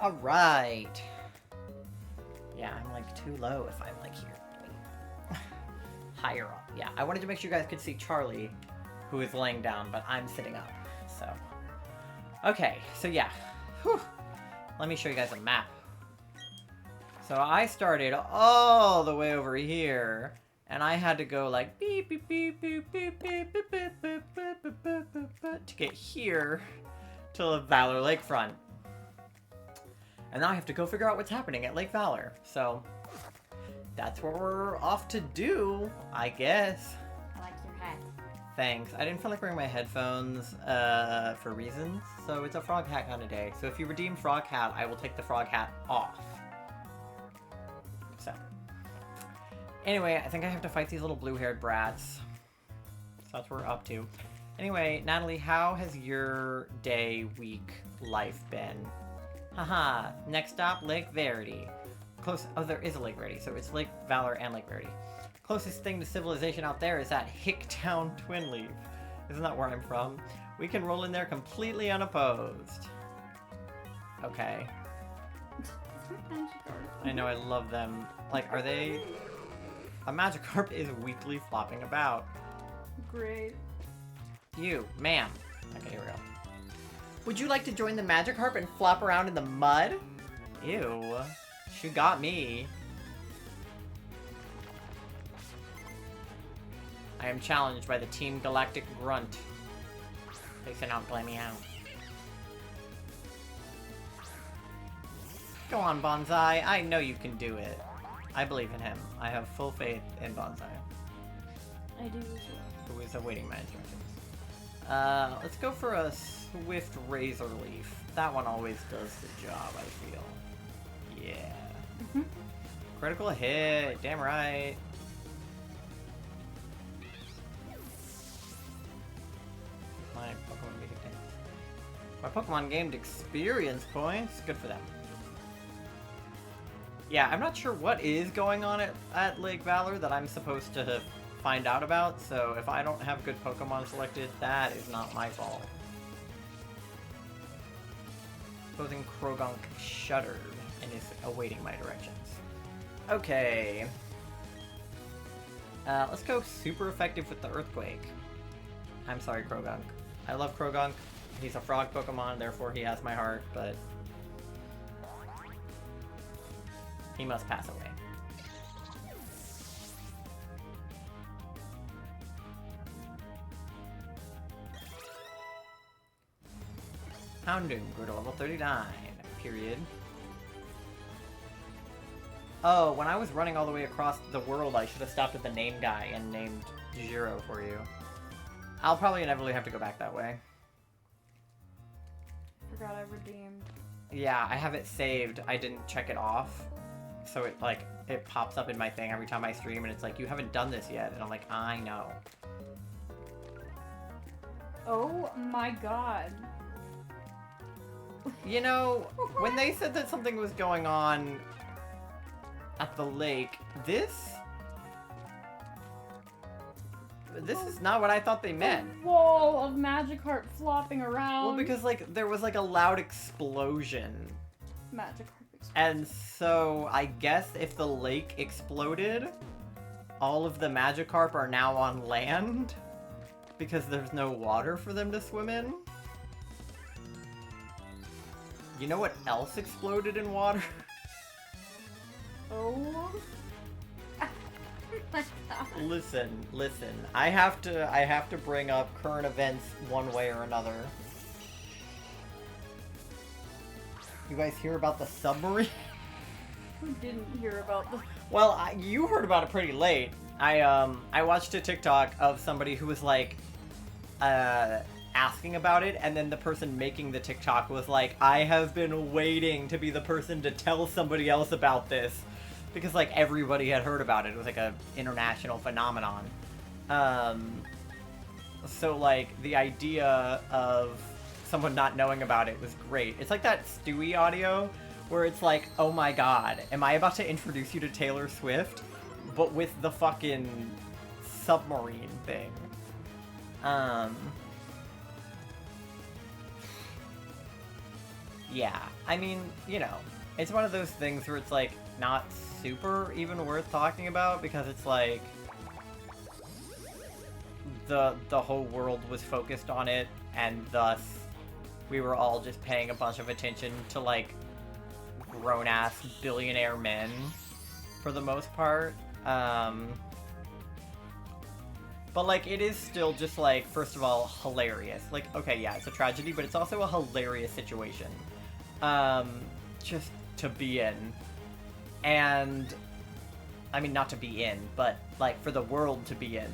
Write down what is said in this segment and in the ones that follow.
Alright. Yeah, I'm like too low if I'm like here. Higher up. Yeah, I wanted to make sure you guys could see Charlie, who is laying down, but I'm sitting up. So. Okay, so yeah. Whew. Let me show you guys a map. So I started all the way over here, and I had to go like beep beep beep beep beep beep beep beep beep beep beep beep beep to get here to the Valor Lakefront. And now I have to go figure out what's happening at Lake Valor. So that's what we're off to do, I guess. I like your hat. Thanks. I didn't feel like wearing my headphones for reasons, so it's a frog hat kind of day. So if you redeem frog hat, I will take the frog hat off. So anyway, I think I have to fight these little blue-haired brats. So that's what we're up to. Anyway, Natalie, how has your day, week, life been? Haha, next stop, Lake Verity. Close. Oh, there is a Lake Verity, so it's Lake Valor and Lake Verity. Closest thing to civilization out there is that Hicktown Twinleaf. Isn't that where I'm from? We can roll in there completely unopposed. Okay. I know, I love them. Like, are they... A Magikarp is weakly flopping about. Great. You, ma'am. Okay, here we go. Would you like to join the Magikarp and flop around in the mud? Ew. She got me. I am challenged by the Team Galactic grunt. They sent out play me out. Go on, Bonsai. I know you can do it. I believe in him. I have full faith in Bonsai. I do as well. Who is awaiting my instructions. Let's go for a Swift Razor Leaf. That one always does the job, I feel. Yeah. Critical hit. Damn right. My Pokemon gained My Pokemon gained experience points. Good for them. Yeah, I'm not sure what is going on at Lake Valor that I'm supposed to find out about, so if I don't have good Pokemon selected, that is not my fault. Supposing Krogunk shuddered and is awaiting my directions. Okay. Let's go super effective with the Earthquake. I'm sorry, Krogunk. I love Krogunk. He's a frog Pokemon, therefore he has my heart, but he must pass away. Houndoom grew to level 39. Period. Oh, when I was running all the way across the world, I should have stopped at the name guy and named Jiro for you. I'll probably inevitably have to go back that way. Forgot I redeemed. Yeah, I have it saved. I didn't check it off. So it, like, it pops up in my thing every time I stream, and it's like, you haven't done this yet. And I'm like, I know. Oh my god. You know, when they said that something was going on at the lake, this is not what I thought they meant. A wall of Magikarp flopping around. Well, because, like, there was, like, a loud explosion. Magikarp explosion. And so, I guess if the lake exploded, all of the Magikarp are now on land because there's no water for them to swim in. You know what else exploded in water? Oh my god. Listen. I have to bring up current events one way or another. You guys hear about the submarine? Who didn't hear about the... Well, you heard about it pretty late. I watched a TikTok of somebody who was like, asking about it, and then the person making the TikTok was like, I have been waiting to be the person to tell somebody else about this. Because, like, everybody had heard about it. It was, like, a international phenomenon. So, like, the idea of someone not knowing about it was great. It's like that Stewie audio where it's like, oh my god, am I about to introduce you to Taylor Swift? But with the fucking submarine thing. yeah, I mean, you know, it's one of those things where it's like not super even worth talking about because it's like the whole world was focused on it, and thus we were all just paying a bunch of attention to like grown-ass billionaire men for the most part. But like it is still just like, first of all, hilarious. Like, okay, yeah, it's a tragedy, but it's also a hilarious situation. Just to be in. And I mean, not to be in, but like for the world to be in.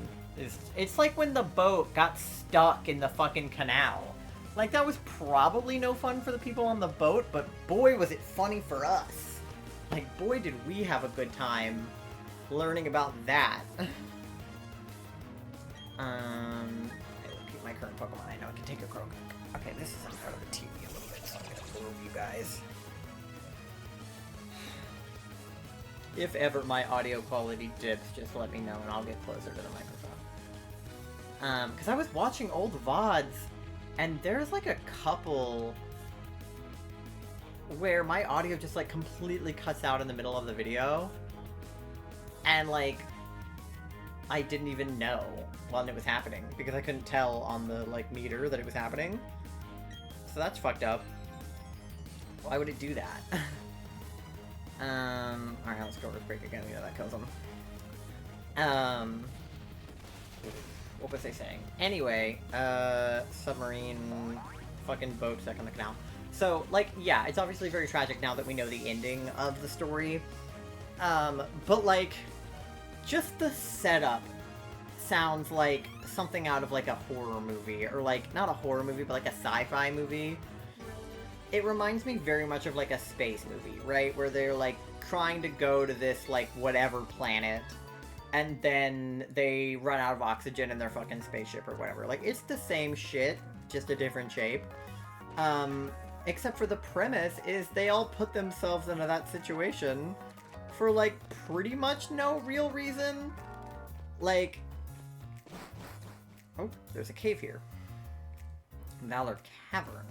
It's like when the boat got stuck in the fucking canal. Like, that was probably no fun for the people on the boat, but boy, was it funny for us. Like, boy, did we have a good time learning about that. I will keep my current Pokemon. I know I can take a Croak. Okay, this is in front of the TV a little bit, so I'm gonna move you guys. If ever my audio quality dips, just let me know and I'll get closer to the microphone. Because I was watching old VODs, and there's like a couple where my audio just like completely cuts out in the middle of the video. And like, I didn't even know when it was happening because I couldn't tell on the like meter that it was happening. So that's fucked up. Why would it do that? Alright, let's go Earthquake again. You know that kills him. What was I saying? Anyway, submarine, fucking boat stuck on the canal. So, like, yeah, it's obviously very tragic now that we know the ending of the story. But, like, just the setup sounds like something out of, like, a horror movie. Or, like, not a horror movie, but, like, a sci-fi movie. It reminds me very much of, like, a space movie, right? Where they're, like, trying to go to this, like, whatever planet. And then they run out of oxygen in their fucking spaceship or whatever. Like, it's the same shit, just a different shape. Except for the premise is they all put themselves into that situation for, like, pretty much no real reason. Like... Oh, there's a cave here. Valor Cavern.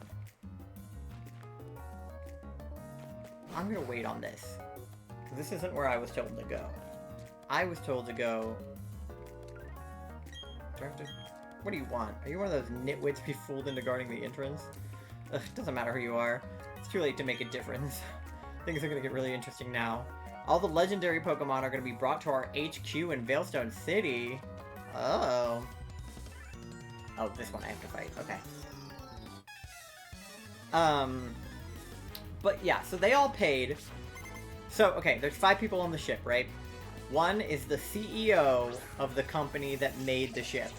I'm gonna wait on this. This isn't where I was told to go. I was told to go... Do I have to... What do you want? Are you one of those nitwits to be fooled into guarding the entrance? Ugh, doesn't matter who you are. It's too late to make a difference. Things are gonna get really interesting now. All the legendary Pokemon are gonna be brought to our HQ in Veilstone City. Oh. Oh, this one I have to fight. Okay. But yeah, so they all paid. So, okay, there's 5 people on the ship, right? One is the CEO of the company that made the ship.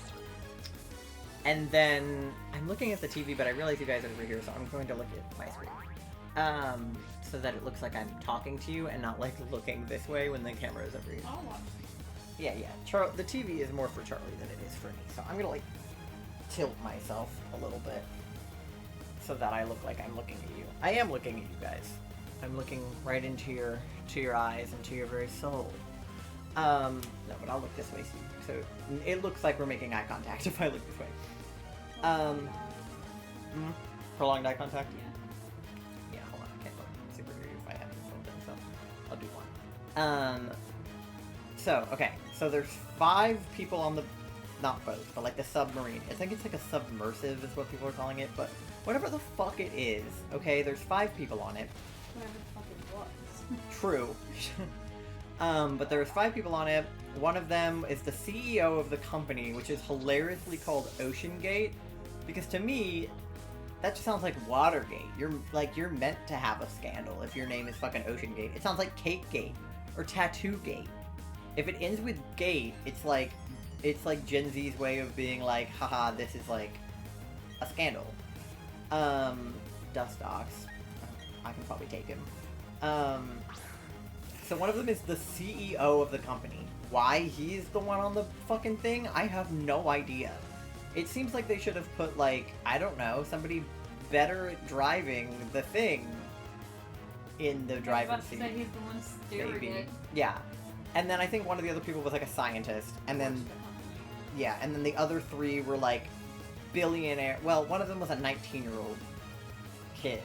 And then, I'm looking at the TV, but I realize you guys are over here, so I'm going to look at my screen. So that it looks like I'm talking to you and not like looking this way when the camera is over here. I'll watch. Yeah. The TV is more for Charlie than it is for me, so I'm gonna like tilt myself a little bit so that I look like I'm looking at you. I am looking at you guys. I'm looking right into your eyes, into your very soul. No, but I'll look this way so it looks like we're making eye contact if I look this way. Prolonged eye contact? Yeah, hold on, I can't look super weird if I have something, so I'll do one. So, okay, so there's 5 people on the, not boat, but like the submarine. I think it's like a submersive is what people are calling it, but whatever the fuck it is, okay, there's 5 people on it. Whatever the fuck it was. True. But there's 5 people on it. One of them is the CEO of the company, which is hilariously called Ocean Gate, because to me, that just sounds like Watergate. You're meant to have a scandal if your name is fucking Ocean Gate. It sounds like Cake Gate or Tattoo Gate. If it ends with Gate, it's like Gen Z's way of being like, haha, this is like a scandal. Dustox. I can probably take him. So one of them is the CEO of the company. Why he's the one on the fucking thing, I have no idea. It seems like they should have put, like, I don't know, somebody better at driving the thing in the driver's seat. I was about to say he's the one steering it. Yeah. And then I think one of the other people was, like, a scientist. And then, yeah, and then the other 3 were, like, billionaire. Well, one of them was a 19-year-old kid.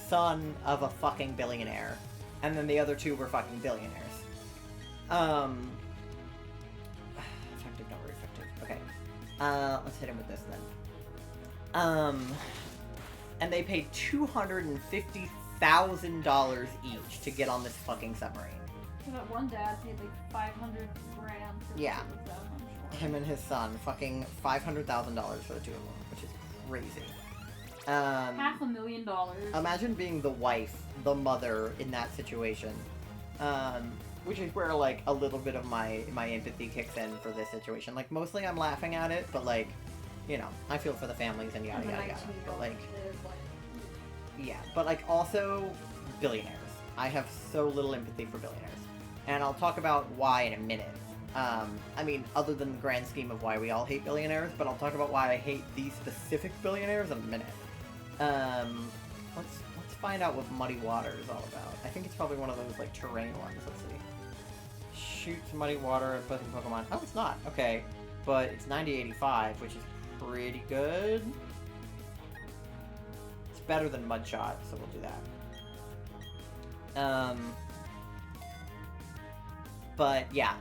son of a fucking billionaire. And then the other two were fucking billionaires. Effective, not very effective. Okay. Let's hit him with this then. And they paid $250,000 each to get on this fucking submarine. So that one dad paid like 500 grand for Yeah. them, I'm sure. Him and his son, fucking $500,000 for the two of them, which is crazy. $500,000. Imagine being the wife, the mother in that situation. Which is where, like, a little bit of my empathy kicks in for this situation. Like, mostly I'm laughing at it, but, like, you know, I feel for the families and yada And the yada yada. 19-year-old But, like, is like, yeah. But, like, also, billionaires. I have so little empathy for billionaires. And I'll talk about why in a minute. I mean, other than the grand scheme of why we all hate billionaires, but I'll talk about why I hate these specific billionaires in a minute. Let's find out what Muddy Water is all about. I think it's probably one of those, like, terrain ones. Let's see. Shoots Muddy Water at both Pokemon. Oh, it's not. Okay. But it's 90-85, which is pretty good. It's better than Mudshot, so we'll do that. But, yeah.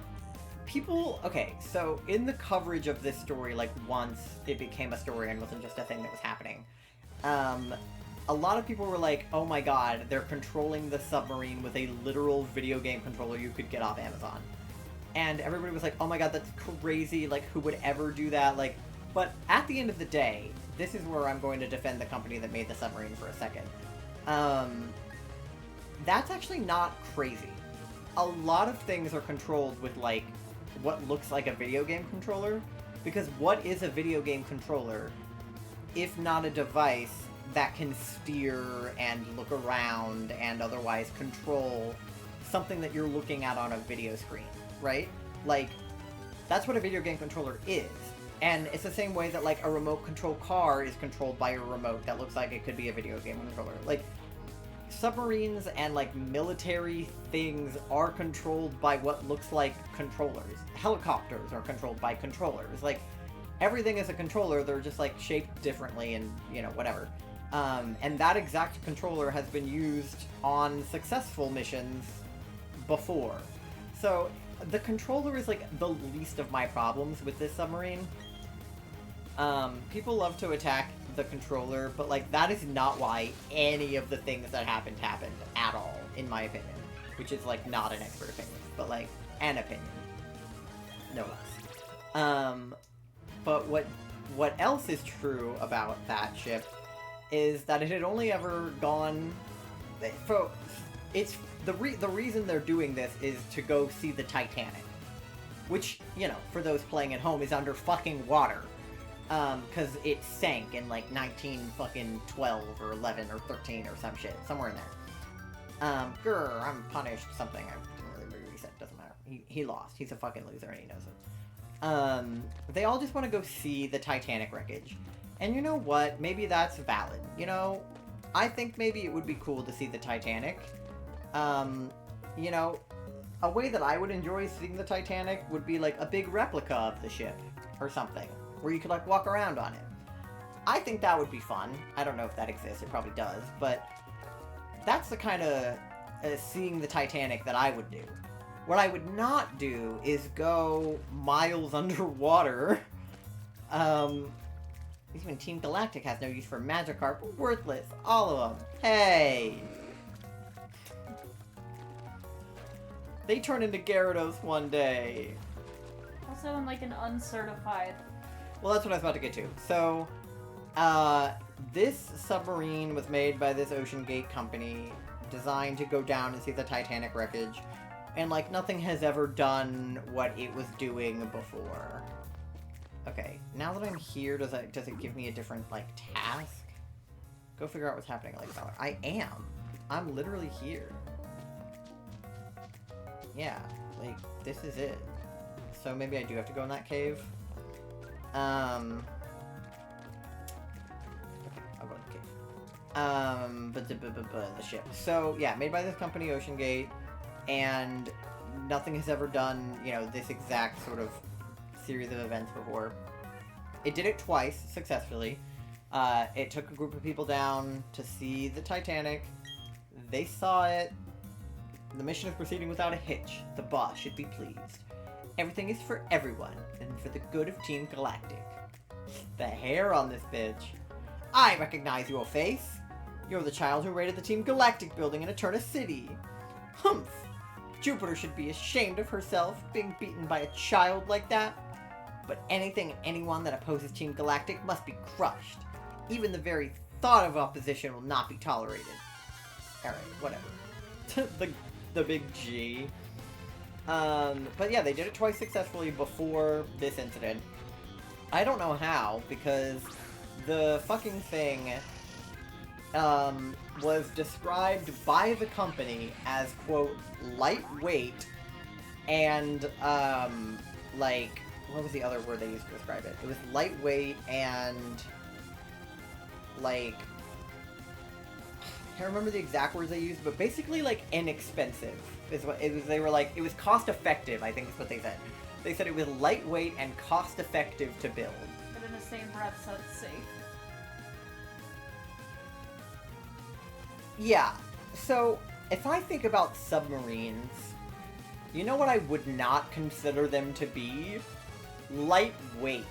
People, okay, so in the coverage of this story, like, once it became a story and wasn't just a thing that was happening, a lot of people were like, oh my god, they're controlling the submarine with a literal video game controller you could get off Amazon. And everybody was like, oh my god, that's crazy, like, who would ever do that? Like, but at the end of the day, this is where I'm going to defend the company that made the submarine for a second. That's actually not crazy. A lot of things are controlled with, like, what looks like a video game controller, because what is a video game controller if not a device that can steer and look around and otherwise control something that you're looking at on a video screen, right? Like, that's what a video game controller is. And it's the same way that, like, a remote control car is controlled by a remote that looks like it could be a video game controller. Like, submarines and, like, military things are controlled by what looks like controllers. Helicopters are controlled by controllers. Like, everything is a controller, they're just, like, shaped differently and, you know, whatever. And that exact controller has been used on successful missions before. So, the controller is, like, the least of my problems with this submarine. People love to attack the controller, but, like, that is not why any of the things that happened at all, in my opinion. Which is, like, not an expert opinion, but, like, an opinion. No less. But what else is true about that ship is that it had only ever gone... The reason they're doing this is to go see the Titanic. Which, you know, for those playing at home, is under fucking water. Because it sank in, like, 1912 or 11 or 13 or some shit. Somewhere in there. I'm punished something. I didn't really reset. Doesn't matter. He lost. He's a fucking loser and he knows it. They all just want to go see the Titanic wreckage. And you know what? Maybe that's valid. You know, I think maybe it would be cool to see the Titanic. You know, a way that I would enjoy seeing the Titanic would be, like, a big replica of the ship or something, where you could, like, walk around on it. I think that would be fun. I don't know if that exists. It probably does. But that's the kind of seeing the Titanic that I would do. What I would not do is go miles underwater. Even Team Galactic has no use for Magikarp. Worthless. All of them. Hey! They turn into Gyarados one day. Also in, like, an uncertified. Well, that's what I was about to get to. So, this submarine was made by this Ocean Gate company, designed to go down and see the Titanic wreckage, and, like, nothing has ever done what it was doing before. Okay, now that I'm here, does it give me a different, like, task? Go figure out what's happening, like, Valor. I am. I'm literally here. Yeah, like, this is it. So maybe I do have to go in that cave. Okay, I'll go in the cave. But the ship. So, yeah, made by this company, Ocean Gate, and nothing has ever done, you know, this exact sort of series of events before. It did it twice, successfully. It took a group of people down to see the Titanic. They saw it. The mission is proceeding without a hitch. The boss should be pleased. Everything is for everyone, and for the good of Team Galactic. The hair on this bitch. I recognize your face. You're the child who raided the Team Galactic building in Eterna City. Humph. Jupiter should be ashamed of herself, being beaten by a child like that. But anything and anyone that opposes Team Galactic must be crushed. Even the very thought of opposition will not be tolerated. Alright, whatever. the big G. But yeah, they did it twice successfully before this incident. I don't know how, because the fucking thing was described by the company as, quote, lightweight and, like, what was the other word they used to describe it? It was lightweight and, like, I can't remember the exact words they used, but basically, like, inexpensive is what it was. They were like, it was cost effective, I think is what they said. They said it was lightweight and cost effective to build. But in the same breath, said it's safe. Yeah, so if I think about submarines, you know what I would not consider them to be? Lightweight.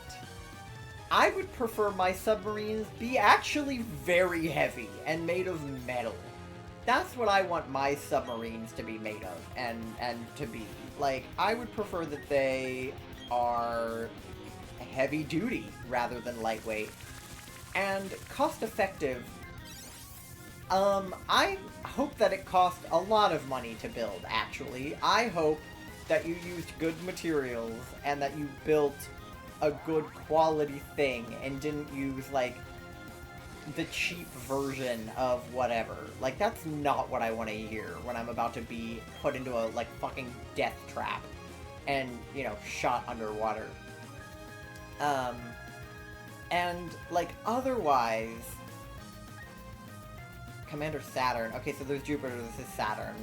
I would prefer my submarines be actually very heavy and made of metal. That's what I want my submarines to be made of and to be. Like, I would prefer that they are heavy duty rather than lightweight. And cost effective. I hope that it cost a lot of money to build, actually. I hope that you used good materials and that you built a good quality thing and didn't use, like, the cheap version of whatever. Like, that's not what I want to hear when I'm about to be put into a, like, fucking death trap and, you know, shot underwater. And, like, otherwise... Commander Saturn. Okay, so there's Jupiter, this is Saturn.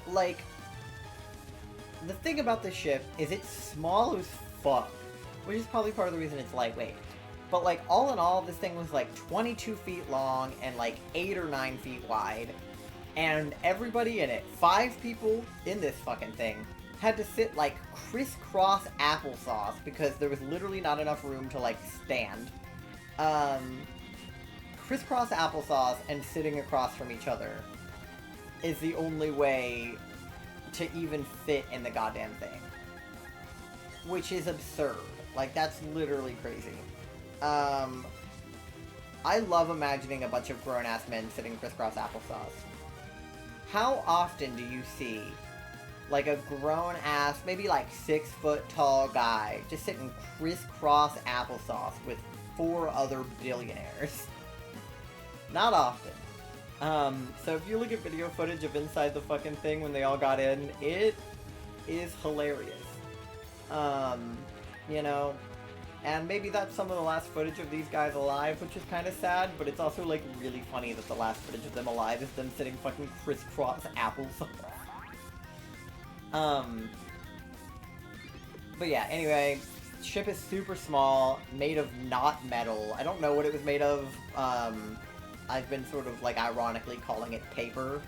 Like, the thing about this ship is it's small as fuck, which is probably part of the reason it's lightweight. But, like, all in all, this thing was, like, 22 feet long and, like, 8 or 9 feet wide. And everybody in it, 5 people in this fucking thing, had to sit, like, crisscross applesauce because there was literally not enough room to, like, stand. Crisscross applesauce and sitting across from each other is the only way to even fit in the goddamn thing. Which is absurd. Like, that's literally crazy. I love imagining a bunch of grown-ass men sitting crisscross applesauce. How often do you see, like, a grown-ass, maybe, like, 6-foot-tall guy just sitting crisscross applesauce with 4 other billionaires? Not often. So if you look at video footage of inside the fucking thing when they all got in, it is hilarious. You know, and maybe that's some of the last footage of these guys alive, which is kind of sad, but it's also, like, really funny that the last footage of them alive is them sitting fucking crisscross applesauce. But yeah, anyway, ship is super small, made of not metal. I don't know what it was made of. I've been sort of, like, ironically calling it paper.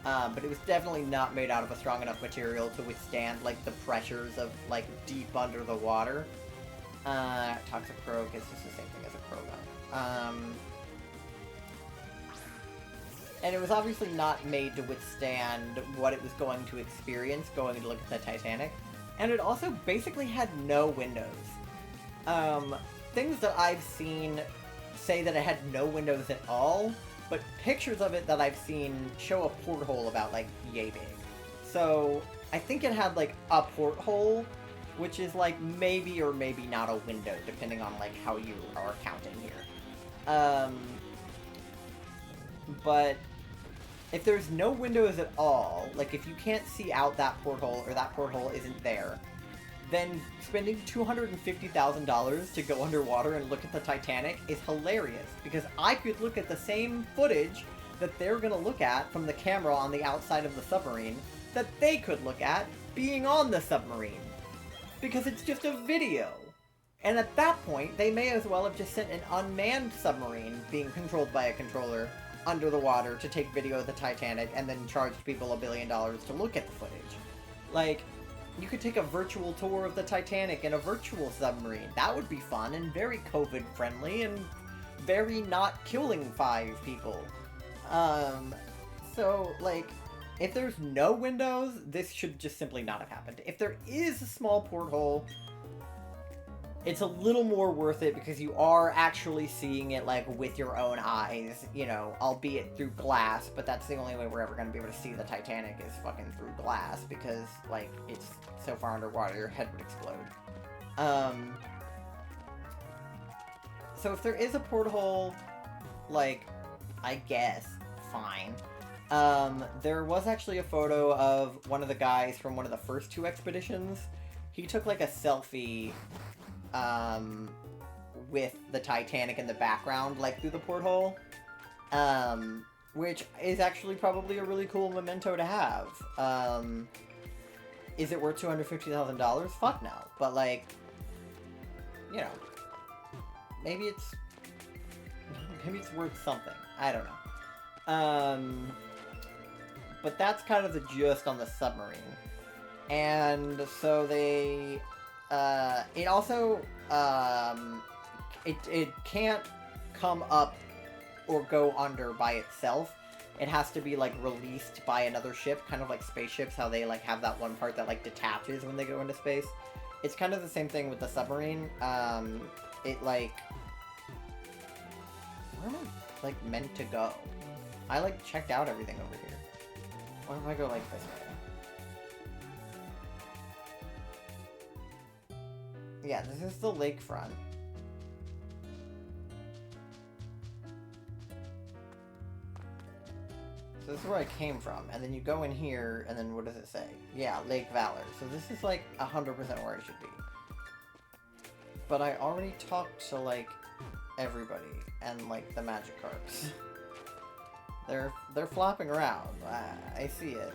But it was definitely not made out of a strong enough material to withstand, like, the pressures of, like, deep under the water. Toxic Croak is just the same thing as a Crogun. And it was obviously not made to withstand what it was going to experience going to look at the Titanic. And it also basically had no windows. Things that I've seen say that it had no windows at all, but pictures of it that I've seen show a porthole about, like, yay big. So, I think it had, like, a porthole, which is, like, maybe or maybe not a window, depending on, like, how you are counting here. But if there's no windows at all, like, if you can't see out that porthole, or that porthole isn't there, then spending $250,000 to go underwater and look at the Titanic is hilarious, because I could look at the same footage that they're gonna look at from the camera on the outside of the submarine that they could look at being on the submarine. Because it's just a video. And at that point, they may as well have just sent an unmanned submarine being controlled by a controller under the water to take video of the Titanic and then charged people $1 billion to look at the footage. Like, you could take a virtual tour of the Titanic in a virtual submarine. That would be fun and very COVID-friendly and very not killing 5 people. So, like, if there's no windows, this should just simply not have happened. If there is a small porthole, it's a little more worth it because you are actually seeing it, like, with your own eyes, you know, albeit through glass, but that's the only way we're ever going to be able to see the Titanic is fucking through glass because, like, it's so far underwater your head would explode. So if there is a porthole, like, I guess, fine. There was actually a photo of one of the guys from one of the first 2 expeditions. He took, like, a selfie with the Titanic in the background, like, through the porthole, which is actually probably a really cool memento to have. Is it worth $250,000? Fuck no. But, like, you know, maybe it's worth something. I don't know. But that's kind of the gist on the submarine. And so they... it also, it can't come up or go under by itself. It has to be, like, released by another ship, kind of like spaceships, how they, like, have that one part that, like, detaches when they go into space. It's kind of the same thing with the submarine. It, like... Where am I, like, meant to go? I, like, checked out everything over here. What if I go, like, this way? Yeah, this is the lakefront. So this is where I came from, and then you go in here, and then what does it say? Yeah, Lake Valor. So this is, like, 100% where I should be. But I already talked to, like, everybody, and, like, the Magikarps. They're flopping around. I see it.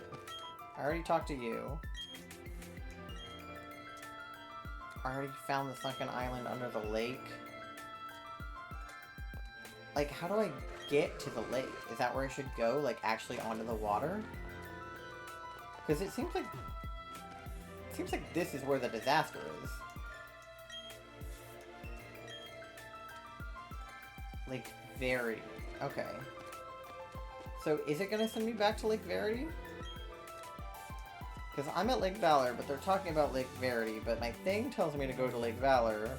I already talked to you. I already found the sunken island under the lake. Like, how do I get to the lake? Is that where I should go? Like, actually onto the water? Because it seems like this is where the disaster is. Lake Verity. Okay. So, is it gonna send me back to Lake Verity? Because I'm at Lake Valor, but they're talking about Lake Verity, but my thing tells me to go to Lake Valor,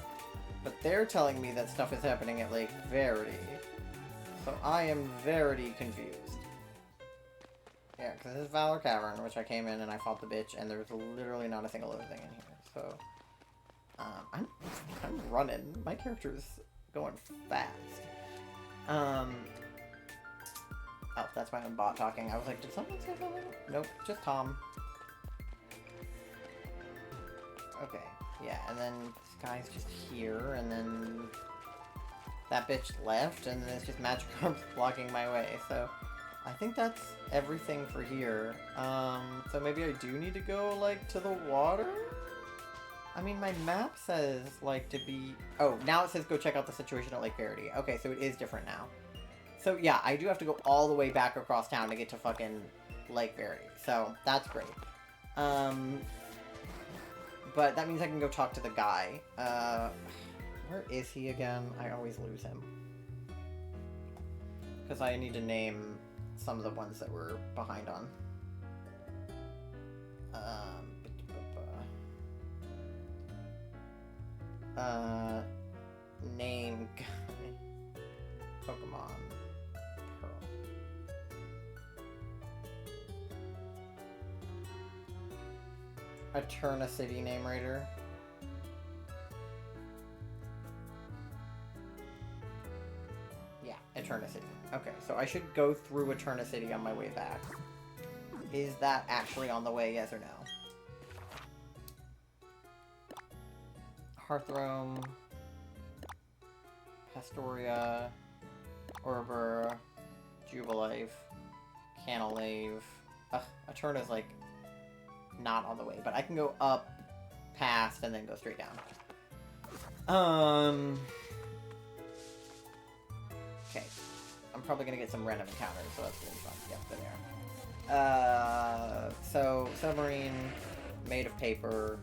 but they're telling me that stuff is happening at Lake Verity. So I am very confused. Yeah, because this is Valor Cavern, which I came in and I fought the bitch, and there's literally not a single other thing in here. So, I'm running. My character is going fast. Oh, that's my own bot talking. I was like, did someone say something? Nope, just Tom. Okay, yeah, and then this guy's just here, and then that bitch left, and then it's just Magikarp blocking my way, so I think that's everything for here. So maybe I do need to go, like, to the water? I mean, my map says, like, to be... Oh, now it says go check out the situation at Lake Verity. Okay, so it is different now. So, yeah, I do have to go all the way back across town to get to fucking Lake Verity. So, that's great. But that means I can go talk to the guy. Where is he again? I always lose him. Because I need to name some of the ones that we're behind on. Name Pokémon Pearl. Eterna City name raider. Yeah, Eterna City. Okay, so I should go through Eterna City on my way back. Is that actually on the way, yes or no? Hearthrome, Pastoria, Orbur, Jubilife, Canalave. Ugh, Eterna's like not on the way, but I can go up, past, and then go straight down. Okay. I'm probably gonna get some random encounters, so that's gonna be fun. Yep, they're there. So, submarine, made of paper,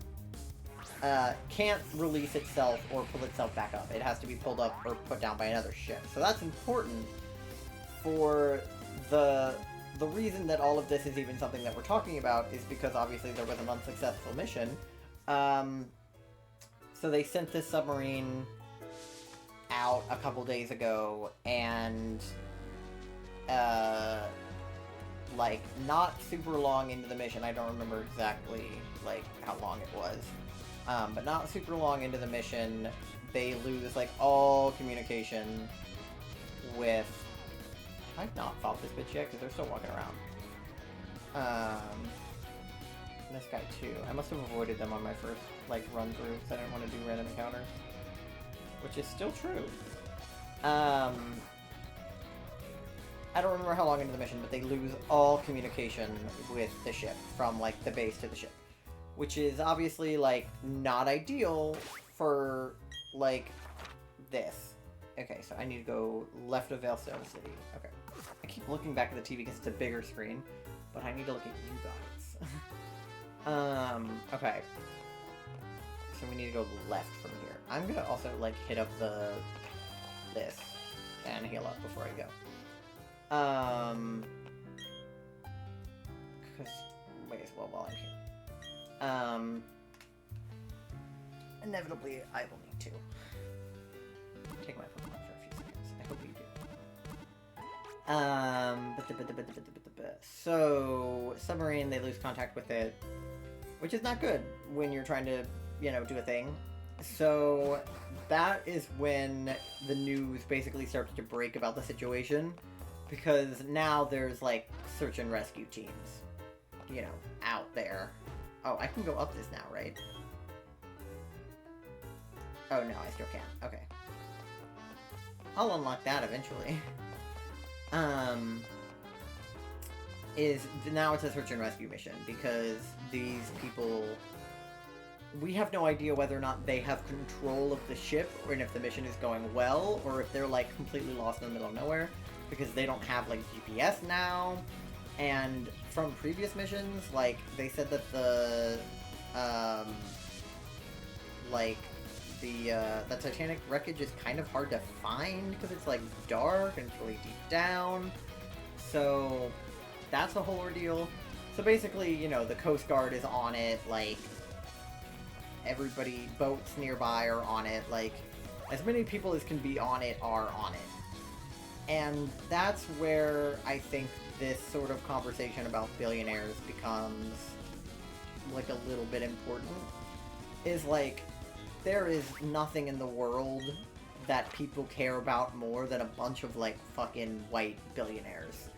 can't release itself or pull itself back up. It has to be pulled up or put down by another ship. So that's important for the reason that all of this is even something that we're talking about is because obviously there was an unsuccessful mission. So they sent this submarine out a couple days ago, and like not super long into the mission, I don't remember exactly like how long it was, but not super long into the mission, they lose like all communication with. I've not fought this bitch yet because they're still walking around. And this guy too. I must have avoided them on my first like run through because I didn't want to do random encounters, which is still true. I don't remember how long into the mission, but they lose all communication with the ship from like the base to the ship, which is obviously like not ideal for like this. Okay, so I need to go left of Valor City. Okay. I keep looking back at the TV because it's a bigger screen, but I need to look at you guys. Okay. So we need to go left from here. I'm gonna also, like, hit up this and heal up before I go. Because, wait as well while I'm here. Inevitably, I will need to. Take my Pokemon for a few seconds. I hope you do. So, submarine, they lose contact with it, which is not good when you're trying to, you know, do a thing. So, that is when the news basically starts to break about the situation, because now there's, like, search and rescue teams, you know, out there. Oh, I can go up this now, right? Oh, no, I still can't. Okay. I'll unlock that eventually. Now it's a search and rescue mission, because these people, we have no idea whether or not they have control of the ship, or if the mission is going well, or if they're, like, completely lost in the middle of nowhere, because they don't have, like, GPS now, and from previous missions, like, they said that the Titanic wreckage is kind of hard to find because it's like dark and it's really deep down. So that's a whole ordeal. So basically, you know, the Coast Guard is on it, like everybody, boats nearby are on it, like as many people as can be on it are on it. And that's where I think this sort of conversation about billionaires becomes like a little bit important. Is like, there is nothing in the world that people care about more than a bunch of, like, fucking white billionaires.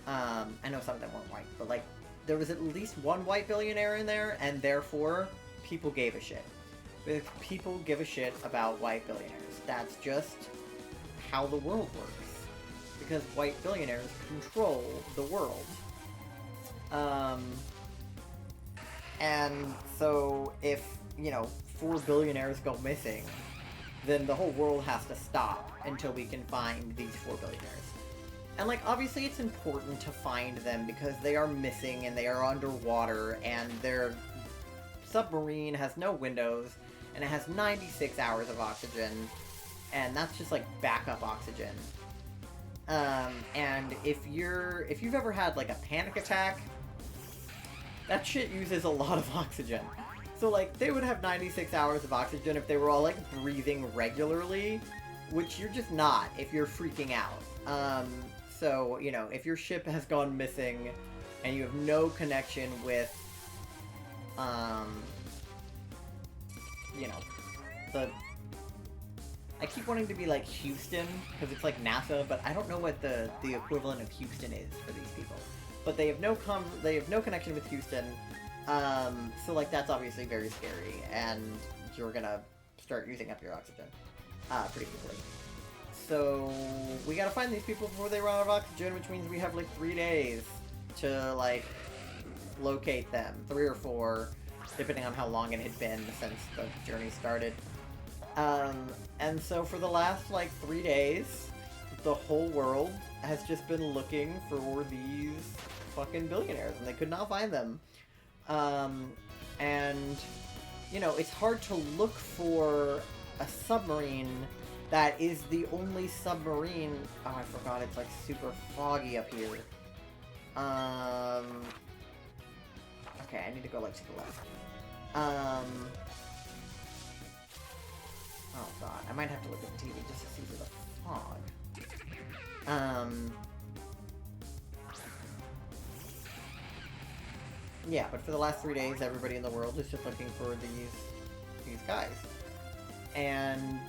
I know some of them weren't white, but, like, there was at least one white billionaire in there, and therefore, people gave a shit. Because people give a shit about white billionaires. That's just how the world works. Because white billionaires control the world. And so, if, you know, 4 billionaires go missing, then the whole world has to stop until we can find these 4 billionaires. And, like, obviously it's important to find them because they are missing and they are underwater and their submarine has no windows and it has 96 hours of oxygen, and that's just, like, backup oxygen. And if you've ever had, like, a panic attack, that shit uses a lot of oxygen. So, like, they would have 96 hours of oxygen if they were all, like, breathing regularly, which you're just not if you're freaking out. So, you know, if your ship has gone missing and you have no connection with, you know, I keep wanting to be, like, Houston, because it's, like, NASA, but I don't know what the equivalent of Houston is for these people. But they have no connection with Houston. So, like, that's obviously very scary, and you're gonna start using up your oxygen pretty quickly. So, we gotta find these people before they run out of oxygen, which means we have, like, 3 days to, like, locate them. 3 or 4, depending on how long it had been since the journey started. And so for the last, like, 3 days, the whole world has just been looking for these fucking billionaires, and they could not find them. And, you know, it's hard to look for a submarine that is the only submarine... Oh, I forgot, it's, like, super foggy up here. Okay, I need to go, like, to the left. Oh god, I might have to look at the TV just to see through the fog. Yeah, but for the last 3 days, everybody in the world is just looking for these guys. And,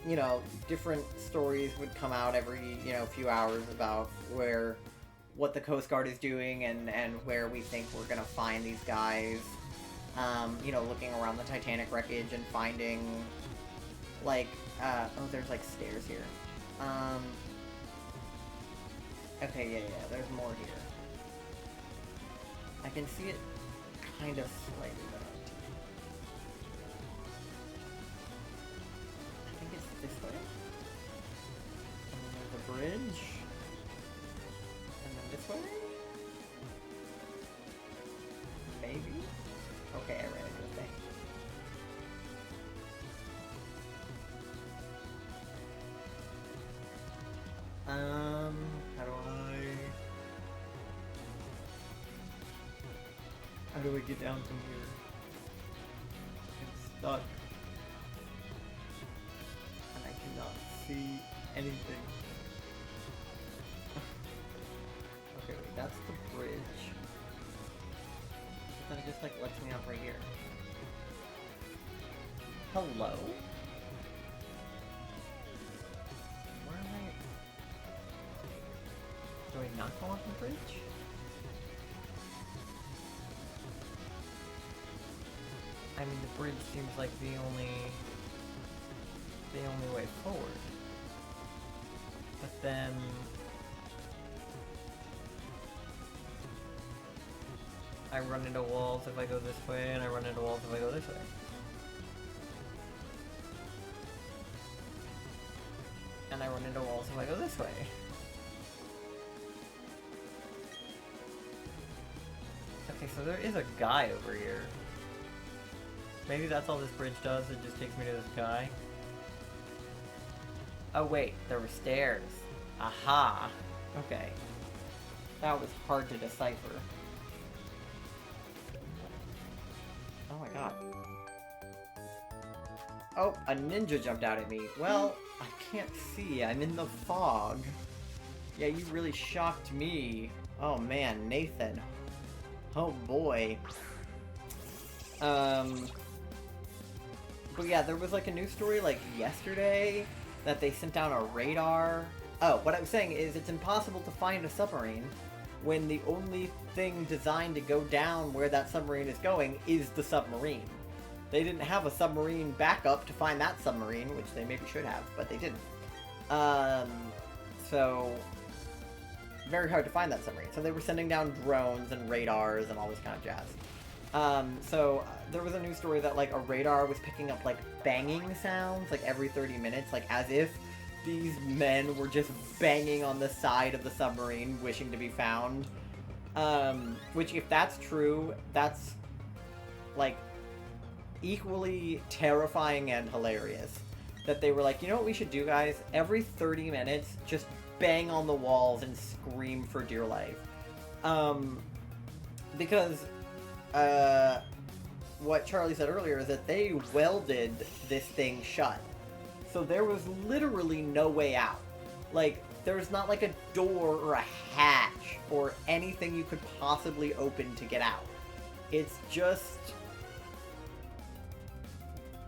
you know, different stories would come out every, you know, few hours about what the Coast Guard is doing and where we think we're gonna find these guys. You know, looking around the Titanic wreckage and finding, like, oh, there's, like, stairs here. Okay, yeah, there's more here. I can see it kind of slightly better on TV. I think it's this way. And then there's a bridge. And then this way? Maybe? Okay, I ran into a thing. How do we get down from here? I'm stuck. And I cannot see anything. Okay, wait, that's the bridge. But then it just, like, lets me out right here. Hello? Where am I? Do I not go off the bridge? I mean, the bridge seems like the only way forward. But then... I run into walls if I go this way, and I run into walls if I go this way. And I run into walls if I go this way. Okay, so there is a guy over here. Maybe that's all this bridge does, it just takes me to this guy. Oh wait, there were stairs. Aha! Okay. That was hard to decipher. Oh my god. Oh, a ninja jumped out at me. Well, I can't see, I'm in the fog. Yeah, you really shocked me. Oh man, Nathan. Oh boy. But yeah, there was like a news story like yesterday that they sent down a radar. Oh, what I was saying is it's impossible to find a submarine when the only thing designed to go down where that submarine is going is the submarine. They didn't have a submarine backup to find that submarine, which they maybe should have, but they didn't. So very hard to find that submarine. So they were sending down drones and radars and all this kind of jazz. So there was a news story that like a radar was picking up like banging sounds like every 30 minutes, like as if these men were just banging on the side of the submarine wishing to be found. Which if that's true, that's like equally terrifying and hilarious. That they were like, you know what we should do, guys? Every 30 minutes, just bang on the walls and scream for dear life. Because what Charlie said earlier is that they welded this thing shut. So there was literally no way out. Like, there's not like a door or a hatch or anything you could possibly open to get out. It's just...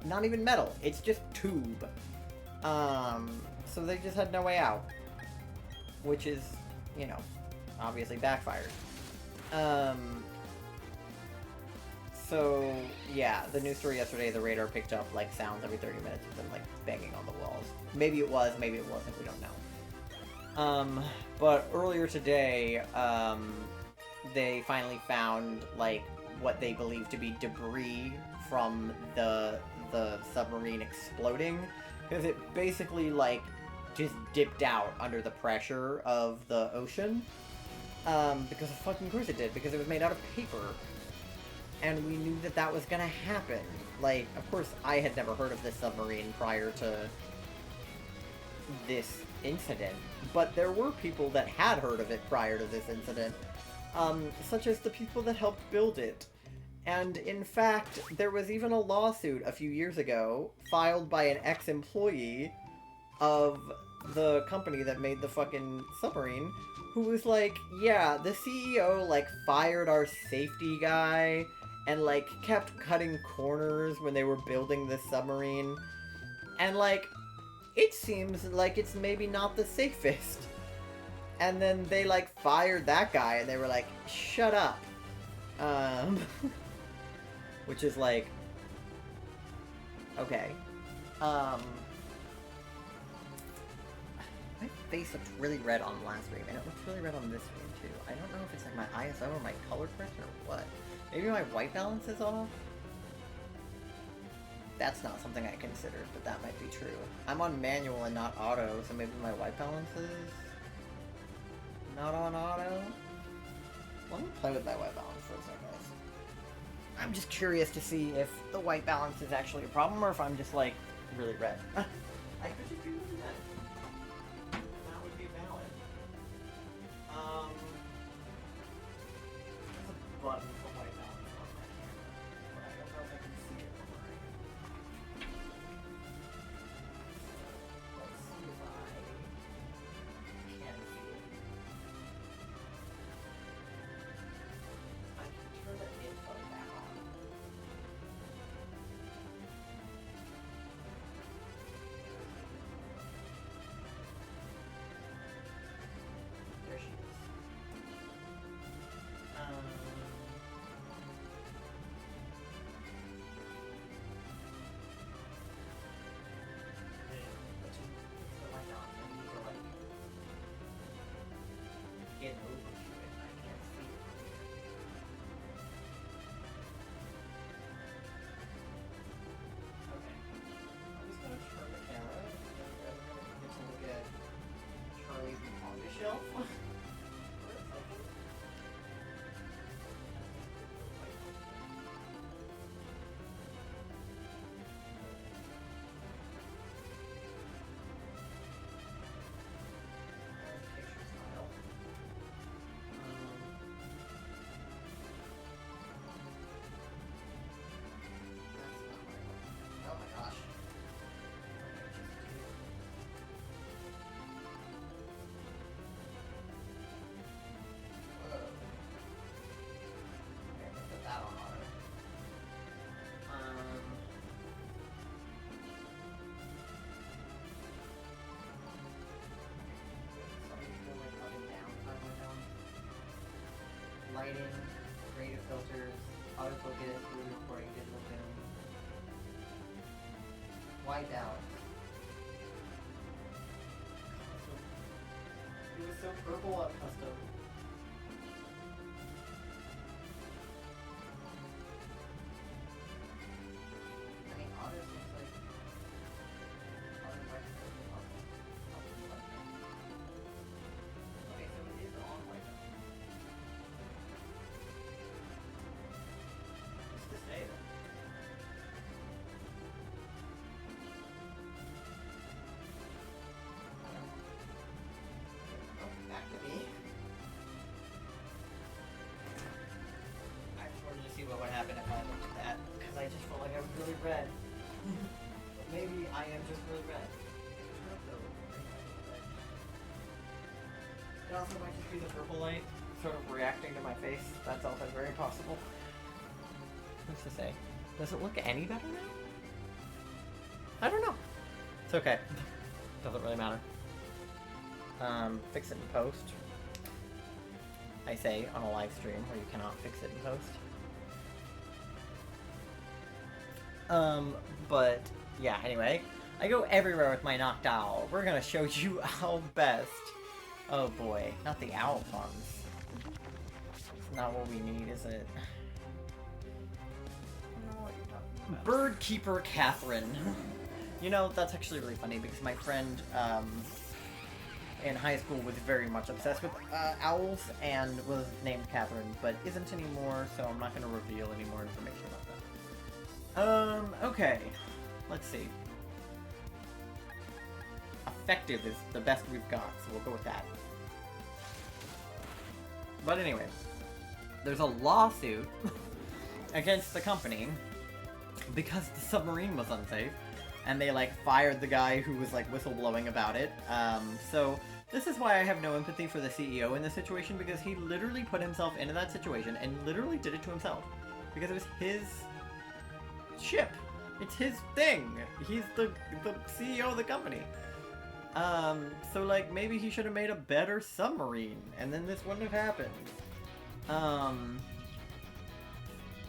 not even metal. It's just tube. So they just had no way out. Which is, you know, obviously backfired. So, yeah, the news story yesterday, the radar picked up, like, sounds every 30 minutes of them, like, banging on the walls. Maybe it was, maybe it wasn't, we don't know. But earlier today, they finally found, like, what they believe to be debris from the the submarine exploding, because it basically, like, just dipped out under the pressure of the ocean. Because of fucking course it did, because it was made out of paper. And we knew that that was gonna happen. Like, of course, I had never heard of this submarine prior to this incident, but there were people that had heard of it prior to this incident, such as the people that helped build it. And in fact, there was even a lawsuit a few years ago filed by an ex-employee of the company that made the fucking submarine, who was like, yeah, the CEO, like, fired our safety guy and, like, kept cutting corners when they were building this submarine. And, like, it seems like it's maybe not the safest. And then they, like, fired that guy and they were like, shut up. Which is like, okay. My face looked really red on the last stream, and it looks really red on this stream too. I don't know if it's like my ISO or my color correction or what. Maybe my white balance is off? That's not something I considered, but that might be true. I'm on manual and not auto, so maybe my white balance is not on auto? Let me play with my white balance for a second, guys. I'm just curious to see if the white balance is actually a problem, or if I'm just, like, really red. I could just be really red. That would be valid. There's a button for white balance on my camera, but I don't know if I can see it from where I am. Let's see if I can see it. I can turn the info back on. There she is. The light on. I need to, like, get over to it. I can't see it from here. Okay. I'm just gonna turn the camera, and then we're gonna get to look at Charlie's manga shelf for a second. Picture style. That's not what I want. Oh my gosh. Okay, just do. Whoa. Okay, let's put that on auto. So I'm just doing, like, up and down, side by down. Lighting, creative filters, autofocus, blue recording, digital film. White balance. Custom. It was so purple on custom. I mean, auto seems like auto white balance. Okay, so it is on white balance. What's to say then? I don't know. Oh, back to me. I just wanted to see what would happen if I looked at that, because I just felt like I was really red. But maybe I am just really red. Turn up the ring light a little bit. It also might just be the purple light sort of reacting to my face. That's also very possible. What's to say? Does it look any better now? I don't know. It's okay. Doesn't really matter. Fix it in post. I say on a live stream where you cannot fix it in post. But yeah, anyway. I go everywhere with my knocked owl. We're gonna show you owl best. Oh boy, not the owl puns. It's not what we need, is it? I don't know what you're talking Bird Keeper Catherine. You know, that's actually really funny because my friend in high school was very much obsessed with owls and was named Catherine, but isn't anymore, so I'm not going to reveal any more information about that. Okay. Let's see. Effective is the best we've got, so we'll go with that. But anyway, there's a lawsuit against the company because the submarine was unsafe, and they, like, fired the guy who was, like, whistleblowing about it. So this is why I have no empathy for the CEO in this situation, because he literally put himself into that situation and literally did it to himself. Because it was his ship. It's his thing. He's the CEO of the company. So, like, maybe he should have made a better submarine, and then this wouldn't have happened.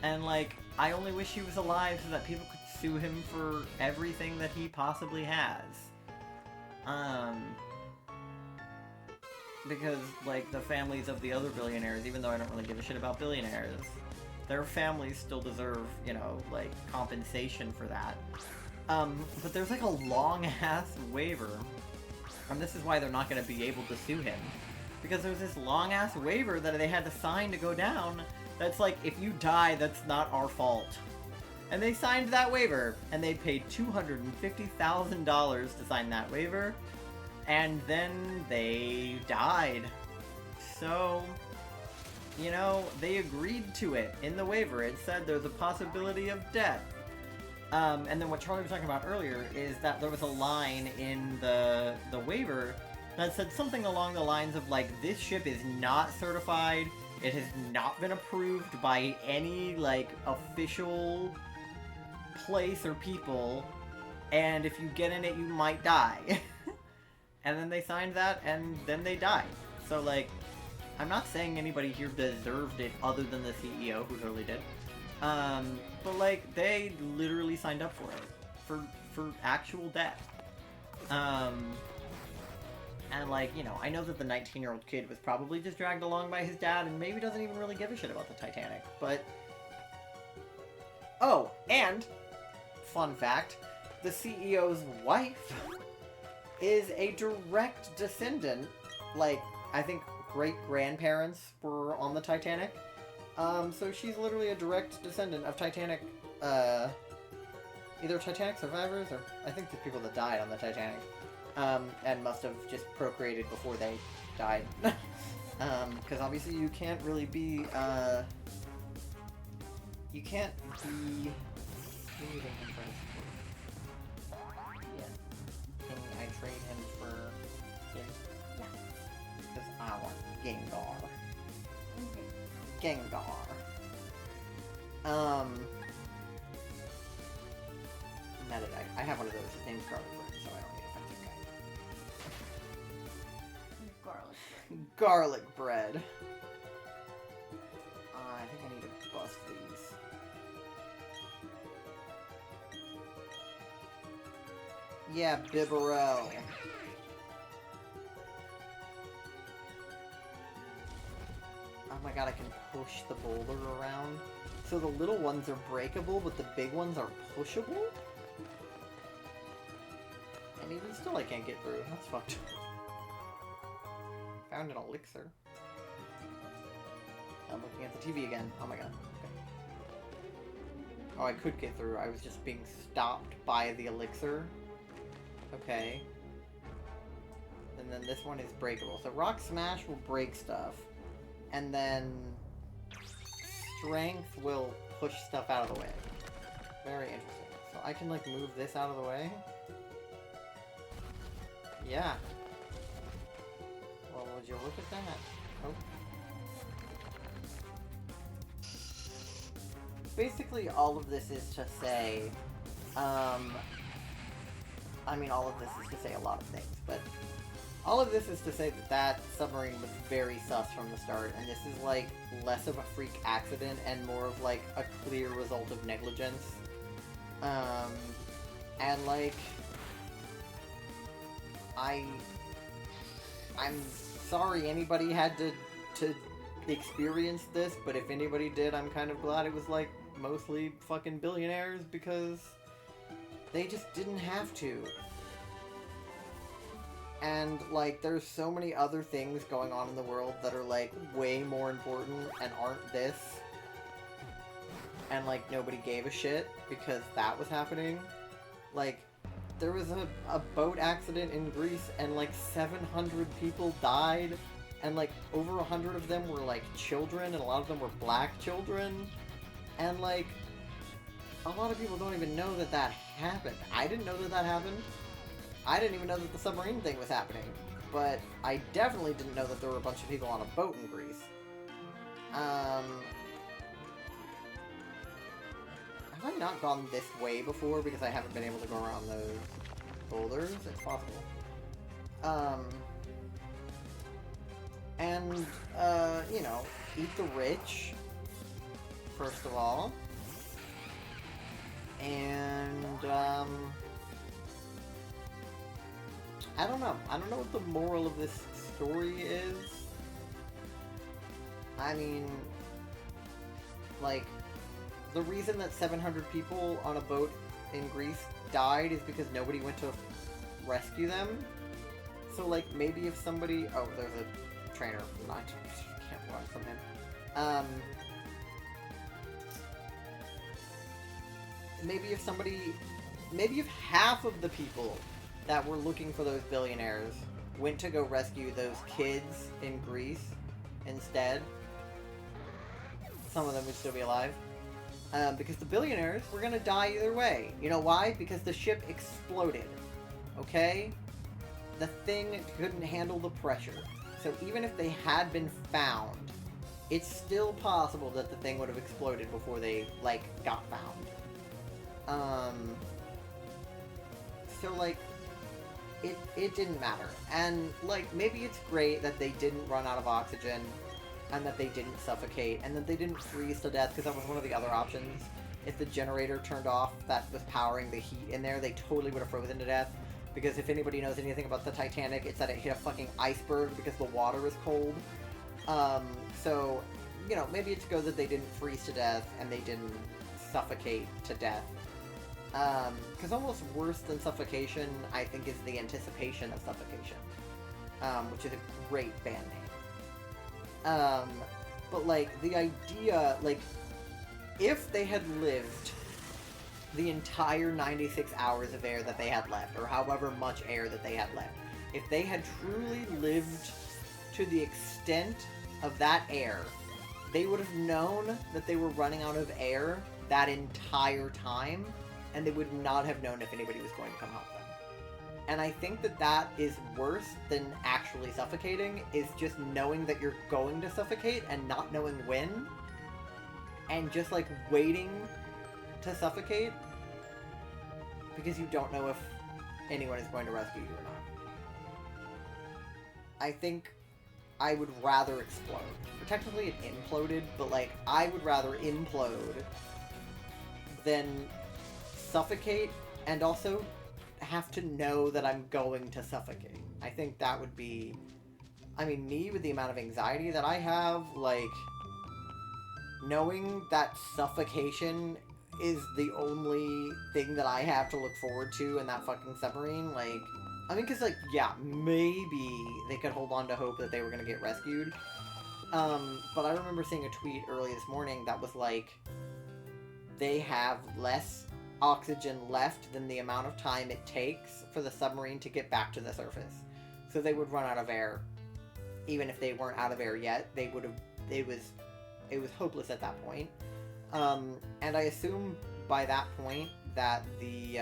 And, like, I only wish he was alive so that people could sue him for everything that he possibly has. Because, like, the families of the other billionaires, even though I don't really give a shit about billionaires, their families still deserve, you know, like, compensation for that. But there's, like, a long-ass waiver. And this is why they're not going to be able to sue him. Because there's this long-ass waiver that they had to sign to go down that's like, if you die, that's not our fault. And they signed that waiver, and they paid $250,000 to sign that waiver, and then they died. So, you know, they agreed to it in the waiver. It said there's a possibility of death. And then what Charlie was talking about earlier is that there was a line in the waiver that said something along the lines of, like, this ship is not certified, it has not been approved by any, like, official place or people, and if you get in it, you might die. And then they signed that, and then they died. So, like, I'm not saying anybody here deserved it other than the CEO, who totally did. But, like, they literally signed up for it. For actual death. And, like, you know, I know that the 19-year-old kid was probably just dragged along by his dad and maybe doesn't even really give a shit about the Titanic, but... Oh, and, fun fact, the CEO's wife is a direct descendant, like, I think great-grandparents were on the Titanic. So she's literally a direct descendant of Titanic, either Titanic survivors, or I think the people that died on the Titanic. And must have just procreated before they died. Because obviously you can't really be, you can't be... Yeah. Can I trade him for... Yeah. Because I want Gengar. Okay. Gengar. Now that I have one of those, his name's Garlic Bread, so I don't need a fancy guy. Garlic. Garlic bread. I think I need to bust these. Yeah, Bibarel. Oh my god, I can push the boulder around. So the little ones are breakable, but the big ones are pushable? And even still I can't get through. That's fucked. Found an elixir. I'm looking at the TV again. Oh my god. Okay. Oh, I could get through. I was just being stopped by the elixir. Okay. And then this one is breakable. So Rock Smash will break stuff. And then Strength will push stuff out of the way. Very interesting. So I can, like, move this out of the way. Yeah. Well, would you look at that? Oh. Basically, all of this is to say, I mean, all of this is to say a lot of things, but all of this is to say that that submarine was very sus from the start, and this is, like, less of a freak accident and more of, like, a clear result of negligence. And, like, I'm sorry anybody had to experience this, but if anybody did, I'm kind of glad it was, like, mostly fucking billionaires because they just didn't have to. And, like, there's so many other things going on in the world that are, like, way more important and aren't this. And, like, nobody gave a shit because that was happening. Like, there was a boat accident in Greece and, like, 700 people died. And, like, over 100 of them were, like, children, and a lot of them were black children. And, like, a lot of people don't even know that that happened. I didn't know that that happened. I didn't even know that the submarine thing was happening. But I definitely didn't know that there were a bunch of people on a boat in Greece. Have I not gone this way before because I haven't been able to go around those boulders? It's possible. And, you know, eat the rich, first of all. And, I don't know. I don't know what the moral of this story is. I mean, like, the reason that 700 people on a boat in Greece died is because nobody went to rescue them. So, like, maybe if somebody... Oh, there's a trainer. I can't run from him. Maybe if somebody... Maybe if half of the people that were looking for those billionaires went to go rescue those kids in Greece instead, some of them would still be alive. Because the billionaires were gonna die either way. You know why? Because the ship exploded. Okay? The thing couldn't handle the pressure. So even if they had been found, it's still possible that the thing would have exploded before they, like, got found. So, like, it didn't matter. And, like, maybe it's great that they didn't run out of oxygen, and that they didn't suffocate, and that they didn't freeze to death, because that was one of the other options. If the generator turned off that was powering the heat in there, they totally would have frozen to death. Because if anybody knows anything about the Titanic, it's that it hit a fucking iceberg because the water was cold. So, you know, maybe it's good that they didn't freeze to death, and they didn't suffocate to death. Because almost worse than suffocation, I think, is the anticipation of suffocation. Which is a great band name. But, like, the idea, like, if they had lived the entire 96 hours of air that they had left, or however much air that they had left, if they had truly lived to the extent of that air, they would have known that they were running out of air that entire time, and they would not have known if anybody was going to come help them. And I think that that is worse than actually suffocating, is just knowing that you're going to suffocate and not knowing when, and just, like, waiting to suffocate because you don't know if anyone is going to rescue you or not. I think I would rather explode. Technically it imploded, but, like, I would rather implode than suffocate and also have to know that I'm going to suffocate. I think that would be... I mean, me, with the amount of anxiety that I have, like, knowing that suffocation is the only thing that I have to look forward to in that fucking submarine, like... I mean, because, like, yeah, maybe they could hold on to hope that they were going to get rescued. But I remember seeing a tweet early this morning that was like, they have less oxygen left than the amount of time it takes for the submarine to get back to the surface. So they would run out of air. Even if they weren't out of air yet, they would have... It was hopeless at that point. And I assume by that point that the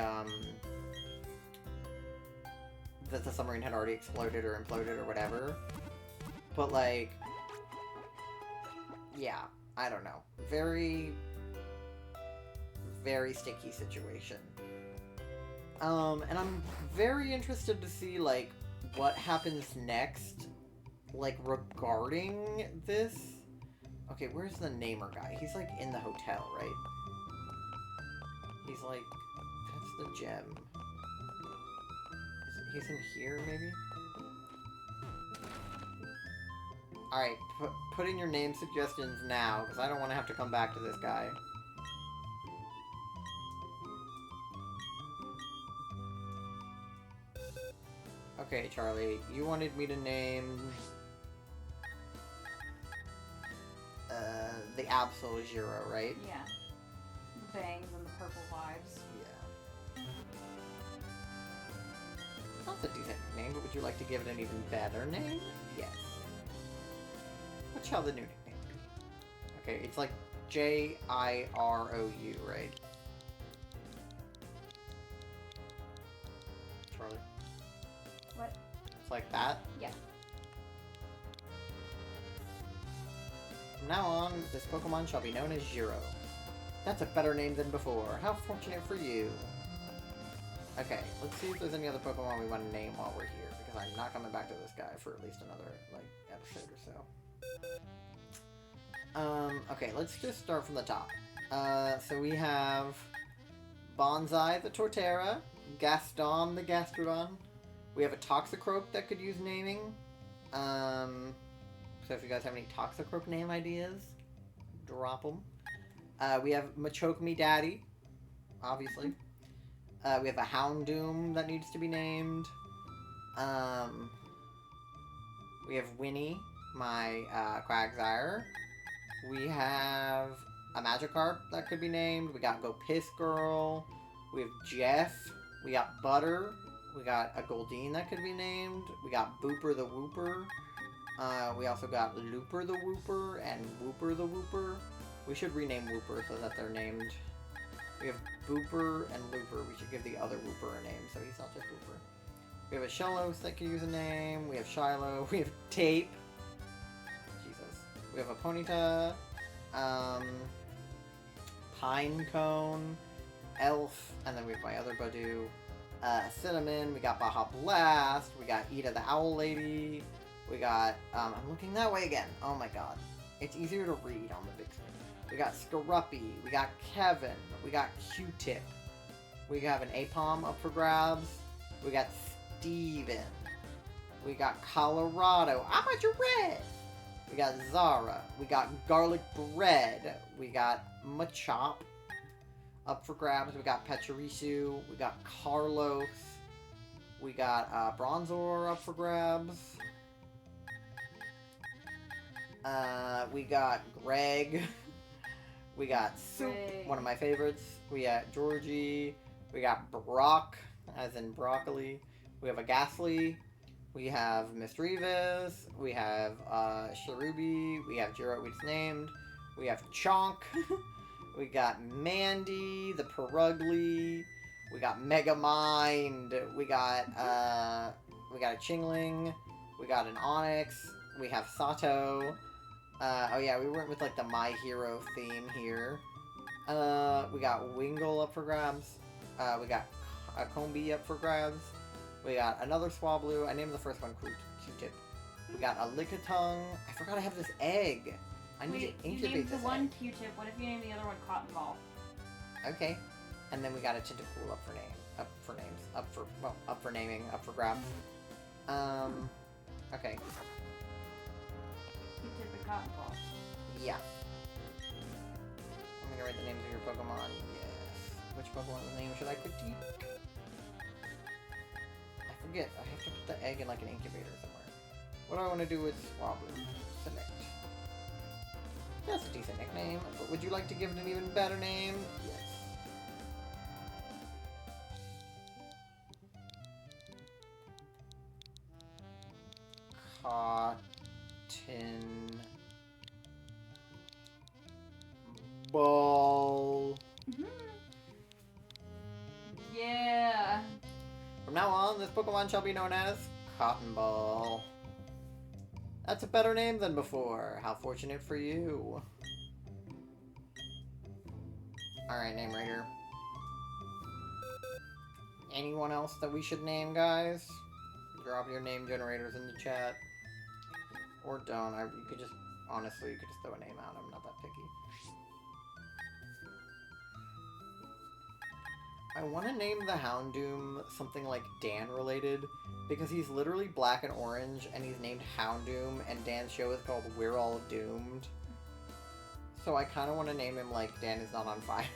submarine had already exploded or imploded or whatever. But, like, yeah, I don't know. Very, very sticky situation. And I'm very interested to see, like, what happens next, like, regarding this. Okay, where's the namer guy? He's, like, in the hotel, right? He's, like, that's the gem. He's in here, maybe? Alright, put in your name suggestions now, because I don't want to have to come back to this guy. Okay, Charlie, you wanted me to name the Absol Zero, right? Yeah. The bangs and the purple vibes. Yeah. That's a decent name, but would you like to give it an even better name? Yes. What shall the new nickname be? Okay, it's like Jirou, right? Charlie? What? It's like that? Yeah. From now on, this Pokemon shall be known as Jirou. That's a better name than before. How fortunate for you. Okay, let's see if there's any other Pokemon we want to name while we're here, because I'm not coming back to this guy for at least another, like, episode or so. Okay, let's just start from the top. So we have Bonsai the Torterra, Gaston the Gastrodon. We have a Toxicroak that could use naming. So if you guys have any Toxicroak name ideas, drop them. We have Machoke Me Daddy, obviously. We have a Houndoom that needs to be named. We have Winnie, my Quagsire. We have a Magikarp that could be named. We got Go Piss Girl. We have Jeff. We got Butter. We got a Goldeen that could be named. We got Booper the Wooper. We also got Looper the Wooper and Wooper the Wooper. We should rename Wooper so that they're named. We have Booper and Looper. We should give the other Wooper a name so he's not just Wooper. We have a Shellos that can use a name. We have Shiloh. We have Tape. Jesus. We have a Ponyta. Pinecone. Elf. And then we have my other Badoo. Cinnamon. We got Baja Blast. We got Ida the Owl Lady. We got, I'm looking that way again. Oh my god. It's easier to read on the big screen. We got Scaruppy. We got Kevin. We got Q-Tip. We have an Apom up for grabs. We got Steven. We got Colorado. I'm a Red. We got Zara. We got Garlic Bread. We got Machop up for grabs. We got Pachirisu. We got Carlos. We got Bronzor up for grabs. We got Greg. We got Soup, Greg. one of my favorites. We got Georgie. We got Brock, as in broccoli. We have a Ghastly. We have Misdreavus. We have Cherubi. We have Jirou, we just named. We have Chonk. We got Mandy, the Perugly. We got Megamind. We got a Chingling. We got an Onyx. We have Sato. Oh yeah, we went with like the My Hero theme here. We got Wingull up for grabs. We got a Combi up for grabs. We got another Swablu. I named the first one Q-Tip. We got a Lickitung. I forgot I have this egg. I need to incubate you named this the one egg. Q-Tip. What if you named the other one Cotton Ball? Okay. And then we got a Tentacool up for naming, up for grabs. Okay. Q-Tip and Cotton Ball. Yeah. I'm gonna write the names of your Pokemon. Yes. Which Pokemon's name should I critique? I forget. I have to put the egg in like an incubator somewhere. What do I want to do with Swablu? Select. That's a decent nickname, but would you like to give it an even better name? Yes. Cotton Ball. Yeah. From now on, this Pokemon shall be known as Cotton Ball. That's a better name than before. How fortunate for you. Alright, name writer. Anyone else that we should name, guys? Drop your name generators in the chat. Or don't. You could just, honestly, you could just throw a name out. I'm not that picky. I want to name the Houndoom something like Dan related, because he's literally black and orange, and he's named Houndoom, and Dan's show is called We're All Doomed. So I kind of want to name him like Dan is Not on Fire.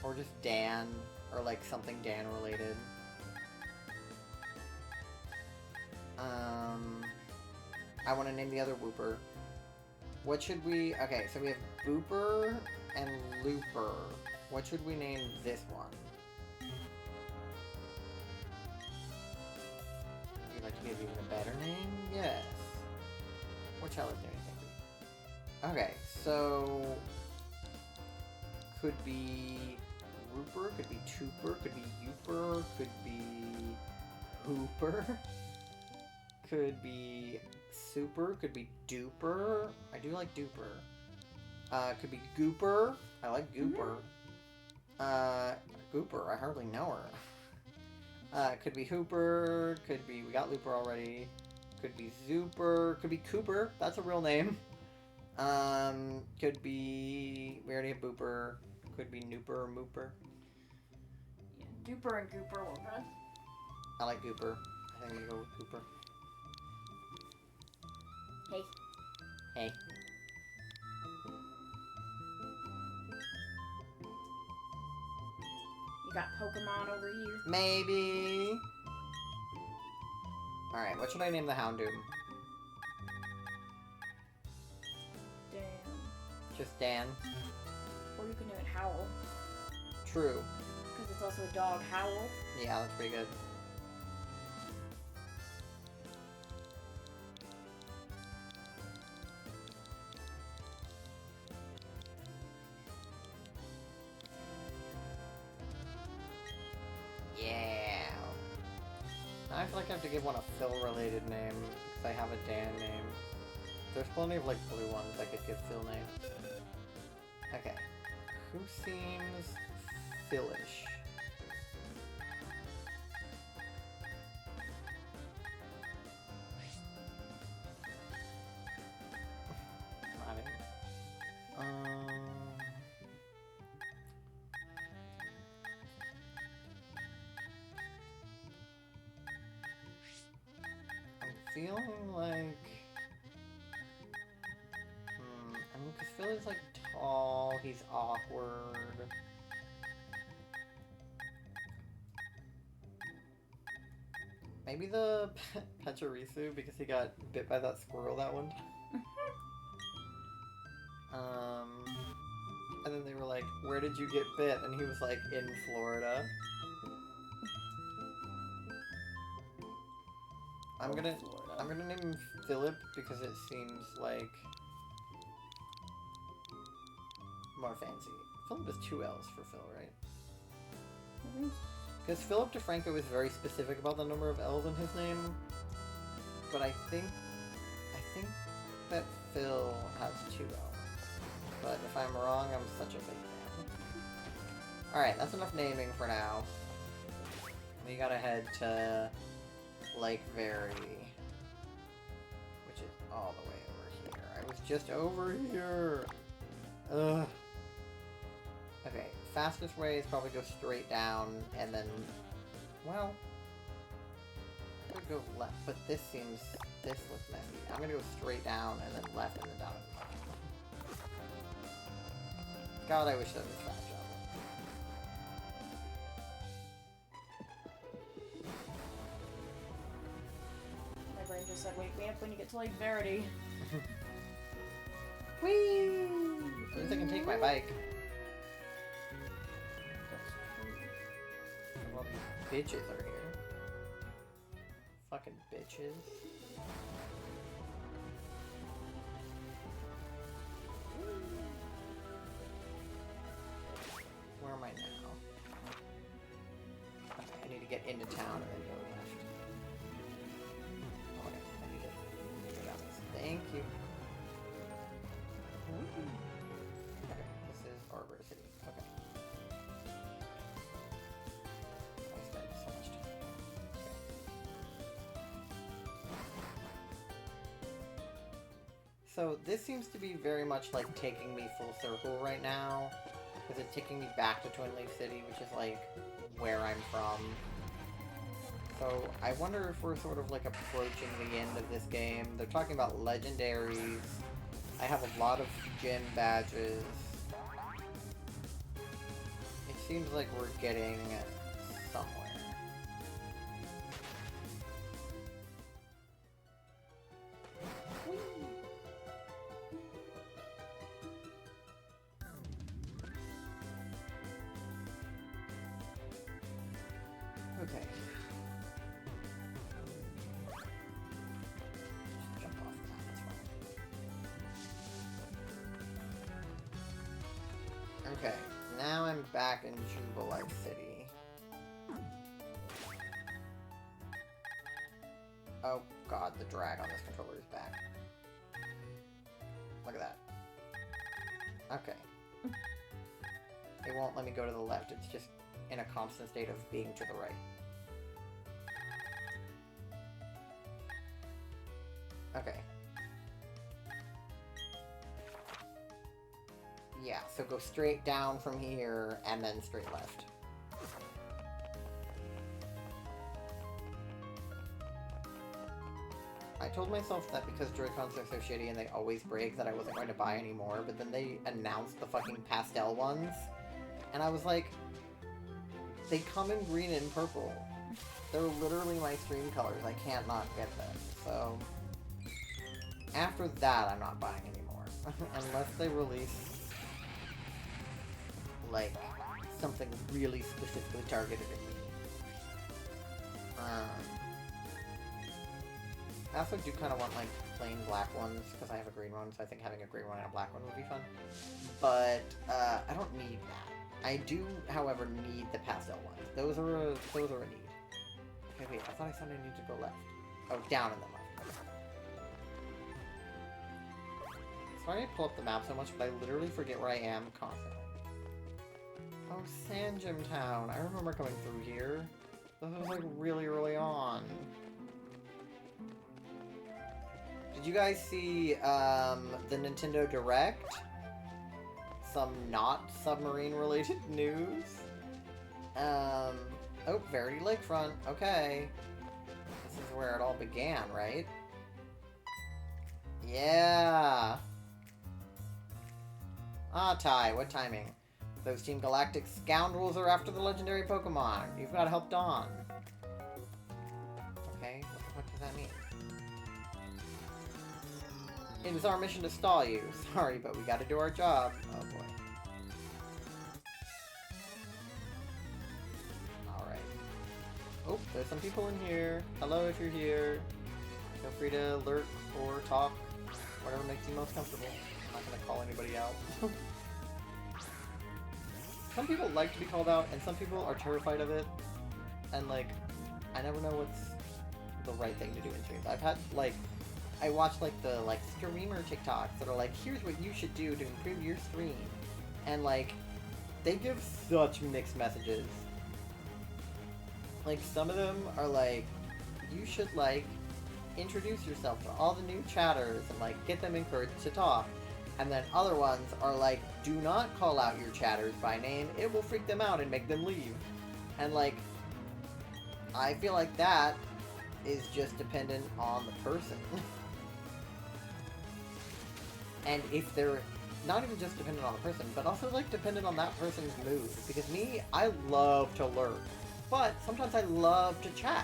Or just Dan, or like something Dan related. I want to name the other Wooper. What should we... Okay, so we have Booper and Looper. What should we name this one? Would you like to give even a better name? Yes. What shall it do? Okay, so... Could be Rooper, could be Tooper, could be Youper, could be Hooper, could be Super, could be Duper. I do like Duper. Could be Gooper. I like Gooper. Gooper, I hardly know her. Could be Hooper, could be, we got Looper already. Could be Zooper, could be Cooper, that's a real name. Could be, we already have Booper. Could be Nooper or Mooper. Yeah, Duper and Gooper were good. I like Gooper. I think I'm gonna go with Gooper. Hey. Hey. You got Pokemon over here? Maybe. Alright, what should I name the Houndoom? Dan. Just Dan. Or you can do it Howl. True. Because it's also a dog, Howl. Yeah, that's pretty good. Yeah. Now I feel like I have to give one a Phil-related name, because I have a Dan name. There's plenty of, like, blue ones I could give Phil names. Okay. Who seems Philish? Not it. I'm feeling like... I mean, because Phil is, like, tall, he's awkward. Maybe the Pachirisu, because he got bit by that squirrel that one time. And then they were like, where did you get bit? And he was like, in Florida. I'm gonna name him Philip because it seems like more fancy. Philip is 2 L's for Phil, right? Because Philip DeFranco is very specific about the number of L's in his name. But I think that Phil has 2 L's. But if I'm wrong, I'm such a big fan. Alright, that's enough naming for now. We gotta head to Lake Very, which is all the way over here. I was just over here! Ugh. Okay, fastest way is probably go straight down, and then, well, I could go left, but this looks messy. I'm gonna go straight down, and then left, and then down. God, I wish that was fast travel. My brain just said, wake me up when you get to Lake Verity. Whee! At least I can take my bike. Well, bitches are here. Fucking bitches. Where am I now? Okay, I need to get into town and then go left. Oh, okay, I need to go down this. Thank you. Okay, this is Arbor City. Okay. I spent so much time. Okay. So this seems to be very much like taking me full circle right now. Because it's taking me back to Twin Leaf City, which is like where I'm from. So I wonder if we're sort of like approaching the end of this game. They're talking about legendaries. I have a lot of gym badges. It seems like we're getting somewhere. Okay, now I'm back in Jubilife City. Oh god, the drag on this controller is back. Look at that. Okay. It won't let me go to the left, it's just in a constant state of being to the right. Okay. Yeah, so go straight down from here, and then straight left. I told myself that because Joy-Cons are so shitty and they always break that I wasn't going to buy any more, but then they announced the fucking pastel ones, and I was like, they come in green and purple. They're literally my stream colors. I can't not get them. So, after that, I'm not buying anymore. Unless they release, like, something really specifically targeted at me. I also do kind of want, like, plain black ones, because I have a green one, so I think having a green one and a black one would be fun. But, I don't need that. I do, however, need the pastel ones. Those are a need. Okay, wait, I thought I said I need to go left. Oh, down and then left. Okay. Sorry I pull up the map so much, but I literally forget where I am constantly. Oh, Sandgem Town. I remember coming through here. This was, like, really early on. Did you guys see, the Nintendo Direct? Some not submarine-related news? Oh, Verity Lakefront. Okay. This is where it all began, right? Yeah! Ah, Ty, what timing? Those Team Galactic scoundrels are after the legendary Pokemon. You've got to help Dawn. Okay, what does that mean? It is our mission to stall you. Sorry, but we gotta do our job. Oh boy. Alright. Oh, there's some people in here. Hello if you're here. Feel free to lurk or talk. Whatever makes you most comfortable. I'm not gonna call anybody out. Some people like to be called out, and some people are terrified of it. And, like, I never know what's the right thing to do in streams. I've had, like, I watch, like, the, like, streamer TikToks that are like, here's what you should do to improve your stream. And, like, they give such mixed messages. Like, some of them are like, you should, like, introduce yourself to all the new chatters and, like, get them encouraged to talk. And then other ones are like, do not call out your chatters by name, it will freak them out and make them leave. And, like, I feel like that is just dependent on the person. And if they're not even just dependent on the person, but also, like, dependent on that person's mood. Because me, I love to lurk, but sometimes I love to chat.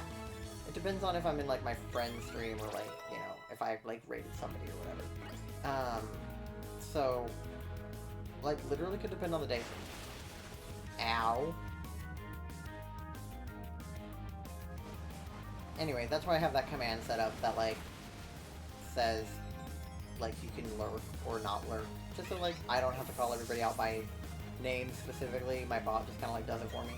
It depends on if I'm in, like, my friend's stream or, like, you know, if I, like, rated somebody or whatever. So, like, literally could depend on the day. Ow. Anyway, that's why I have that command set up that, like, says, like, you can lurk or not lurk. Just so, like, I don't have to call everybody out by name specifically. My bot just kind of, like, does it for me.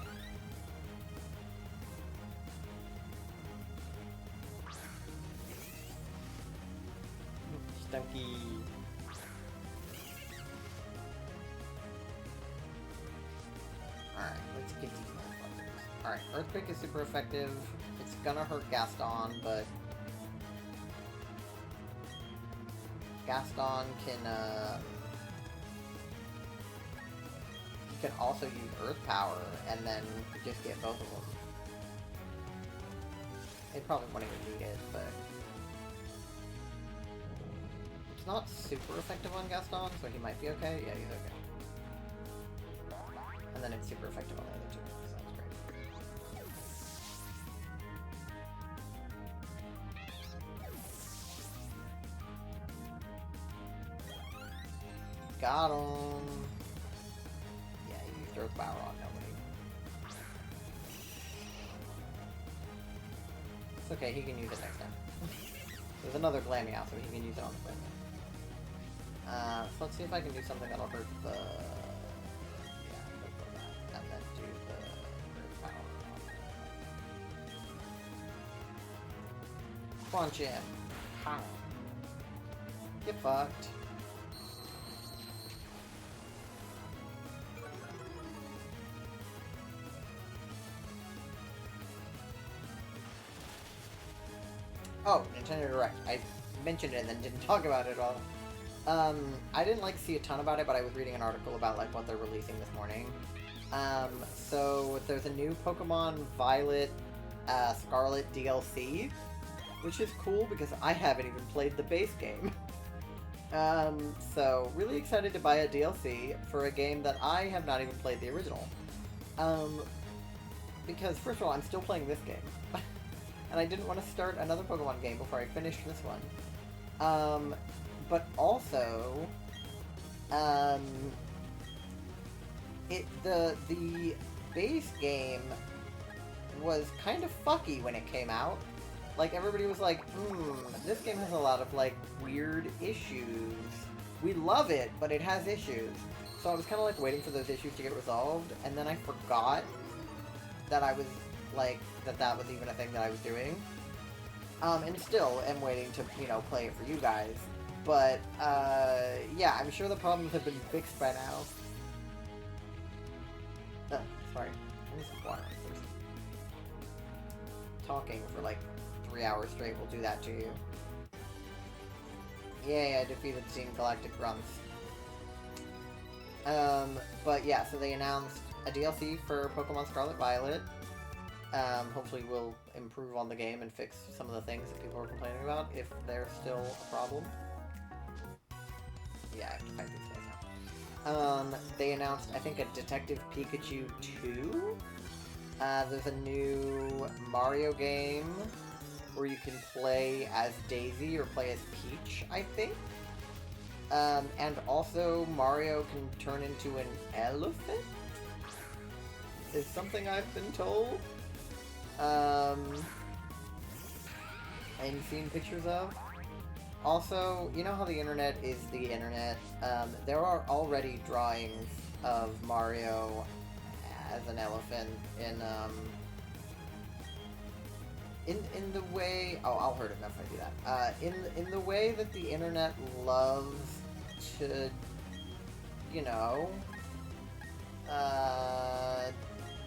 Stunky. Alright, let's get these motherfuckers. Alright, Earthquake is super effective. It's gonna hurt Gaston, but Gaston can also use Earth Power, and then just get both of them. It probably won't even need it, but it's not super effective on Gaston, so he might be okay. Yeah, he's okay. And then it's super effective on the other two, so that's great. Got him! Yeah, he used Earth Power on nobody. It's okay, he can use it next time. There's another Glameow, so he can use it on the Glameow. So let's see if I can do something that'll hurt the Crunch him. Pow. Get fucked. Oh, Nintendo Direct. I mentioned it and then didn't talk about it at all. I didn't like see a ton about it, but I was reading an article about like what they're releasing this morning. So there's a new Pokemon Violet, Scarlet DLC, which is cool because I haven't even played the base game. So really excited to buy a DLC for a game that I have not even played the original. Because first of all, I'm still playing this game. And I didn't want to start another Pokemon game before I finished this one. But also, the base game was kind of fucky when it came out. Like, everybody was like, this game has a lot of, like, weird issues. We love it, but it has issues. So I was kind of, like, waiting for those issues to get resolved, and then I forgot that I was, like, that was even a thing that I was doing. And still am waiting to, you know, play it for you guys. But, yeah, I'm sure the problems have been fixed by now. Sorry. I need some water first. Talking for, like, 3 hours straight will do that to you. Yay, I defeated Team Galactic runs. But yeah, so they announced a DLC for Pokemon Scarlet Violet. Hopefully we'll improve on the game and fix some of the things that people are complaining about, if they're still a problem. Yeah, I have to fight these guys now. They announced, I think, a Detective Pikachu 2? There's a new Mario game where you can play as Daisy or play as Peach, I think. And also Mario can turn into an elephant? Is something I've been told. And seen pictures of. Also, you know how the internet is the internet? There are already drawings of Mario as an elephant in the way... Oh, I'll hurt him if I do that. In the way that the internet loves to, you know,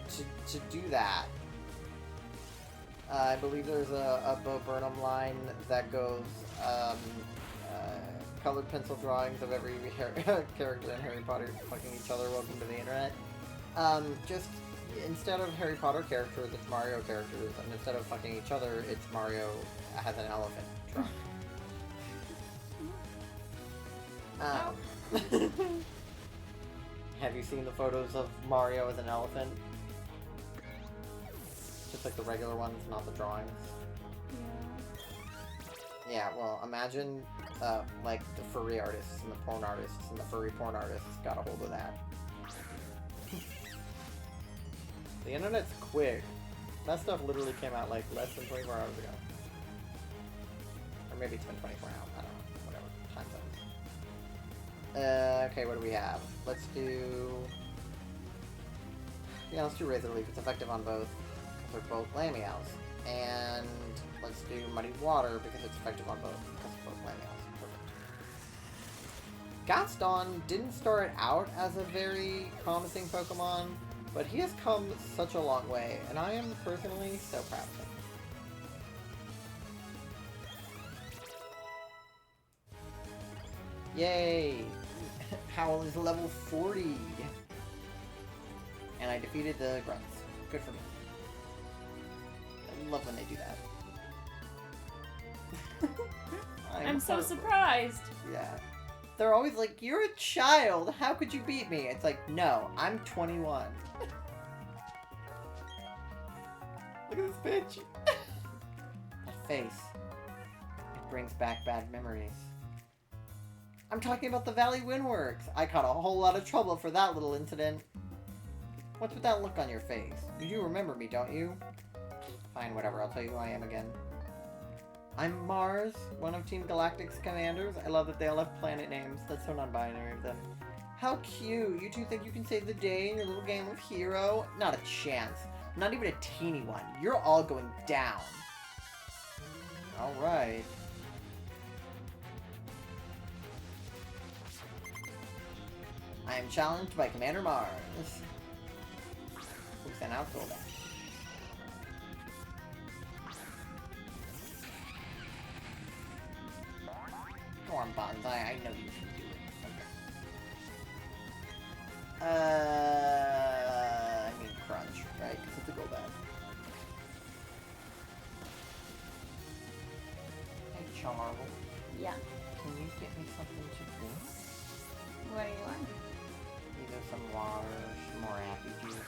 to do that. I believe there's a Bo Burnham line that goes, colored pencil drawings of every character in Harry Potter fucking each other, welcome to the internet. Just, instead of Harry Potter characters, it's Mario characters, and instead of fucking each other, it's Mario has an elephant trunk. Have you seen the photos of Mario as an elephant? Just like the regular ones, not the drawings. Yeah, well, imagine, like, the furry artists and the porn artists and the furry porn artists got a hold of that. The internet's quick. That stuff literally came out, like, less than 24 hours ago. Or maybe it's been 24 hours, I don't know. Whatever. Time zones. Okay, what do we have? Let's do... Yeah, let's do Razor Leaf. It's effective on both. They're both Lamiaos. And let's do Muddy Water because it's effective on both. Because of both Lamiaos. Perfect. Gaston didn't start out as a very promising Pokemon, but he has come such a long way, and I am personally so proud of him. Yay! Howl is level 40! And I defeated the Grunts. Good for me. I love when they do that. I'm so surprised! Yeah. They're always like, you're a child, how could you beat me? It's like, no, I'm 21. Look at this bitch. That face. It brings back bad memories. I'm talking about the Valley Windworks. I caught a whole lot of trouble for that little incident. What's with that look on your face? You do remember me, don't you? Fine, whatever, I'll tell you who I am again. I'm Mars, one of Team Galactic's commanders. I love that they all have planet names. That's so non-binary of them. How cute! You two think you can save the day in your little game of hero? Not a chance. Not even a teeny one. You're all going down. Alright. I am challenged by Commander Mars. Who sent out Golbat? Go on, Bonsai. I know you can do it. Okay. I mean Crunch, right? Because it's a Golbat. Hey, Charles. Yeah. Can you get me something to drink? What do you want? Either some water or some more apple juice.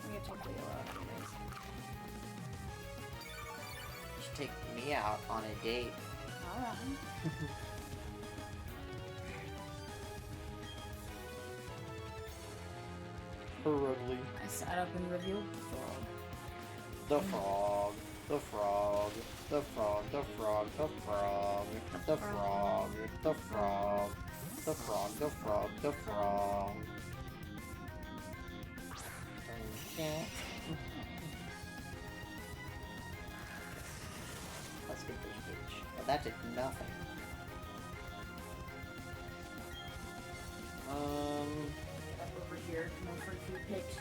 We have to take Leo out anyways. You should take me out on a date. Alright. Hurriedly. I sat up and revealed the frog. The frog. The frog. The frog. The frog. The frog. The frog. The frog. The frog. The frog. The frog. Let's get this bitch. Oh, that did nothing. Get up over here. No free food pics.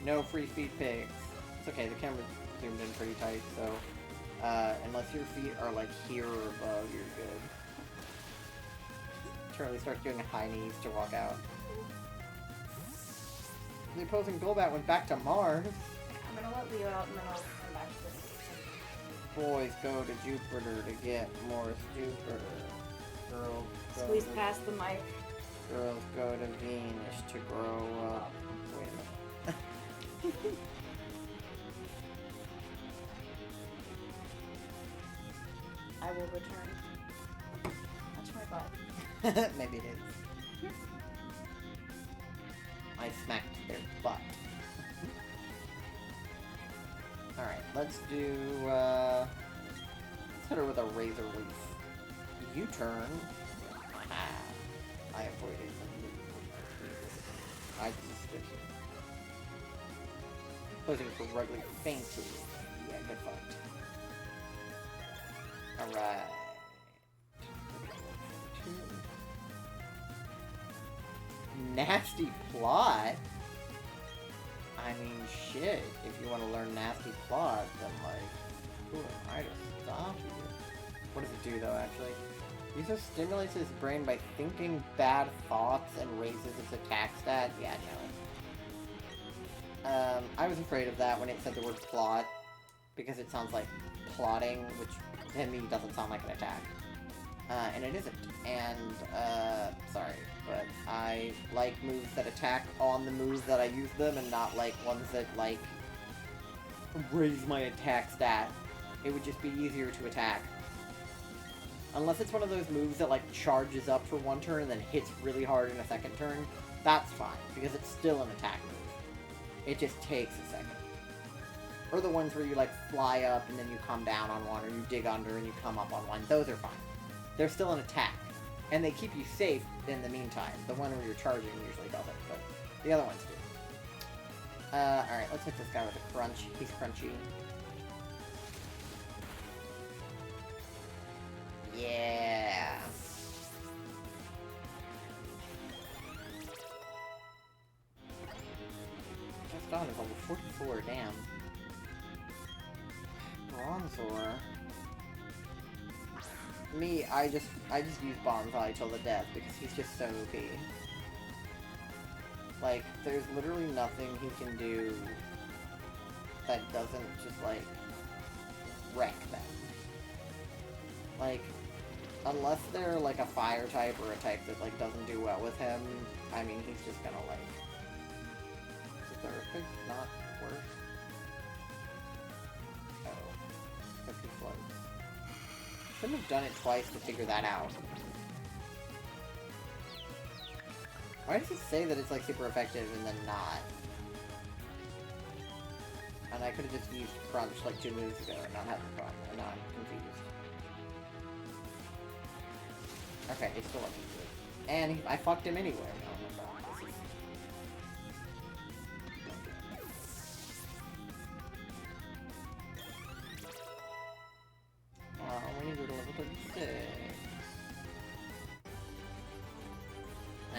No free feet pigs. It's okay, the camera's zoomed in pretty tight, so unless your feet are like here or above, you're good. Charlie starts doing high knees to walk out. The opposing Golbat went back to Mars. I'm gonna let Leo out and then I'll come back to this. Boys go to Jupiter to get more Jupiter. Girls go Squeeze to, past the mic. girls go to Venus to grow up. Wait a minute. I will return. Touch my butt. Maybe it is. I smacked their butt. Alright, let's do, let's hit her with a Razor Leaf. U-turn. I avoided the I suspicious. Posing for regular fainted. Yeah, good fight. Alright. Nasty plot? I mean, shit. If you want to learn nasty plot, then, like, who am I to stop you? What does it do, though, actually? User stimulates his brain by thinking bad thoughts and raises its attack stat. Yeah, no. I was afraid of that when it said the word plot, because it sounds like plotting, which to me doesn't sound like an attack. And it isn't. And, sorry, but I like moves that attack on the moves that I use them, and not like ones that, like, raise my attack stat. It would just be easier to attack. Unless it's one of those moves that, like, charges up for one turn and then hits really hard in a second turn, that's fine, because it's still an attack move. It just takes a second. Or the ones where you, like, fly up and then you come down on one, or you dig under and you come up on one. Those are fine. They're still an attack. And they keep you safe in the meantime. The one where you're charging usually doesn't, but the other ones do. Alright, let's hit this guy with a crunch. He's crunchy. Yeah. Just on is level 44, damn. Bronzor. Me, I just use Bonsai till the death because he's just so OP. Like, there's literally nothing he can do that doesn't just, like, wreck them. Like, unless they're, like, a fire type or a type that, like, doesn't do well with him, I mean, he's just gonna, like... Is the Earthquake not worse? Oh. If he floats. Shouldn't have done it twice to figure that out. Why does it say that it's, like, super effective and then not? And I could have just used Crunch, like, 2 moves ago and not have the problem, and now I'm confused. Okay, he's still looking good. And I fucked him anyway. Oh my god, this is...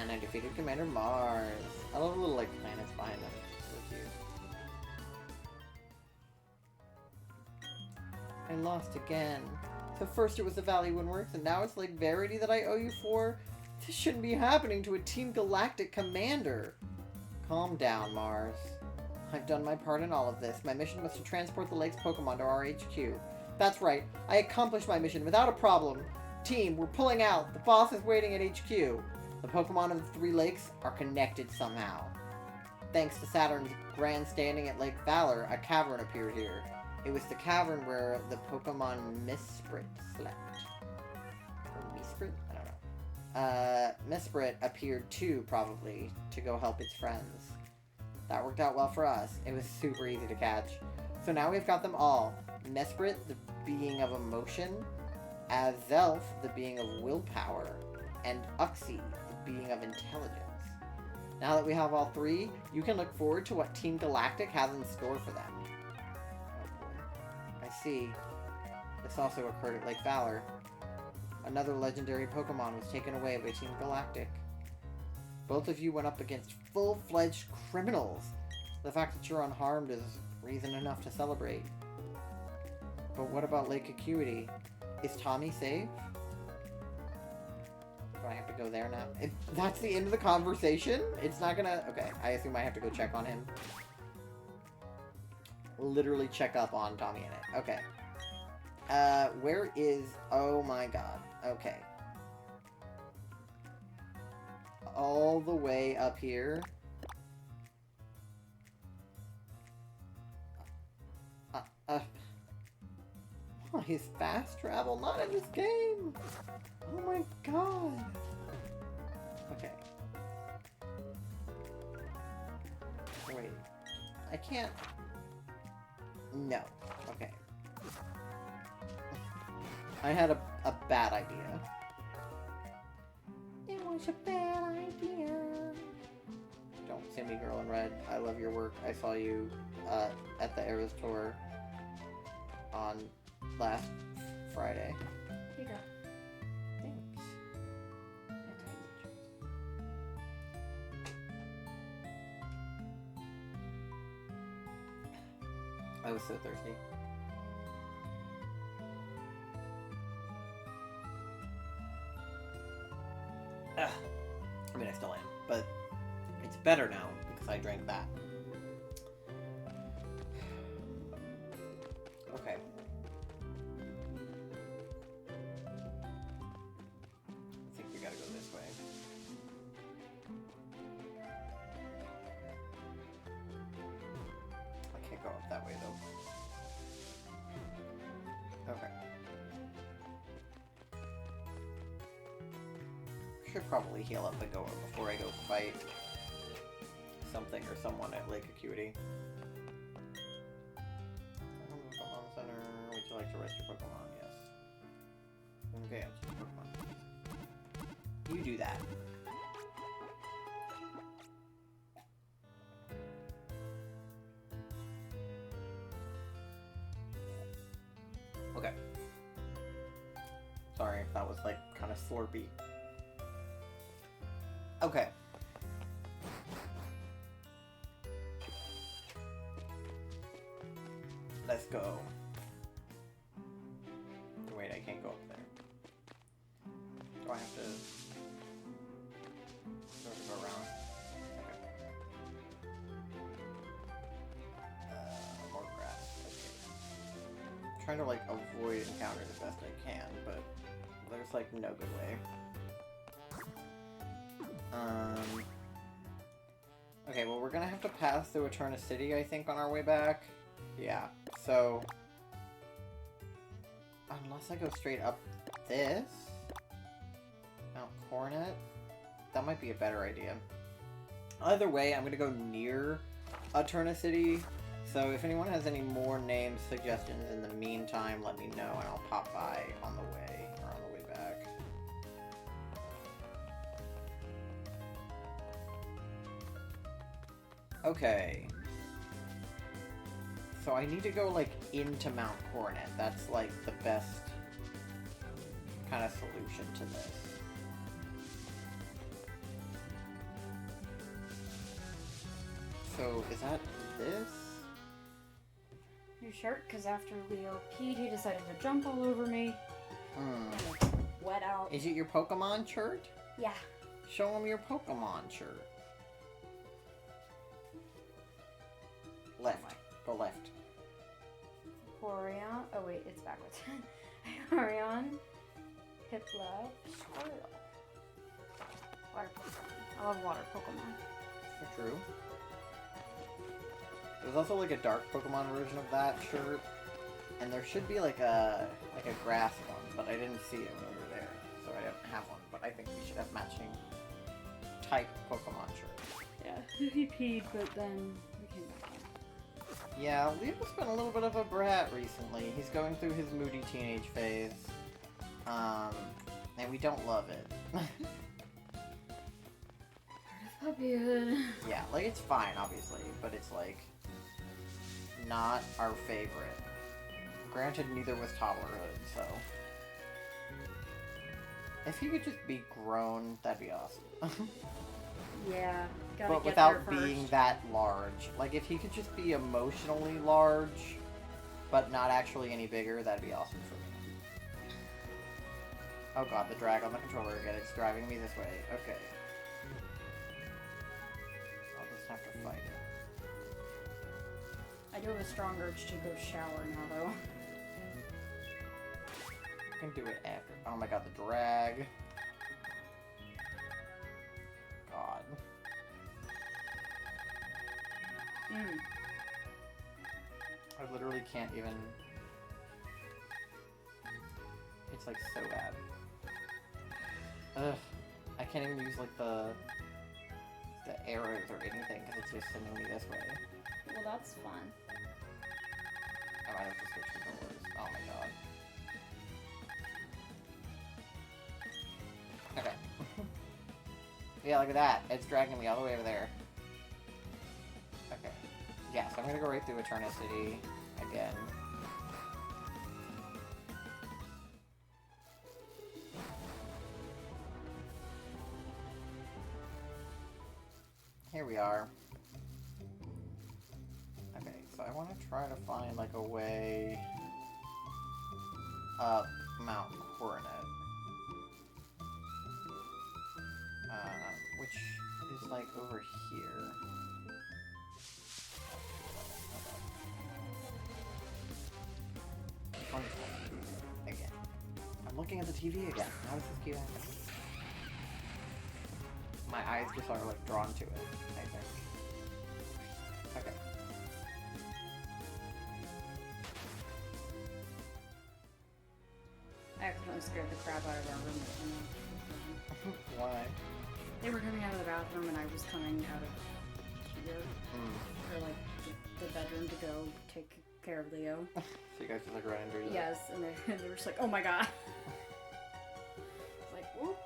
And I defeated Commander Mars. I love the little, like, planets behind them. So cute. I lost again. So first it was the Valley Windworks, and now it's, like, Verity that I owe you for? This shouldn't be happening to a Team Galactic commander. Calm down, Mars. I've done my part in all of this. My mission was to transport the lake's Pokemon to our HQ. That's right. I accomplished my mission without a problem. Team, we're pulling out. The boss is waiting at HQ. The Pokemon of the 3 lakes are connected somehow. Thanks to Saturn's grandstanding at Lake Valor, a cavern appeared here. It was the cavern where the Pokemon Mesprit slept. Or Mesprit? I don't know. Mesprit appeared too, probably, to go help its friends. That worked out well for us. It was super easy to catch. So now we've got them all. Mesprit, the being of emotion, Azelf, the being of willpower, and Uxie, the being of intelligence. Now that we have all 3, you can look forward to what Team Galactic has in store for them. Oh boy. I see. This also occurred at Lake Valor. Another legendary Pokemon was taken away by Team Galactic. Both of you went up against full-fledged criminals. The fact that you're unharmed is reason enough to celebrate. But what about Lake Acuity? Is Tommy safe? Do I have to go there now? That's the end of the conversation? It's not gonna... Okay, I assume I have to go check on him. Literally check up on Tommy in it. Okay. Where is... Oh my god. Okay. All the way up here. Oh, his fast travel? Not in this game! Oh my god! Okay. Wait. I can't... No. Okay. I had a bad idea. It was a bad idea. Don't send me Girl in Red. I love your work. I saw you at the Eras tour on last Friday. Here you go. Thanks. I was so thirsty. Ugh. I mean, I still am, but it's better now because I drank that. Okay. I think we gotta go this way. I can't go up that way, though. Okay. Should probably heal up the goer before I go fight something or someone at Lake Acuity. Pokemon Center. Would you like to rest your Pokemon? Yes. Okay, I'll choose Pokemon. You do that. Okay. Sorry if that was like kind of slurpy. Okay. Let's go. Wait, I can't go up there. Do I have to go around? Okay. More grass. Okay. I'm trying to like avoid encounter the best I can, but there's like no good way. Okay, well, we're gonna have to pass through Eterna City, I think, on our way back. Yeah, so... Unless I go straight up this? Mount Coronet? That might be a better idea. Either way, I'm gonna go near Eterna City, so if anyone has any more name suggestions in the meantime, let me know, and I'll pop by on the way, or on the way back. Okay. So I need to go, like, into Mount Coronet. That's, like, the best kind of solution to this. So, is that this? New shirt, because after Leo peed, he decided to jump all over me. Hmm. And it's wet out. Is it your Pokemon shirt? Yeah. Show him your Pokemon shirt. Left. Go left. Horion. Oh wait, it's backwards. Horion. Piplup. Squirtle. Water Pokemon. I love water Pokemon. True. There's also like a dark Pokemon version of that shirt, and there should be like a grass one, but I didn't see it when we were there, so I don't have one. But I think we should have matching type Pokemon shirts. Yeah, he peed, but then we came back in. Yeah, Leo's been a little bit of a brat recently. He's going through his moody teenage phase, and we don't love it. Puppyhood. Yeah, like it's fine, obviously, but it's like not our favorite. Granted, neither was toddlerhood, so if he could just be grown, that'd be awesome. Yeah, gotta but get without there being first. that large. Like if he could just be emotionally large, but not actually any bigger, that'd be awesome for me. Oh god, the drag on the controller again. It's driving me this way. Okay. I'll just have to fight it. I do have a strong urge to go shower now, though. I can do it after. Oh my god, the drag. God. I literally can't even... It's like so bad. Ugh. I can't even use like the arrows or anything because it's just sending me this way. Well, that's fun. I might have to switch controllers. Oh my god. Okay. Yeah, look at that. It's dragging me all the way over there. Okay. Yeah, so I'm gonna go right through Eternicity again. Here we are. Okay, so I want to try to find like a way up Mount Coronet. Which is like over here. Again. I'm looking at the TV again. How does this keep happening? My eyes just are like drawn to it, I think. Okay. I accidentally scared the crap out of our roommate. Why? They were coming out of the bathroom and I was coming out of here. Or like the bedroom to go take care of Leo. So you guys just like ran into each other? Yes, and they were just like, oh my god. It's like, whoop.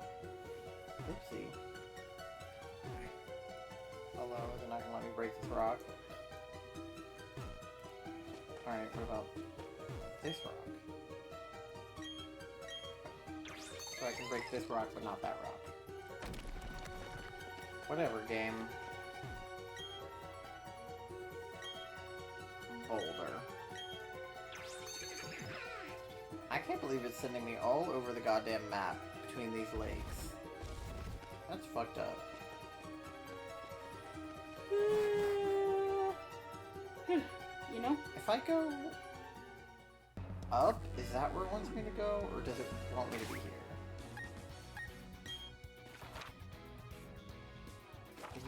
Oopsie. Hello, they're not gonna let me break this rock. Alright, what about this rock? So I can break this rock, but not that rock. Whatever, game. Boulder. I can't believe it's sending me all over the goddamn map between these lakes. That's fucked up. You know? If I go up, is that where it wants me to go, or does it want me to be here?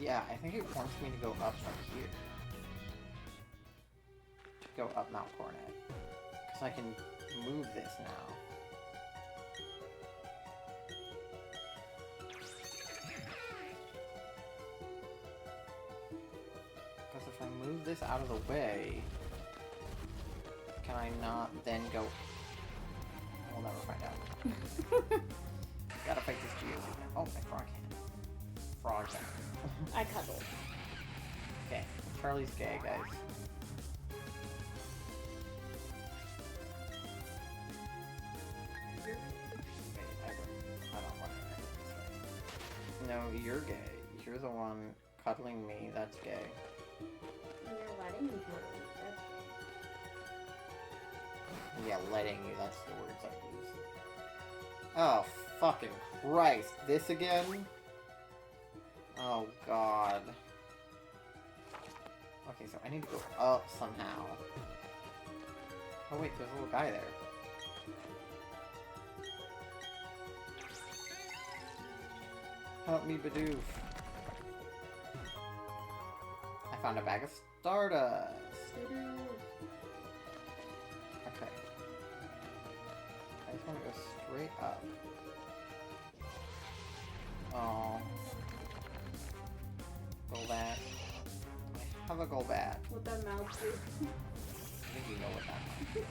Yeah, I think it wants me to go up from here. To go up Mount Coronet. Because I can move this now. Because if I move this out of the way, can I not then go... We'll never find out. Gotta fight this Geodude. Oh, my frog hand. Frog hand. I cuddled. Okay, Charlie's gay, guys. Wait, I don't want to. No, you're gay. You're the one cuddling me. That's gay. You're letting me do it. Yeah, letting you, that's the words I use. Oh, fucking Christ. This again? Oh, God. Okay, so I need to go up somehow. Oh, wait, there's a little guy there. Help me, Bidoof. I found a bag of Stardust. Okay. I just want to go straight up. Oh. Golbat. I have a Golbat. What that mouth do? I think you know what that means.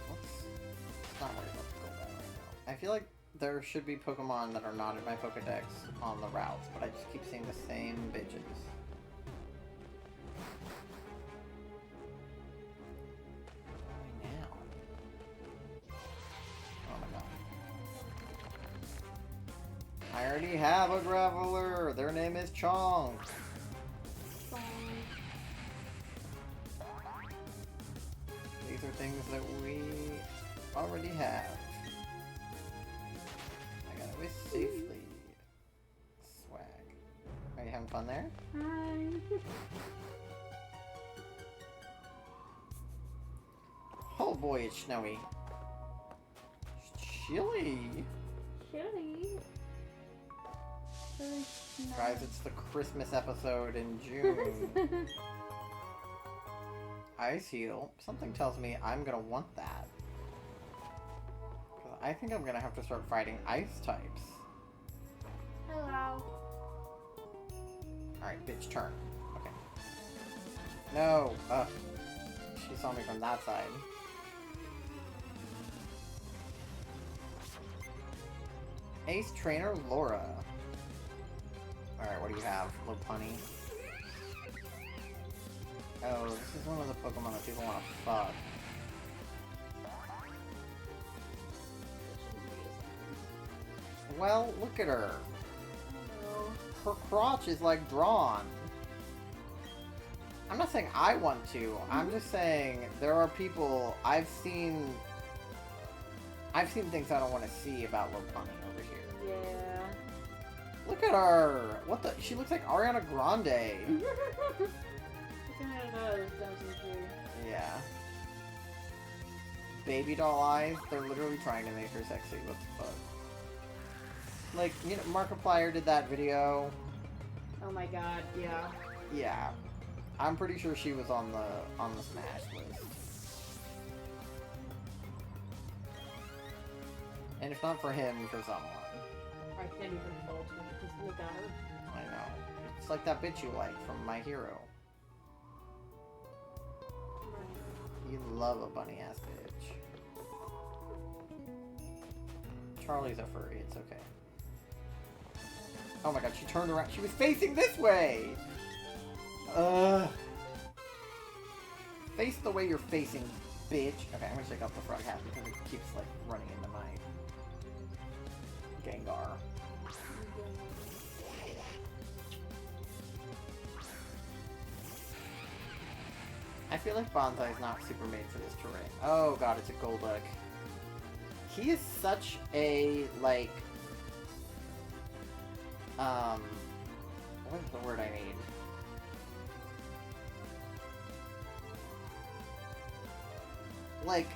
Let's not worry about the Golbat right now. I feel like there should be Pokemon that are not in my Pokedex on the routes, but I just keep seeing the same bitches. Why now? Oh my god. I already have a Graveler! Their name is Chong! These are things that we already have. I got away safely. Swag. Are you having fun there? Hi. Oh boy, it's snowy. It's chilly. Chili. Guys, it's the Christmas episode in June. Ice Heal. Something tells me I'm gonna want that. Because I think I'm gonna have to start fighting ice types. Hello. Alright, bitch, turn. Okay. No! She saw me from that side. Ace Trainer Laura. Alright, what do you have? Lopunny. Oh, this is one of the Pokemon that people want to fuck. Well, look at her. Hello. Her crotch is like drawn. I'm not saying I want to. I'm just saying there are people I've seen things I don't want to see about Lopunny over here. Yeah. Look at her. What the? She looks like Ariana Grande. Yeah. Baby doll eyes. They're literally trying to make her sexy. What the fuck? Like, you know, Markiplier did that video. Oh my god, yeah. Yeah. I'm pretty sure she was on the Smash list. And if not for him, for someone. I can't even fault him because look at her. I know. It's like that bitch you like from My Hero. You love a bunny ass bitch. Charlie's a furry, it's okay. Oh my god, she turned around. She was facing this way! Face the way you're facing, bitch. Okay, I'm gonna check out the frog hat because it keeps, like, running into my Gengar. I feel like Bonsai's not super made for this terrain. Oh god, it's a Golduck. He is such a, like... What is the word I need? Like,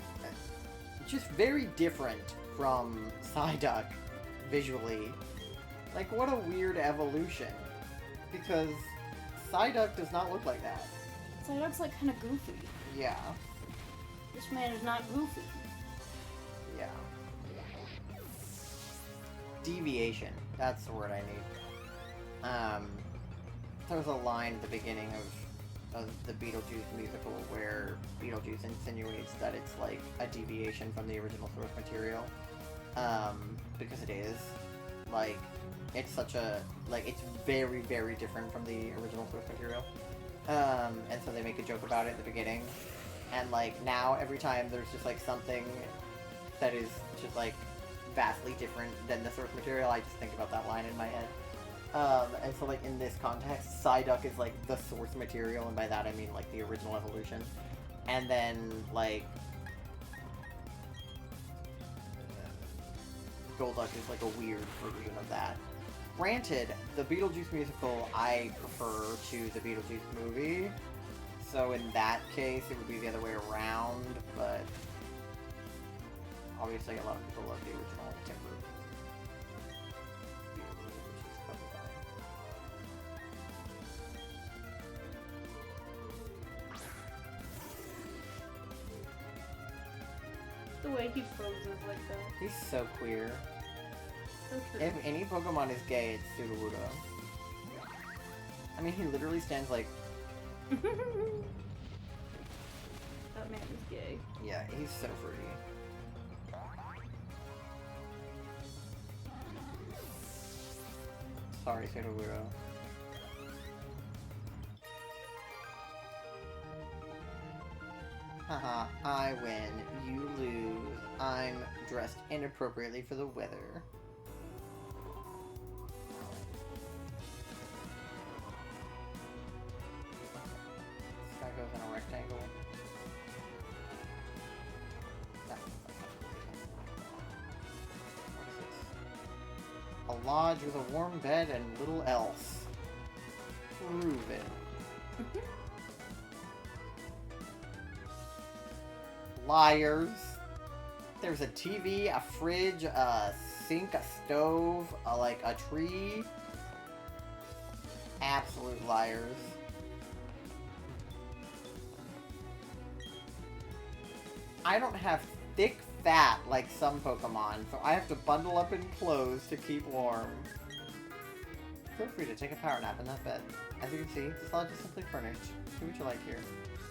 just very different from Psyduck, visually. Like, what a weird evolution. Because Psyduck does not look like that. Psyduck's like kind of goofy. Yeah. This man is not goofy. Yeah. Deviation. That's the word I need. There's a line at the beginning of the Beetlejuice musical where Beetlejuice insinuates that it's like a deviation from the original source material. Because it is. Like, it's such a... Like, it's very, very different from the original source material. And so they make a joke about it at the beginning. And, like, now every time there's just, like, something that is just, like, vastly different than the source material. I just think about that line in my head. And so, like, in this context, Psyduck is, like, the source material, and by that I mean, like, the original evolution. And then, like, Golduck is, like, a weird version of that. Granted, the Beetlejuice musical I prefer to the Beetlejuice movie, so in that case it would be the other way around, but obviously a lot of people love the original Timber. Which is probably fine. The way he poses like that. He's so queer. So true. If any Pokemon is gay, it's Sudowoodo. I mean, he literally stands like... That man is gay. Yeah, he's so pretty. Sorry, Sudowoodo. Haha, I win, you lose. I'm dressed inappropriately for the weather. This guy goes in a rectangle. That's what is this? A lodge with a warm bed and little else. Prove it. Liars. There's a TV, a fridge, a sink, a stove, like a tree. Absolute liars. I don't have thick fat like some Pokemon, so I have to bundle up in clothes to keep warm. Feel free to take a power nap in that bed. As you can see, this lodge is simply furnished. Do what you like here.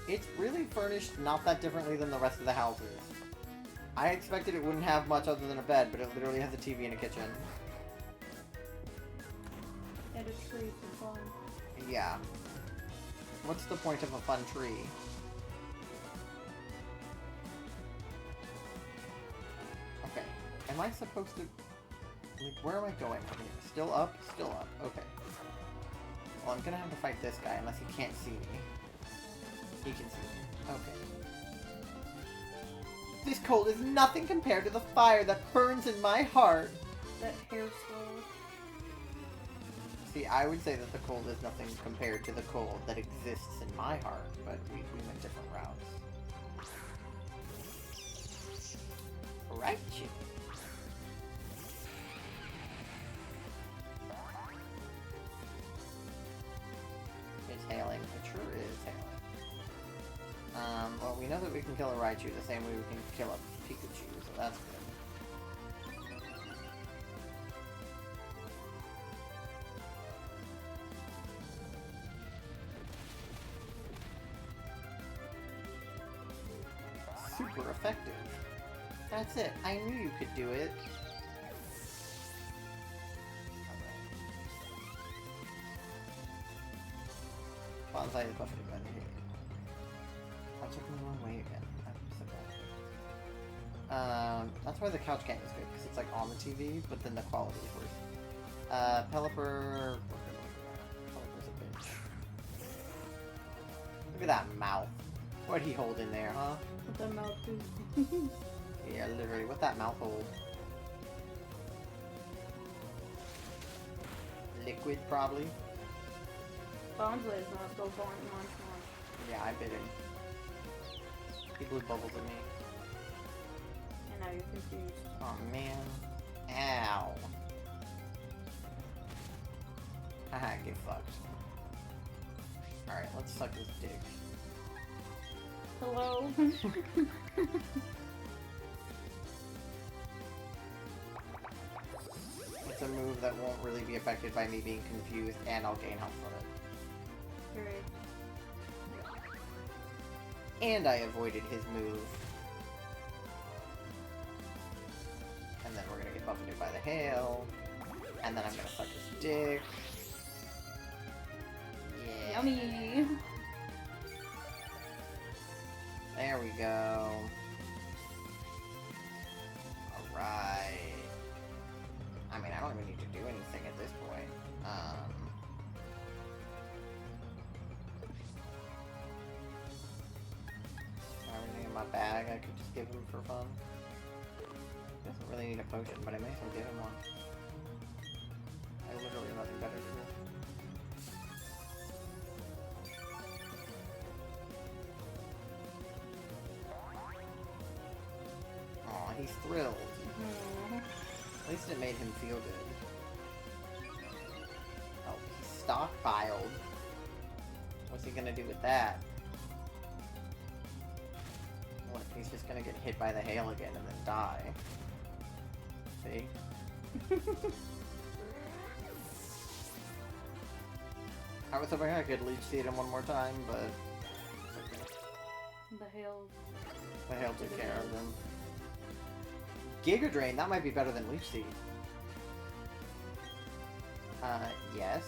It's really furnished not that differently than the rest of the houses. I expected it wouldn't have much other than a bed, but it literally has a TV and a kitchen. And a tree for fun. Yeah. What's the point of a fun tree? Okay. Am I supposed to... Like, where am I going from here? Still up? Still up. Okay. Well, I'm gonna have to fight this guy unless he can't see me. He can see me. Okay. This cold is nothing compared to the fire that burns in my heart. That hair swirl. See, I would say that the cold is nothing compared to the cold that exists in my heart, but we went different routes. Right, you. It's hailing. It sure is hailing. Well, we know that we can kill a Raichu the same way we can kill a Pikachu, so that's good. Super effective. That's it. I knew you could do it. Bonsai is buffeted by the hate. I took the wrong way again. I'm so bad. That's why the couch game is good, because it's like on the TV, but then the quality is worse. Pelipper... Pelipper's a bitch. Look at that mouth. What'd he hold in there, huh? What that mouth do? Yeah, literally, what that mouth hold? Liquid, probably? Bonsai is not so fun. Yeah, I bit him. He blew bubbles at me. And now you're confused. Oh man. Ow. Haha, get fucked. Alright, let's suck this dick. Hello? It's a move that won't really be affected by me being confused, and I'll gain health from it. Great. And I avoided his move. And then we're gonna get buffeted by the hail. And then I'm gonna suck his dick. Yeah. Yummy! There we go. Alright. I mean, I don't even need to do anything at this point. Everything in my bag, I could just give him for fun. He doesn't really need a potion, but I may as well give him one. I literally have nothing better to do. Aw, he's thrilled. At least it made him feel good. Oh, he's stockpiled. What's he gonna do with that? What, he's just gonna get hit by the hail again and then die. See? I was hoping I could leech seed him one more time, but it's okay. The hail took care of him. Giga Drain, that might be better than Leech Seed. Yes.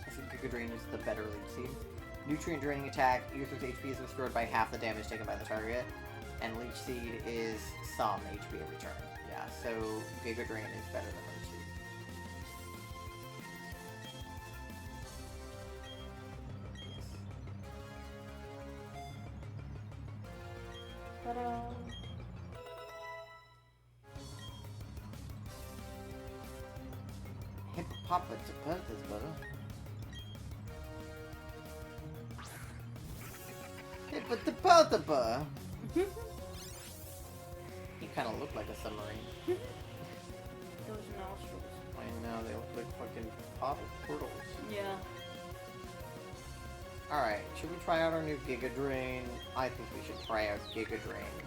I think Giga Drain is the better Leech Seed. Nutrient draining attack, user's HP is restored by half the damage taken by the target. And Leech Seed is some HP in return. Yeah, so Giga Drain is better than Leech Seed. Hippopotamus. Hippopotamus. He kind of looked like a submarine. Those nostrils. I know, they look like fucking portals. Yeah. Alright, should we try out our new Giga Drain? I think we should try out Giga Drain.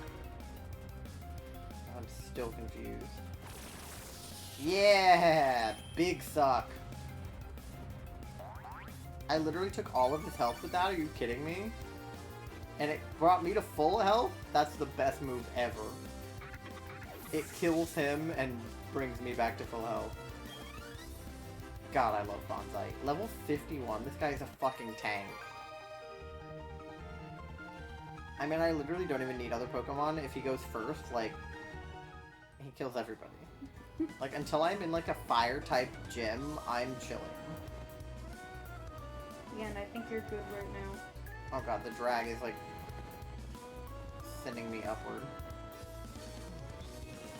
I'm still confused. Yeah! Big suck. I literally took all of his health with that, are you kidding me? And it brought me to full health? That's the best move ever. It kills him and brings me back to full health. God, I love Bonsai. Level 51, this guy is a fucking tank. I mean, I literally don't even need other Pokemon. If he goes first, like, he kills everybody. Like, until I'm in, like, a fire-type gym, I'm chilling. Yeah, and I think you're good right now. Oh god, the drag is, like, sending me upward.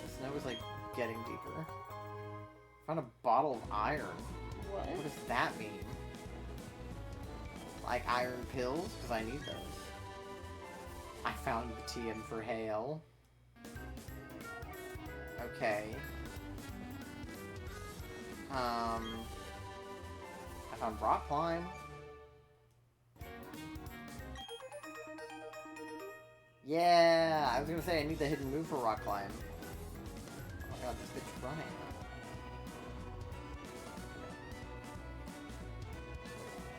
The snow is, like, getting deeper. Found a bottle of iron. What? What does that mean? Like iron pills? Because I need those. I found the TM for hail. Okay. I found rock climb. Yeah, I was gonna say I need the hidden move for rock climb. Oh my god, this bitch running.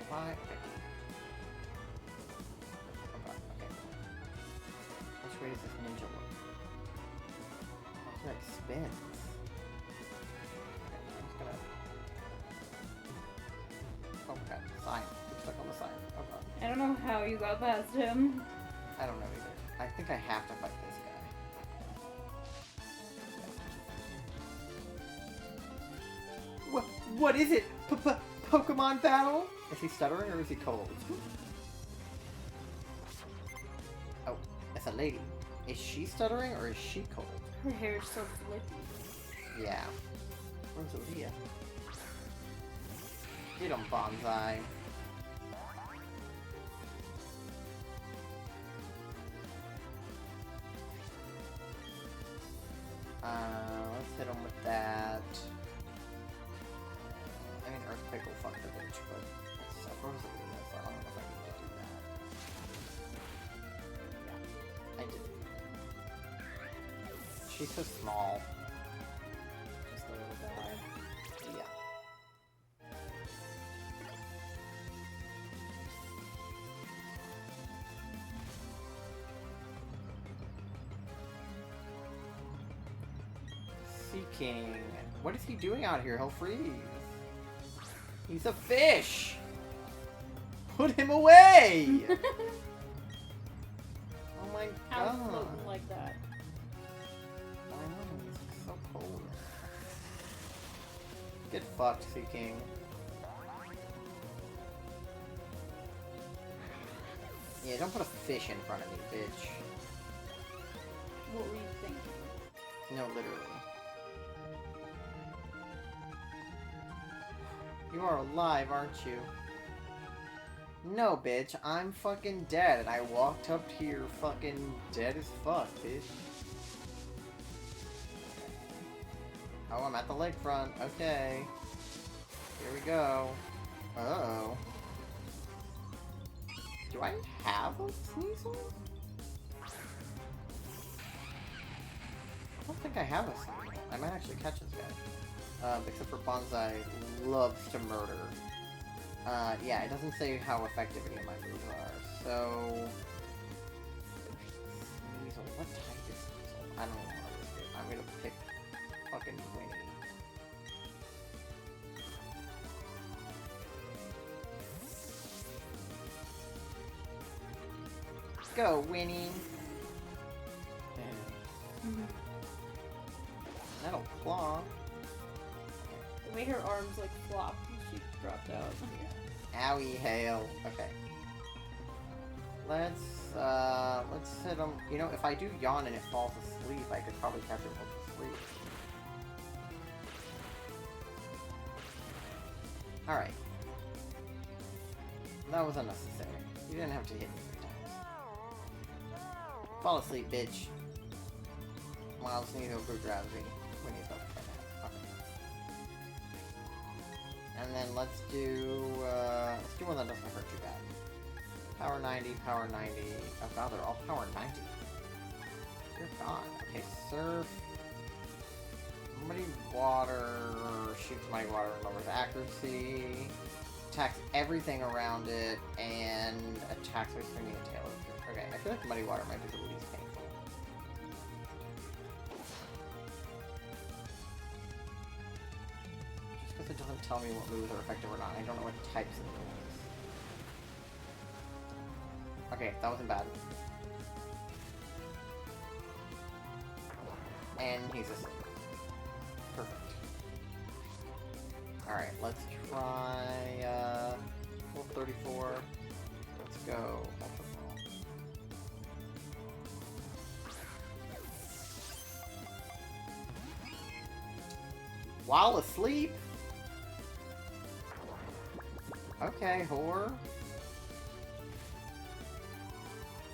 Why? Oh god, okay. Which way does this ninja look? Looks like it spins. Okay, I'm just gonna... Oh god, sign. I'm stuck on the sign. Oh god. I don't know how you got past him. I don't know either. I think I have to fight this guy. What is it? Pokemon battle? Is he stuttering or is he cold? Oh, it's a lady. Is she stuttering or is she cold? Her hair's so flippy. Yeah. Rosalia. Get him, Bonsai. Let's hit him with that. I mean, Earthquake will fuck the bitch, but it's a Rosalia, so I don't know if I need to do that. Yeah, I did. She's so small. Just a little guy. Yeah. Seeking. What is he doing out here? He'll freeze. He's a fish! Put him away! Oh my How's god. floating like that? Get fucked, Sea King. Yeah, don't put a fish in front of me, bitch. What were you thinking? No, literally. You are alive, aren't you? No, bitch. I'm fucking dead, and I walked up here fucking dead as fuck, bitch. Oh, I'm at the lakefront. Okay. Here we go. Uh-oh. Do I have a Sneasel? I don't think I have a Sneasel. I might actually catch this guy. Except for Bonsai loves to murder. Yeah, it doesn't say how effective any of my moves are, so... Sneasel. What type is Sneasel? I don't know how to risk it. I'm gonna pick fucking Winnie. Go, Winnie! Metal Claw. The way her arms like flopped and she dropped out. Owie hail. Okay. Let's hit him. You know, if I do yawn and it falls asleep, I could probably catch him with asleep. Alright. That was unnecessary. You didn't have to hit me 3 times. Fall asleep, bitch. While Sneasel grew drowsy when he's up for that. Okay. And then let's do one that doesn't hurt too bad. Power 90, power 90. Oh god, they're all power 90. You're gone. Okay, surf. Muddy water shoots muddy water and lowers accuracy. Attacks everything around it and attacks by swinging a tail. Okay, I feel like muddy water might be the least painful. Just because it doesn't tell me what moves are effective or not, I don't know what types of moves. Okay, that wasn't bad. And he's asleep. Perfect. Alright, let's try, full 34. Let's go. Ultra Ball. While asleep? Okay, whore.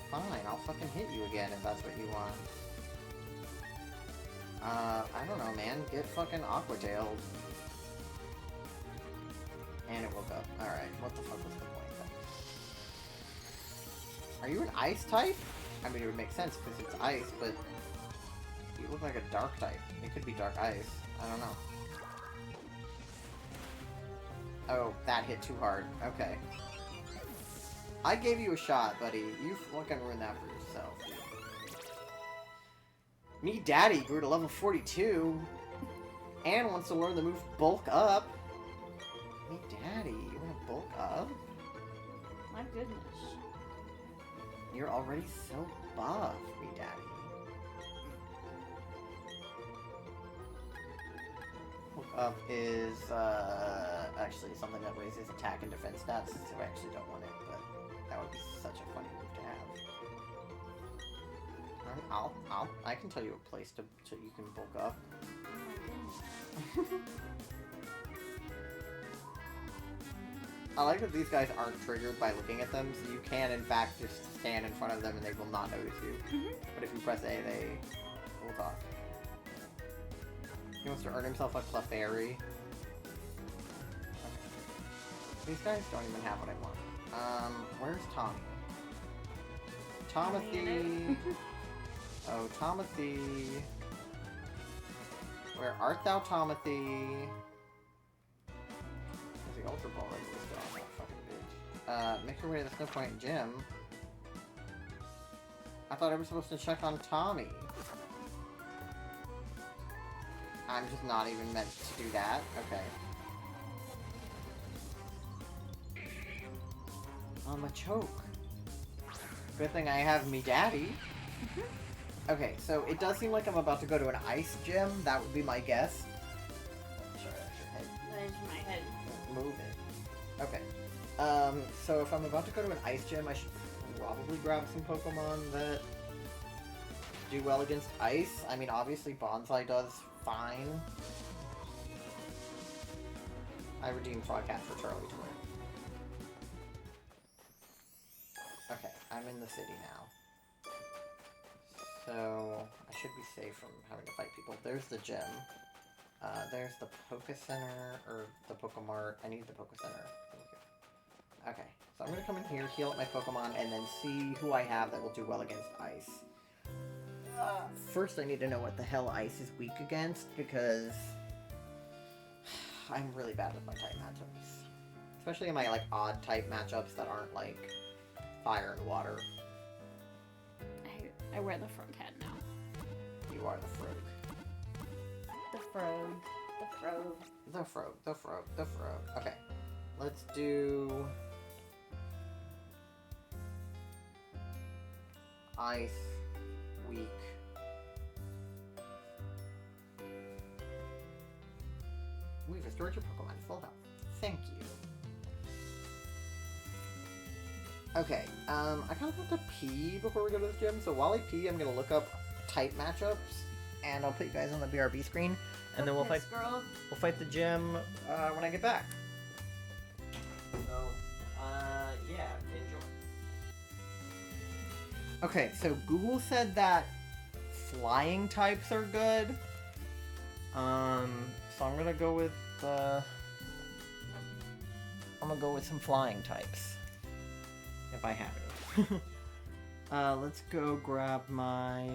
Fine, I'll fucking hit you again if that's what you want. I don't know, man. Get fucking aqua-tailed. And it woke up. Alright, what the fuck was the point then? Are you an ice type? I mean, it would make sense because it's ice, but you look like a dark type. It could be dark ice. I don't know. Oh, that hit too hard. Okay. I gave you a shot, buddy. You fucking ruined that for yourself. Me daddy grew to level 42 and wants to learn the move bulk up. Me daddy, you want to bulk up? My goodness. You're already so buff, me daddy. Bulk up is actually something that raises attack and defense stats, so I actually don't want it, but that would be such a funny move to have. I can tell you a place so you can bulk up. Oh my goodness. I like that these guys aren't triggered by looking at them, so you can in fact just stand in front of them and they will not notice you. But if you press A, they will talk. He wants to earn himself a Clefairy. Okay. These guys don't even have what I want. Where's Tommy? Tomothy! Oh, Tomothy! Where art thou, Tomothy? There's the Ultra Ball ready to go on that fucking bitch. Make your way to the Snow Point Gym. I thought I was supposed to check on Tommy. I'm just not even meant to do that. Okay. I'm a choke. Good thing I have me daddy. Okay, so it does seem like I'm about to go to an ice gym. That would be my guess. Sorry, I should head That is my head. Move it. Okay. So if I'm about to go to an ice gym, I should probably grab some Pokemon that do well against ice. I mean, obviously Bonsai does fine. I redeemed Frogcat for Charlie to win. Okay, I'm in the city now. So, I should be safe from having to fight people. There's the gym. There's the Poké Center, or the Pokemart. I need the Poké Center. Okay, so I'm going to come in here, heal up my Pokemon, and then see who I have that will do well against ice. First, I need to know what the hell ice is weak against, because I'm really bad with my type matchups. Especially in my, like, odd type matchups that aren't, like, fire and water. I wear the frog hat now. You are the Frog. The frog. The frog. The Frog. The Frog. The Frog. Okay. Let's do... Ice. Weak. We've restored your Pokemon full health. Thank you. Okay, I kind of have to pee before we go to the gym, so while I pee, I'm going to look up type matchups, and I'll put you guys on the BRB screen, and then we'll fight the gym when I get back. So, yeah, enjoy. Okay, so Google said that flying types are good. So I'm gonna go with some flying types. If I have it. Let's go grab my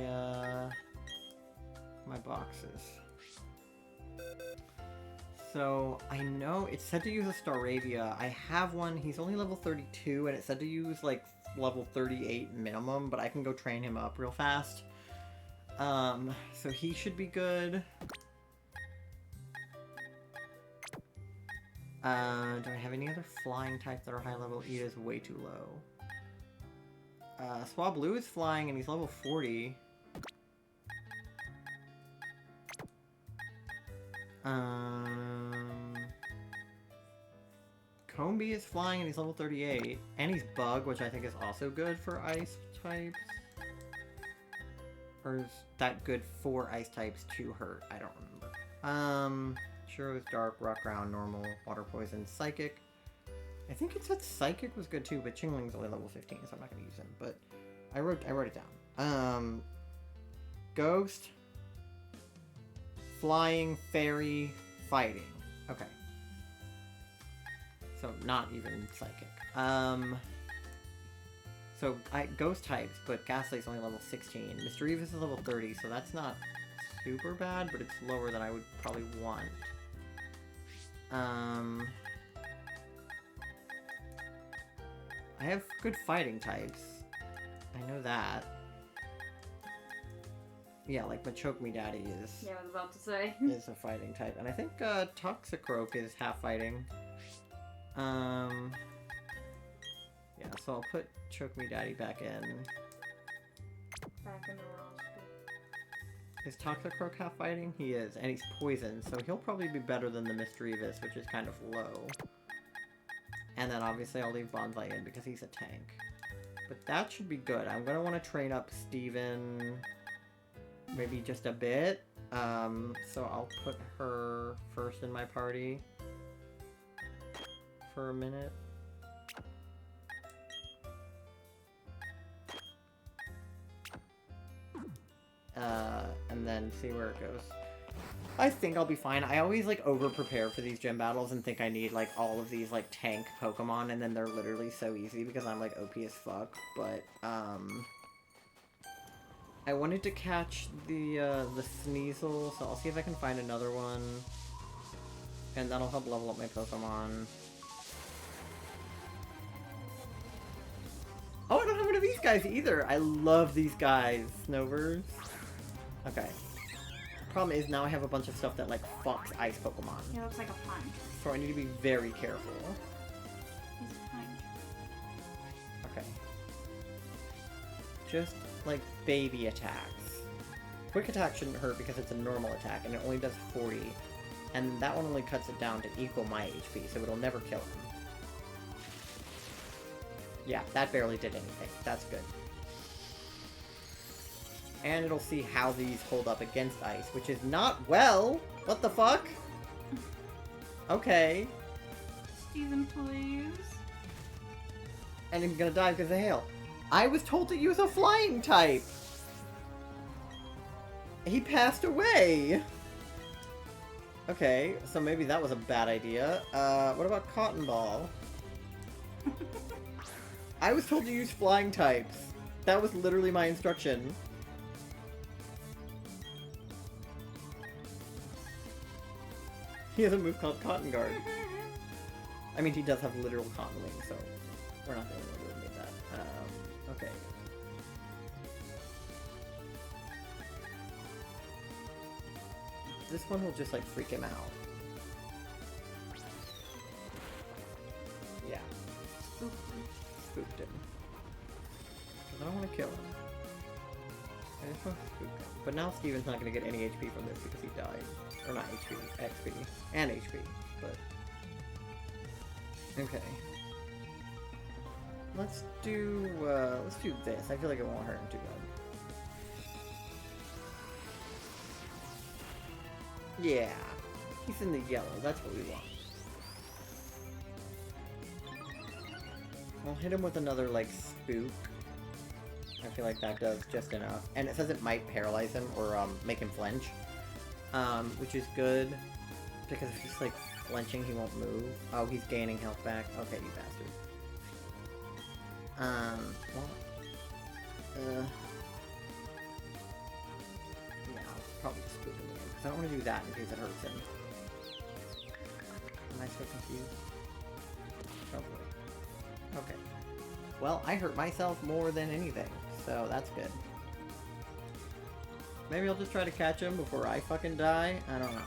my boxes. So I know it said to use a Staravia. I have one. He's only level 32, and it said to use like level 38 minimum, but I can go train him up real fast. So he should be good. Do I have any other flying types that are high level? E is way too low. Swablu is flying and he's level 40. Combee is flying and he's level 38. And he's Bug, which I think is also good for ice types. Or is that good for ice types to hurt? I don't remember. Sure was Dark, Rock Ground, Normal, Water Poison, Psychic. I think it said Psychic was good too, but Chingling's only level 15, so I'm not going to use him. But I wrote it down. Ghost, Flying, Fairy, Fighting. Okay. So not even Psychic. So Ghost types, but Ghastly's only level 16. Mischievous is level 30, so that's not super bad, but it's lower than I would probably want. I have good fighting types. I know that. Yeah, like Machoke Me Daddy is... Yeah, I was about to say. is a fighting type. And I think Toxicroak is half fighting. Yeah, so I'll put Choke Me Daddy back in. Back in the roster. Is Toxicroak half fighting? He is, and he's poison, so he'll probably be better than the Mischievous, which is kind of low. And then obviously I'll leave Bonsai in because he's a tank. But that should be good. I'm going to want to train up Steven maybe just a bit. So I'll put her first in my party for a minute. And then see where it goes. I think I'll be fine. I always, like, over-prepare for these gym battles and think I need, like, all of these, like, tank Pokemon, and then they're literally so easy because I'm, like, OP as fuck. But, I wanted to catch the Sneasel, so I'll see if I can find another one. And that'll help level up my Pokemon. Oh, I don't have one of these guys either! I love these guys, Snovers. Okay. Problem is, now I have a bunch of stuff that, like, fucks ice Pokemon. He looks like a punch. So I need to be very careful. He's a punch. Okay. Just, like, baby attacks. Quick attack shouldn't hurt because it's a normal attack, and it only does 40. And that one only cuts it down to equal my HP, so it'll never kill him. Yeah, that barely did anything. That's good. And it'll see how these hold up against ice, which is not well! What the fuck? Okay. Steven, please. And I'm gonna die because of hail. I was told to use a flying type! He passed away! Okay, so maybe that was a bad idea. What about Cotton Ball? I was told to use flying types. That was literally my instruction. He has a move called Cotton Guard. I mean, he does have literal cotton wings, so we're not the only one who made that. Okay. This one will just, like, freak him out. Yeah. Spooked him. Because I don't want to kill him. I just want to spook him. But now Steven's not going to get any HP from this because he died. Or not HP, XP. And HP, but... Okay. Let's do this. I feel like it won't hurt him too bad. Yeah. He's in the yellow. That's what we want. I'll hit him with another, like, spook. I feel like that does just enough. And it says it might paralyze him or make him flinch. Which is good. Because if he's, like, flinching, he won't move. Oh, he's gaining health back. Okay, you bastard. Yeah, I'll probably spook him again. Because I don't want to do that in case it hurts him. Am I so confused? Probably. Okay. Well, I hurt myself more than anything, so that's good. Maybe I'll just try to catch him before I fucking die? I don't know.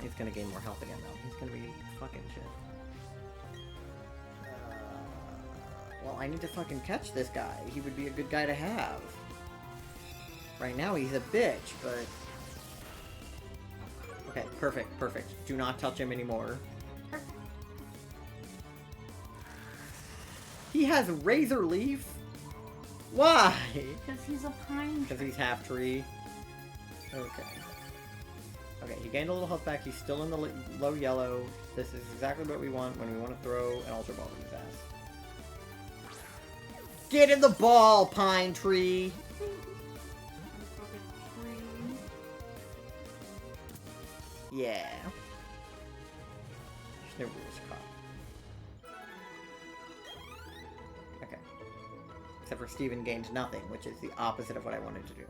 He's gonna gain more health again, though. He's gonna be fucking shit. Well, I need to fucking catch this guy. He would be a good guy to have. Right now, he's a bitch, but... Okay, perfect, perfect. Do not touch him anymore. He has Razor Leaf? Why? Because he's a pine tree. Because he's half tree. Okay. Okay, he gained a little health back. He's still in the low yellow. This is exactly what we want when we want to throw an Ultra Ball in his ass. Get in the ball, pine tree! Yeah. There's no rules caught. Okay. Except for Steven gained nothing, which is the opposite of what I wanted to do.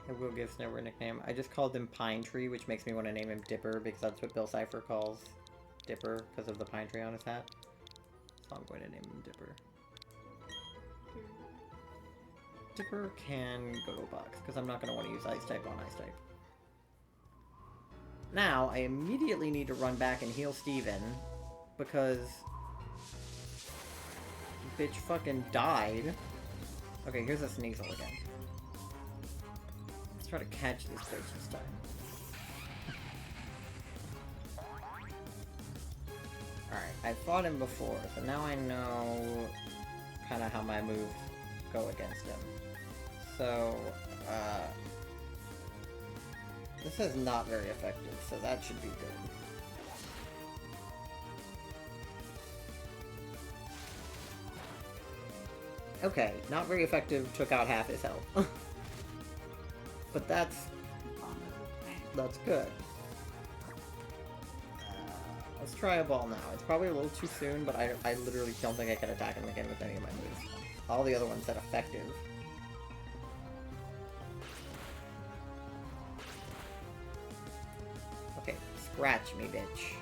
I will give Snover a nickname. I just called him Pine Tree, which makes me want to name him Dipper, because that's what Bill Cipher calls Dipper, because of the pine tree on his hat. So I'm going to name him Dipper. Dipper can go to a box, because I'm not going to want to use Ice type on Ice type. Now, I immediately need to run back and heal Steven, because... bitch fucking died. Okay, here's a Sneasel again. Let's try to catch this bitch this time. Alright, I fought him before, so now I know kind of how my moves go against him. So, this is not very effective, so that should be good. Okay, not very effective, took out half his health. But that's good. Let's try a ball now. It's probably a little too soon, but I literally don't think I can attack him again with any of my moves. All the other ones said effective. Okay, scratch me, bitch.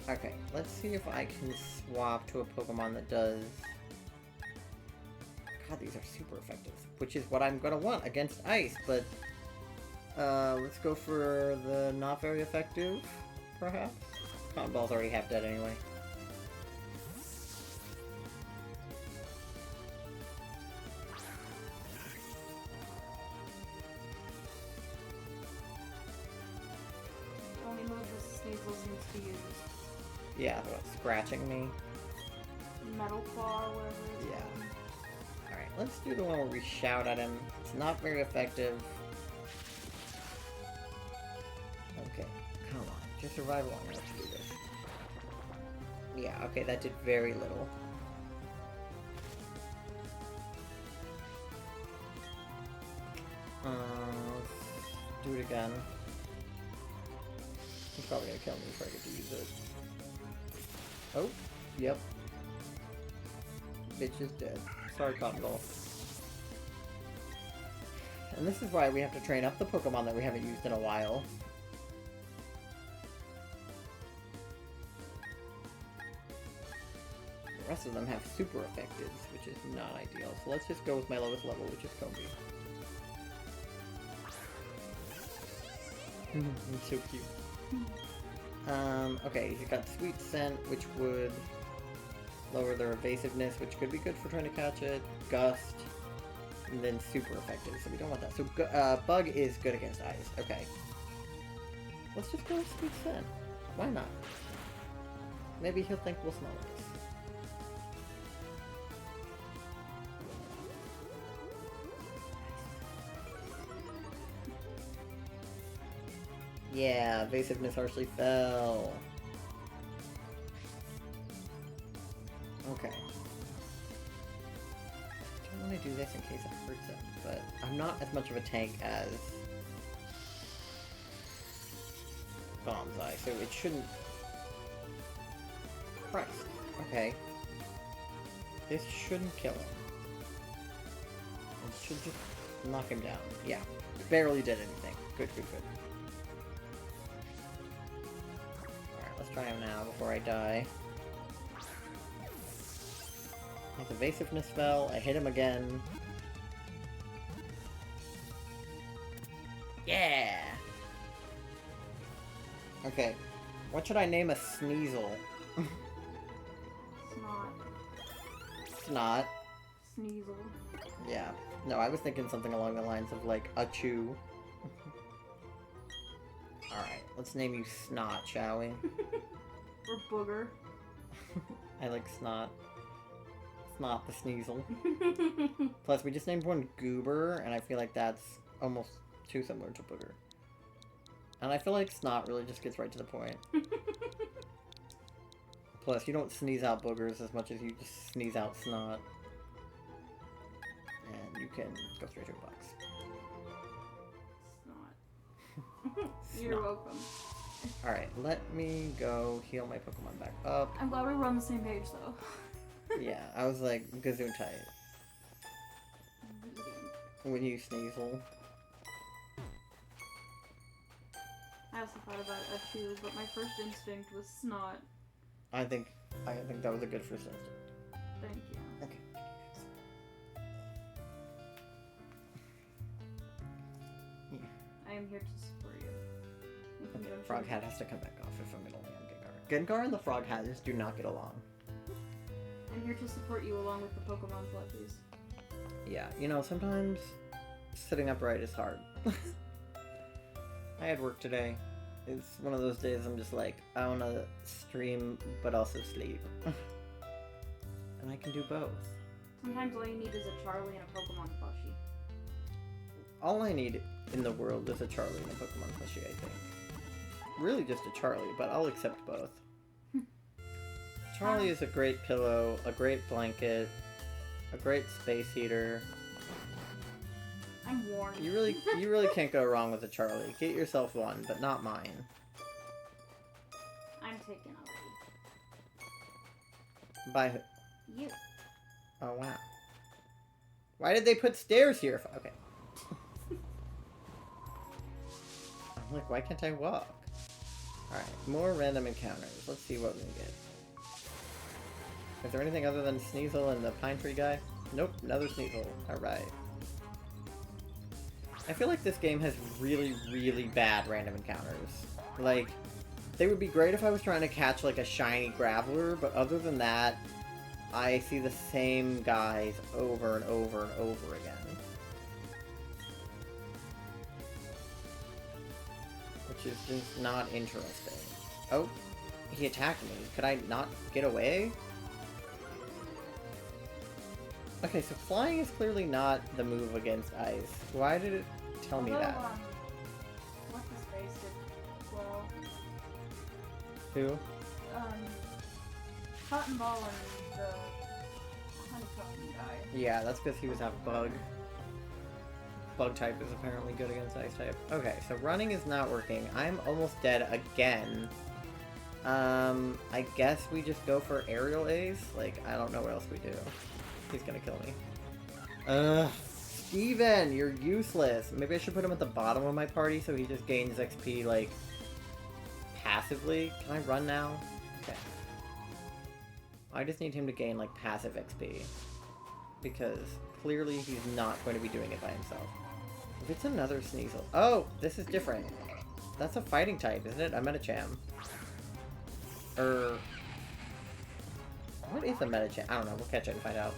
Okay, let's see if I can swap to a Pokemon that does... God, these are super effective. Which is what I'm gonna want against Ice, but... let's go for the not very effective, perhaps? Cotton Ball's already half dead anyway. Yeah, what's scratching me? Metal claw, whatever it is. Yeah. Alright, let's do the one where we shout at him. It's not very effective. Okay, come on. Just survive long enough to do this. Yeah, okay, that did very little. Let's do it again. He's probably gonna kill me before I get to use it. Oh, yep. Bitch is dead. Sorry, Cotton Ball. And this is why we have to train up the Pokemon that we haven't used in a while. The rest of them have super effectives, which is not ideal. So let's just go with my lowest level, which is Combi. It's so cute. Okay, he's got Sweet Scent, which would lower their evasiveness, which could be good for trying to catch it. Gust, and then super effective, so we don't want that. So Bug is good against ice. Okay. Let's just go with Sweet Scent. Why not? Maybe he'll think we'll smell this. Yeah, evasiveness harshly fell. Okay. I don't want to do this in case it hurts him, but I'm not as much of a tank as Bombseye, so it shouldn't... Christ. Okay. This shouldn't kill him. It should just knock him down. Yeah. Barely did anything. Good, good, good. Let's try him now before I die. His evasiveness fell. I hit him again. Yeah! Okay. What should I name a Sneasel? Snot. Snot. Sneasel. Yeah. No, I was thinking something along the lines of, like, a chew. Alright, let's name you Snot, shall we? Or Booger. I like Snot. Snot the Sneasel. Plus, we just named one Goober, and I feel like that's almost too similar to Booger. And I feel like Snot really just gets right to the point. Plus, you don't sneeze out boogers as much as you just sneeze out Snot. And you can go straight to a box. Snot. You're welcome. Alright, let me go heal my Pokemon back up. I'm glad we were on the same page, though. Yeah, I was like, Gesundheit. When you sneasel. I also thought about a chew, but my first instinct was Snot. I think that was a good first instinct. Thank you. Okay. Yeah. I am here to support you. Okay, Frog Hat has to come back off if I'm only on Gengar. Gengar and the Frog Hat just do not get along. I'm here to support you along with the Pokemon plushies. Yeah, you know, sometimes sitting upright is hard. I had work today. It's one of those days I'm just like, I want to stream but also sleep. And I can do both. Sometimes all you need is a Charlie and a Pokemon plushie. All I need in the world is a Charlie and a Pokemon plushie, I think. Really just a Charlie, but I'll accept both. Charlie is a great pillow, a great blanket, a great space heater. I'm warm. You really can't go wrong with a Charlie. Get yourself one, but not mine. I'm taken already. By who? You. Oh, wow. Why did they put stairs here? Okay. I'm like, why can't I walk? Alright, more random encounters. Let's see what we can get. Is there anything other than Sneasel and the Pine Tree guy? Nope, another Sneasel. Alright. I feel like this game has really, really bad random encounters. Like, they would be great if I was trying to catch, like, a shiny Graveler, but other than that, I see the same guys over and over and over again. Which is just not interesting. Oh, He attacked me. Could I not get away? Okay, so flying is clearly not the move against ice. Why did it tell me that? What's his face did well. Who? Cotton Ball and the honeycomb guy. Yeah, that's because he was half bug. Bug type is apparently good against ice type. Okay, so running is not working. I'm almost dead again. I guess we just go for aerial A's? Like, I don't know what else we do. He's gonna kill me. Steven, you're useless. Maybe I should put him at the bottom of my party so he just gains XP, like, passively. Can I run now? Okay. I just need him to gain, like, passive XP. Because clearly he's not going to be doing it by himself. If it's another Sneasel... Oh! This is different. That's a fighting type, isn't it? I Medicham. What is a Medicham? I don't know. We'll catch it and find out.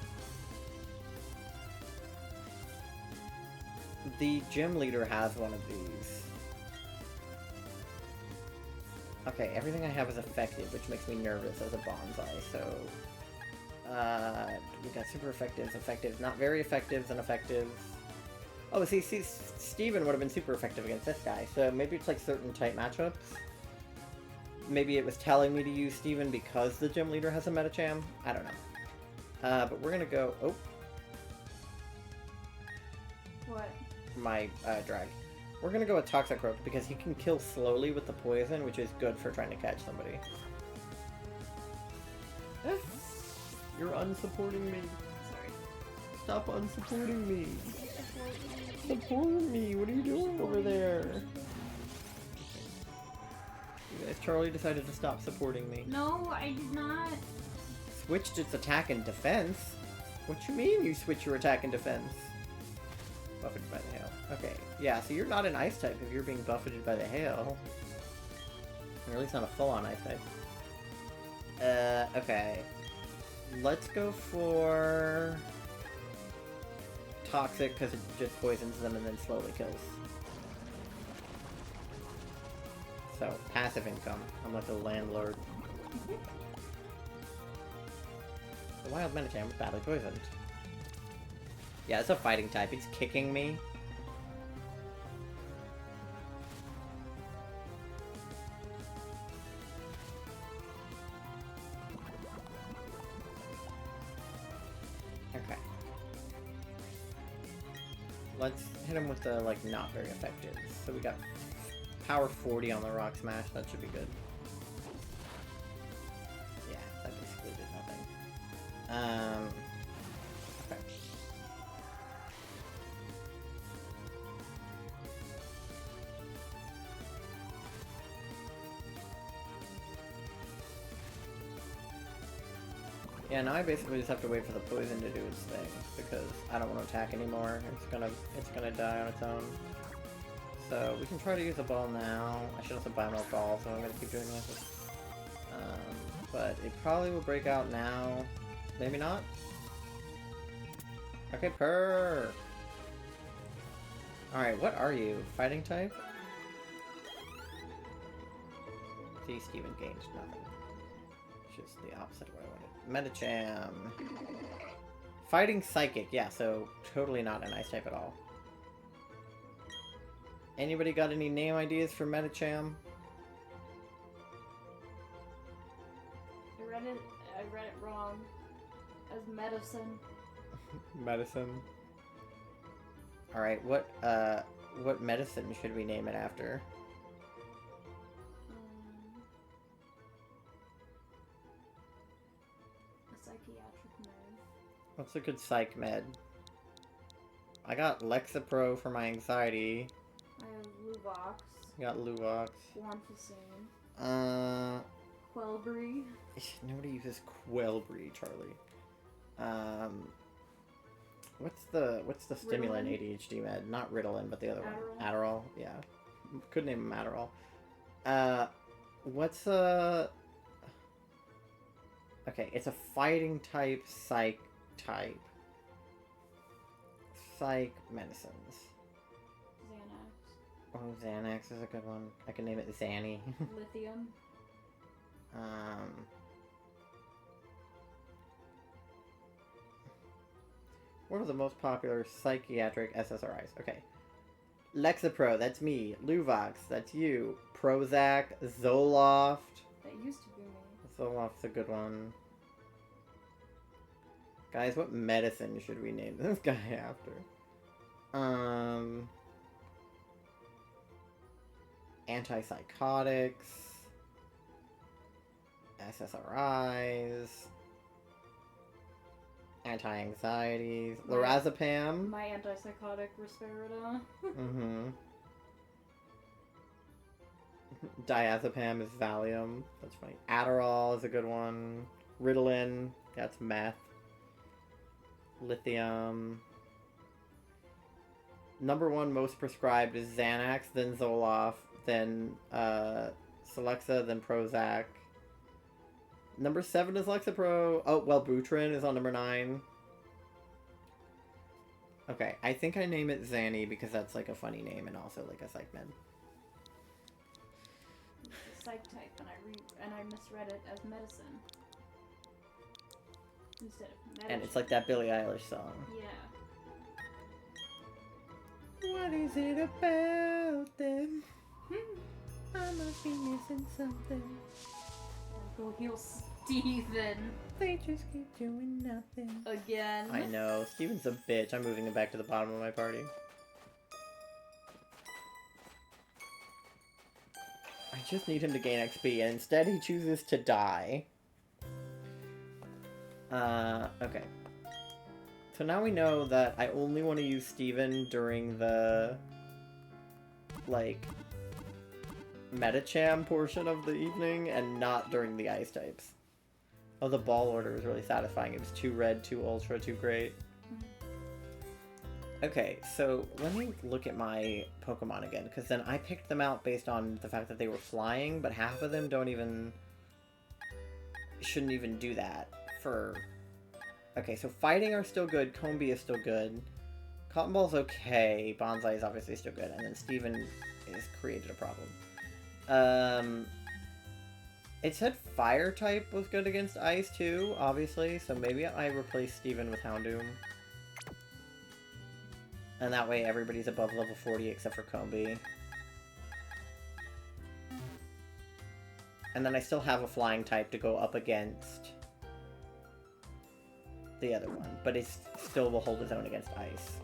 The gym leader has one of these. Okay, everything I have is effective, which makes me nervous as a bonsai, so... we got super effectives, effectives, not very effectives, and effectives. Oh, see, Steven would have been super effective against this guy, so maybe it's like certain type matchups. Maybe it was telling me to use Steven because the gym leader has a Medicham. I don't know. But we're gonna go... Oh. What? My drag. We're gonna go with Toxicroak because he can kill slowly with the poison, which is good for trying to catch somebody. You're unsupporting me. Sorry. Stop unsupporting me. Support me. What are you doing over there? You guys, Charlie decided to stop supporting me. No, I did not. Switched its attack and defense? What you mean you switch your attack and defense? Buffeted by the hail. Okay, yeah, so you're not an ice type if you're being buffeted by the hail. Or at least not a full-on ice type. Okay. Let's go for... Toxic, because it just poisons them and then slowly kills. So, passive income. I'm like a landlord. The wild Medicham was badly poisoned. Yeah, it's a fighting type. It's kicking me. Okay. Let's hit him with the, like, not very effective. So we got power 40 on the Rock Smash. That should be good. Yeah, that basically did nothing. Okay. Yeah, now I basically just have to wait for the poison to do its thing, because I don't want to attack anymore. It's gonna die on its own. So we can try to use a ball now. I should also buy more balls, so I'm gonna keep doing this. But it probably will break out now. Maybe not? Okay, purr! Alright, what are you? Fighting type? See, Steven gained nothing. Just the opposite of what I wanted. Medicham. Fighting Psychic, yeah, so totally not an ice type at all. Anybody got any name ideas for Medicham? I read it wrong. As medicine. Medicine. Alright, what medicine should we name it after? A psychiatric med. What's a good psych med? I got Lexapro for my anxiety. I have Luvox. I got Luvox. Guanfacine. Quellbry. Nobody uses Quellbry, Charlie. What's the stimulant Ritalin? ADHD med? Not Ritalin, but the other one. Adderall? Adderall, yeah. Could name him Adderall. What's a... Okay, it's a fighting type, psych type. Psych medicines. Xanax. Oh, Xanax is a good one. I can name it Xanny. Lithium. What are the most popular psychiatric SSRIs? Okay. Lexapro, that's me. Luvox, that's you. Prozac, Zoloft. That used to be me. Zoloft's a good one. Guys, what medicine should we name this guy after? Antipsychotics. SSRIs. Anti-anxieties. Lorazepam. My antipsychotic Risperidone. Mm-hmm. Diazepam is Valium. That's funny. Adderall is a good one. Ritalin. That's meth. Lithium. Number one most prescribed is Xanax, then Zoloft, then Celexa, then Prozac. Number 7 is Lexapro. Oh, Wellbutrin is on number 9. Okay, I think I name it Xanny because that's like a funny name and also like a psych med. It's a psych type, and I misread it as medicine instead of medicine. And it's like that Billie Eilish song. Yeah. What is it about them? I must be missing something. Go heal Steven. They just keep doing nothing. Again. I know. Steven's a bitch. I'm moving him back to the bottom of my party. I just need him to gain XP, and instead he chooses to die. Okay. So now we know that I only want to use Steven during the, like, Metacham portion of the evening, and not during the ice types. Oh, the ball order was really satisfying. It was 2 red, 2 ultra, 2 great. Okay, so let me look at my Pokemon again, because then I picked them out based on the fact that they were flying, but half of them shouldn't even do that for... Okay, so fighting are still good, Combi is still good, Cotton Ball's okay, Bonsai is obviously still good, and then Steven has created a problem. It said Fire type was good against Ice too, obviously, so maybe I replace Steven with Houndoom. And that way everybody's above level 40 except for Combi. And then I still have a flying type to go up against the other one, but it still will hold its own against Ice.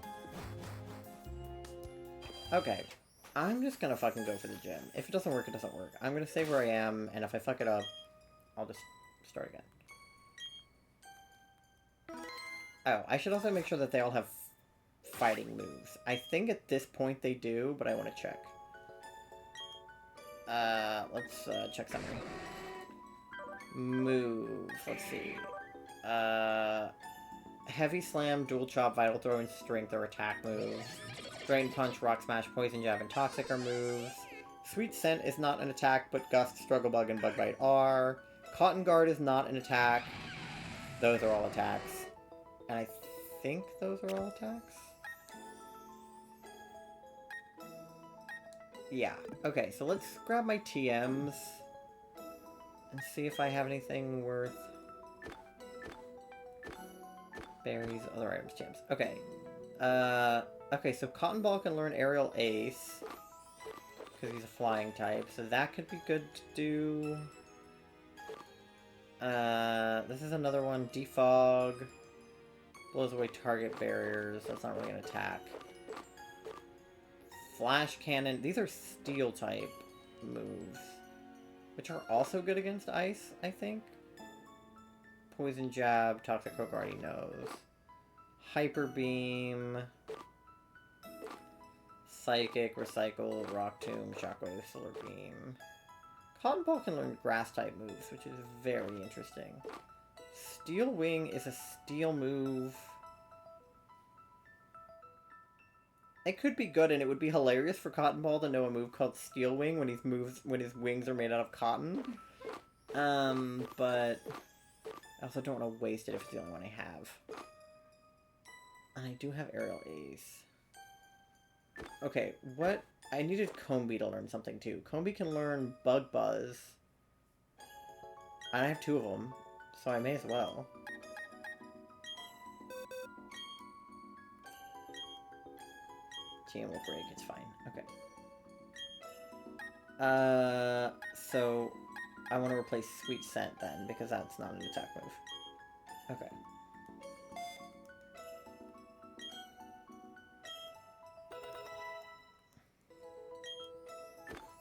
Okay, I'm just gonna fucking go for the gym. If it doesn't work, it doesn't work. I'm gonna stay where I am, and if I fuck it up, I'll just start again. Oh, I should also make sure that they all have fighting moves. I think at this point they do, but I want to check. Let's check something. Move. Let's see. Heavy Slam, Dual Chop, Vital Throw, and Strength are attack moves. Drain Punch, Rock Smash, Poison Jab, and Toxic are moves. Sweet Scent is not an attack, but Gust, Struggle Bug, and Bug Bite are. Cotton Guard is not an attack. Those are all attacks. And I think those are all attacks? Yeah. Okay, so let's grab my TMs and see if I have anything worth... Berries, other items, TMs. Okay. Okay, so Cotton Ball can learn Aerial Ace because he's a flying type, so that could be good to do. This is another one. Defog. Blows away target barriers. That's not really an attack. Flash Cannon. These are Steel type moves, which are also good against Ice, I think. Poison Jab. Toxic Croak already knows. Hyper Beam. Psychic. Recycle. Rock Tomb. Shockwave. Solar Beam. Cotton Ball can learn Grass type moves, which is very interesting. Steel Wing is a steel move. It could be good, and it would be hilarious for Cotton Ball to know a move called Steel Wing when when his wings are made out of cotton. But I also don't want to waste it if it's the only one I have. And I do have Aerial Ace. Okay, what? I needed Combi to learn something too. Combi can learn Bug Buzz. I have 2 of them, so I may as well. TM will break, it's fine. Okay. So I want to replace Sweet Scent then, because that's not an attack move. Okay.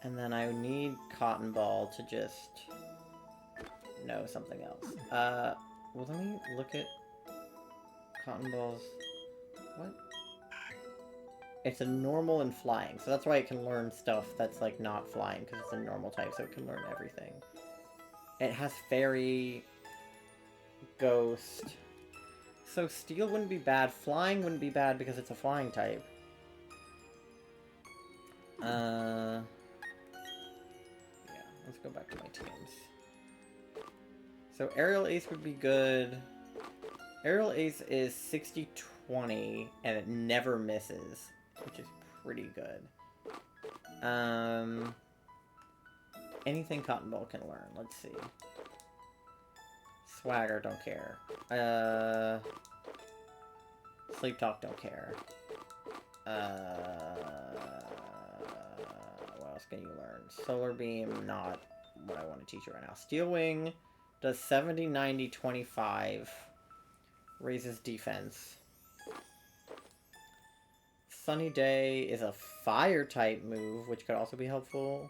And then I need Cotton Ball to just know something else. Well, let me look at Cotton Ball's... What? It's a normal and flying, so that's why it can learn stuff that's, like, not flying, because it's a normal type, so it can learn everything. It has Fairy, Ghost. So Steel wouldn't be bad. Flying wouldn't be bad because it's a flying type. Yeah, let's go back to my teams. So Aerial Ace would be good. Aerial Ace is 60-20, and it never misses, which is pretty good. Anything Cotton Ball can learn. Let's see. Swagger, don't care. Sleep Talk, don't care. What else can you learn? Solar Beam, not what I want to teach you right now. Steel Wing does 70, 90, 25. Raises defense. Sunny Day is a fire type move, which could also be helpful.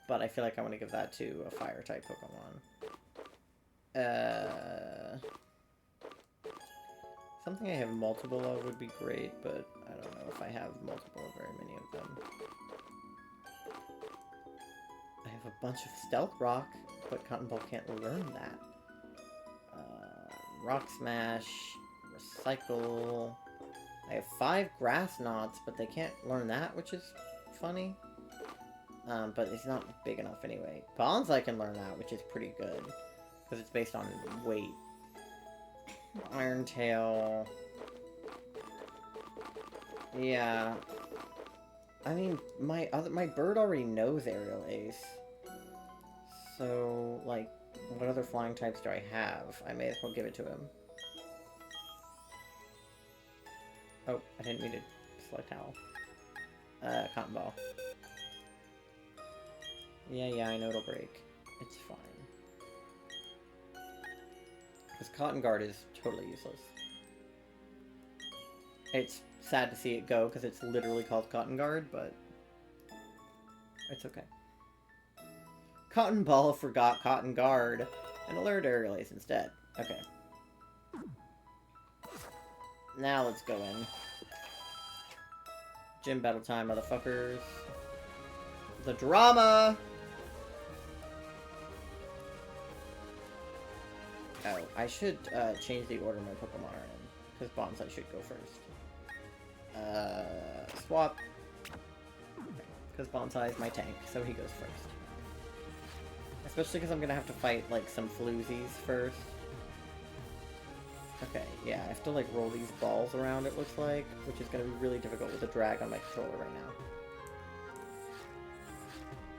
But I feel like I want to give that to a fire type Pokemon. Something I have multiple of would be great, but I don't know if I have multiple of very many of them. I have a bunch of Stealth Rock, but Cotton Ball can't learn that. Rock Smash, Recycle. I have 5 Grass Knots, but they can't learn that, which is funny. But it's not big enough anyway. Bonsai can learn that, which is pretty good. Because it's based on weight. Iron Tail. Yeah. I mean, my bird already knows Aerial Ace. So, like, what other flying types do I have? I may as well give it to him. Oh, I didn't mean to select Howl. Cotton Ball. Yeah, I know it'll break. It's fine. Because Cotton Guard is totally useless. It's sad to see it go, because it's literally called Cotton Guard, but... it's okay. Cotton Ball forgot Cotton Guard, and alerted Aerial Ace instead. Okay. Now let's go in. Gym battle time, motherfuckers. The drama! Oh, I should change the order my Pokemon are in, because Bonsai should go first. Swap. Because Bonsai is my tank, so he goes first. Especially because I'm gonna have to fight, like, some floozies first. Okay, yeah, I have to, like, roll these balls around, it looks like, which is gonna be really difficult with the drag on my controller right now.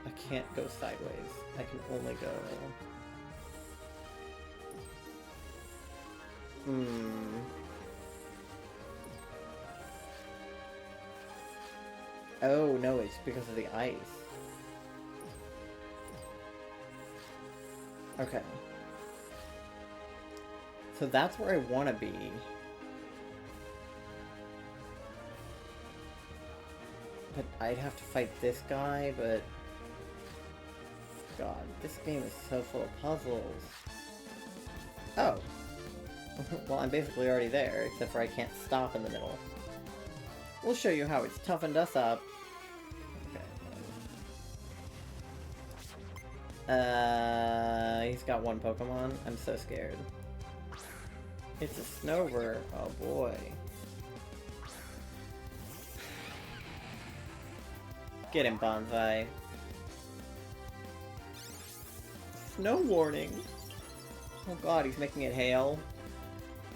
I can't go sideways. I can only go... Oh, no, it's because of the ice. Okay. So that's where I want to be. But I'd have to fight this guy, but... God, this game is so full of puzzles. Oh. Well, I'm basically already there, except for I can't stop in the middle. We'll show you how it's toughened us up. Okay. He's got 1 Pokemon. I'm so scared. It's a Snover. Oh boy. Get him, Bonsai. Snow warning. Oh god, he's making it hail.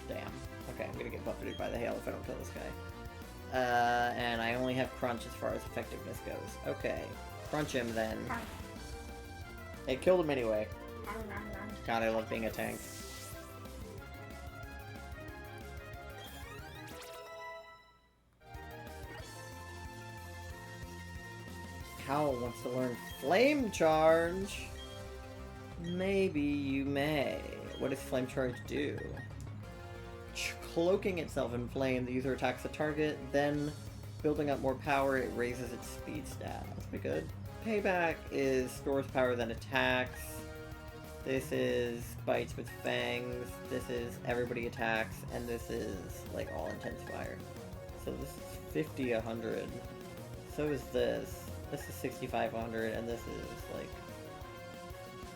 Damn. Okay, I'm gonna get buffeted by the hail if I don't kill this guy. And I only have Crunch as far as effectiveness goes. Okay. Crunch him then. It killed him anyway. God, I love being a tank. Hal wants to learn Flame Charge. Maybe you may. What does Flame Charge do? Cloaking itself in flame, the user attacks the target, then building up more power, it raises its speed stat. That's pretty good. Payback is stores power, then attacks. This is bites with fangs. This is everybody attacks, and this is like all intense fire. So this is 50, 100. So is this. This is 65, 100, and this is like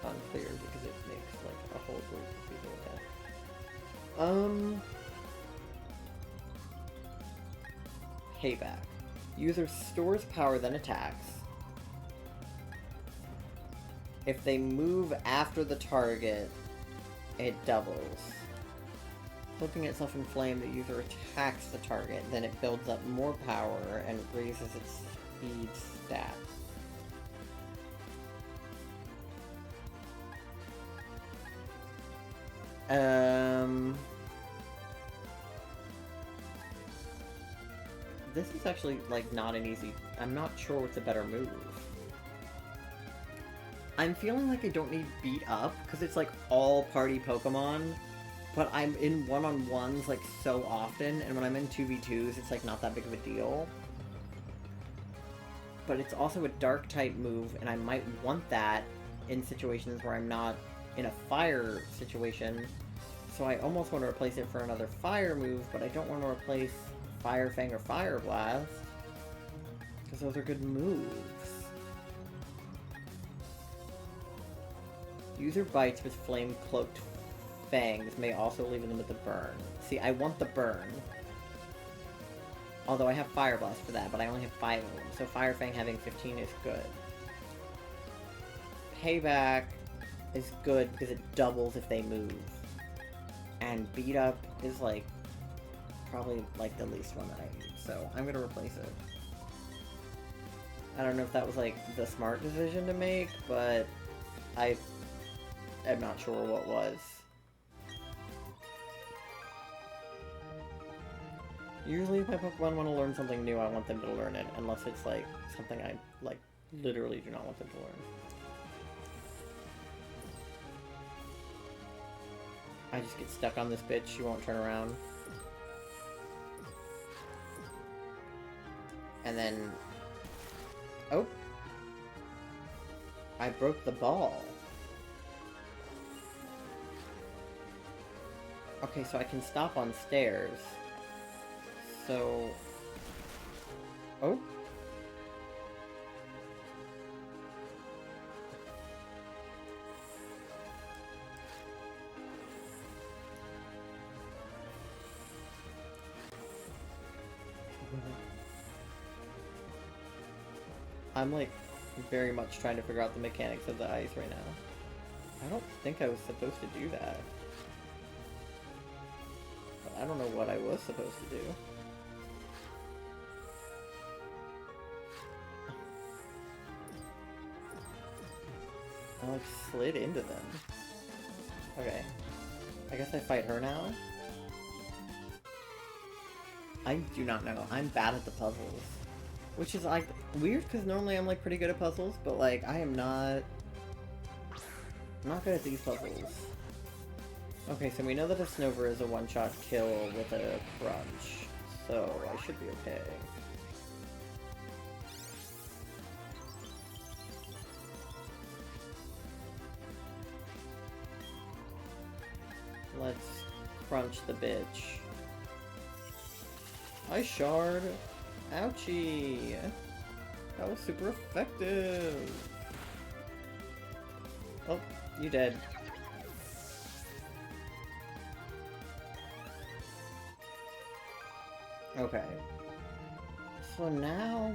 unclear because it makes like a whole group of people attack. Payback. User stores power, then attacks. If they move after the target, it doubles. Cloaking itself in flame, the user attacks the target, then it builds up more power and raises its speed stat. This is actually, like, not an easy... I'm not sure what's a better move. I'm feeling like I don't need beat up, because it's, like, all party Pokemon, but I'm in one-on-ones, like, so often, and when I'm in 2v2s, it's, like, not that big of a deal. But it's also a Dark-type move, and I might want that in situations where I'm not in a fire situation, so I almost want to replace it for another fire move, but I don't want to replace Fire Fang or Fire Blast, because those are good moves. User bites with flame-cloaked fangs may also leave them with the burn. See, I want the burn. Although I have Fire Blast for that, but I only have 5 of them, so Fire Fang having 15 is good. Payback is good because it doubles if they move. And Beat Up is, like, probably, like, the least one that I need, so I'm gonna replace it. I don't know if that was, like, the smart decision to make, but I am not sure what was. Usually if my Pokemon want to learn something new, I want them to learn it, unless it's, like, something I, like, literally do not want them to learn. I just get stuck on this bitch, she won't turn around. And then... Oh! I broke the ball. Okay, so I can stop on stairs. So... Oh? I'm, like, very much trying to figure out the mechanics of the ice right now. I don't think I was supposed to do that. But I don't know what I was supposed to do. I, like, slid into them. Okay. I guess I fight her now? I do not know. I'm bad at the puzzles. Which is, like, weird, because normally I'm, like, pretty good at puzzles, but, like, I am not... I'm not good at these puzzles. Okay, so we know that a Snover is a one-shot kill with a Crunch, so I should be okay. Let's crunch the bitch. Hi, Shard! Ouchie! That was super effective! Oh, you dead. Okay. So now...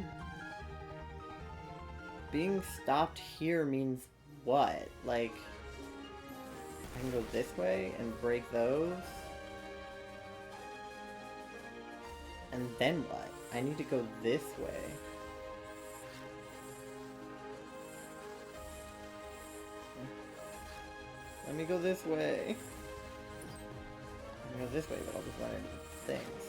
being stopped here means what? Like... I can go this way and break those? And then what? I need to go this way. Let me go this way. Let me go this way, but I'll just run into things.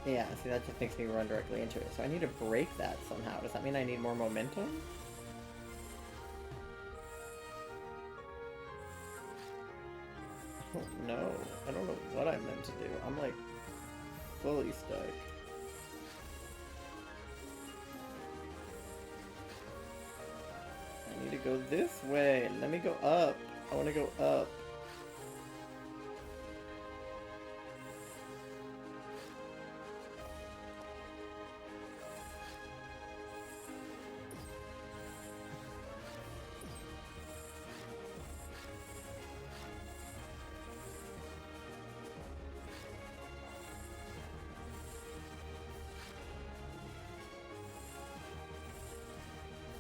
Yeah, see, that just makes me run directly into it. So I need to break that somehow. Does that mean I need more momentum? I don't know. I don't know what I'm meant to do. I'm like fully stuck. I need to go this way. Let me go up. I want to go up.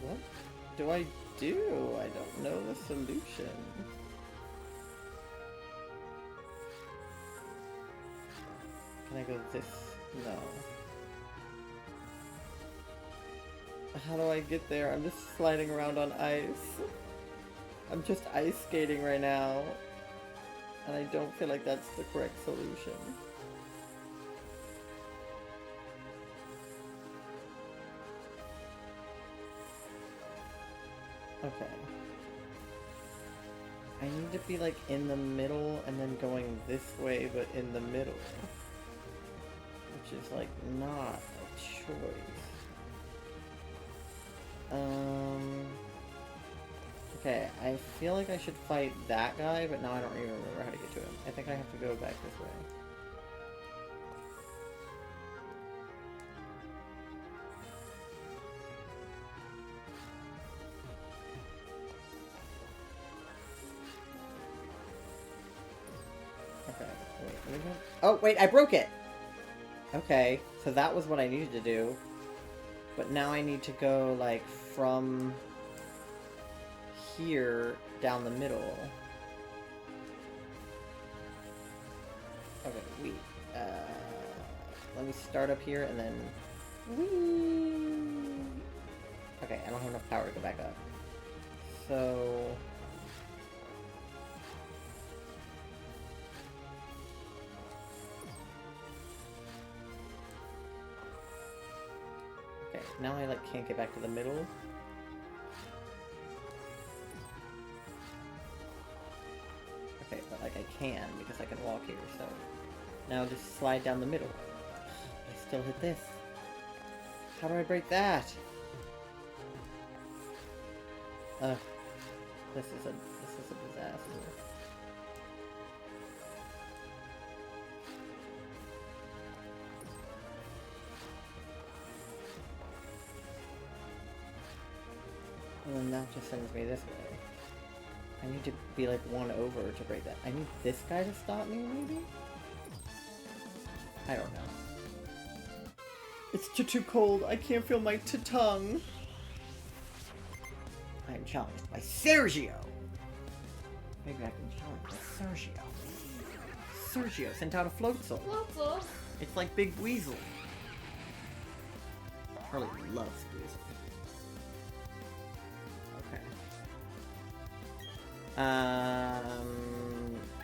What do I do? I don't know the solution. Can I go this? No. How do I get there? I'm just sliding around on ice. I'm just ice skating right now. And I don't feel like that's the correct solution. Okay. I need to be like in the middle and then going this way, but in the middle. Which is like not a choice. Okay, I feel like I should fight that guy, but now I don't even remember how to get to him. I think I have to go back this way. Okay, wait, let me go. Oh, wait, I broke it! Okay, so that was what I needed to do. But now I need to go, like, from here down the middle. Okay, wait. Let me start up here and then... Whee! Okay, I don't have enough power to go back up. So... Okay, now I like can't get back to the middle. Okay, but like I can because I can walk here, so now just slide down the middle. I still hit this. How do I break that? This is a disaster. And then that just sends me this way. I need to be like one over to break that. I need this guy to stop me, maybe? I don't know. It's too cold. I can't feel my tongue. I am challenged by Sergio. Maybe I can challenge by Sergio. Sergio sent out a Floatzel. Floatzel? It's like Big Weasel. Harley loves Weasel.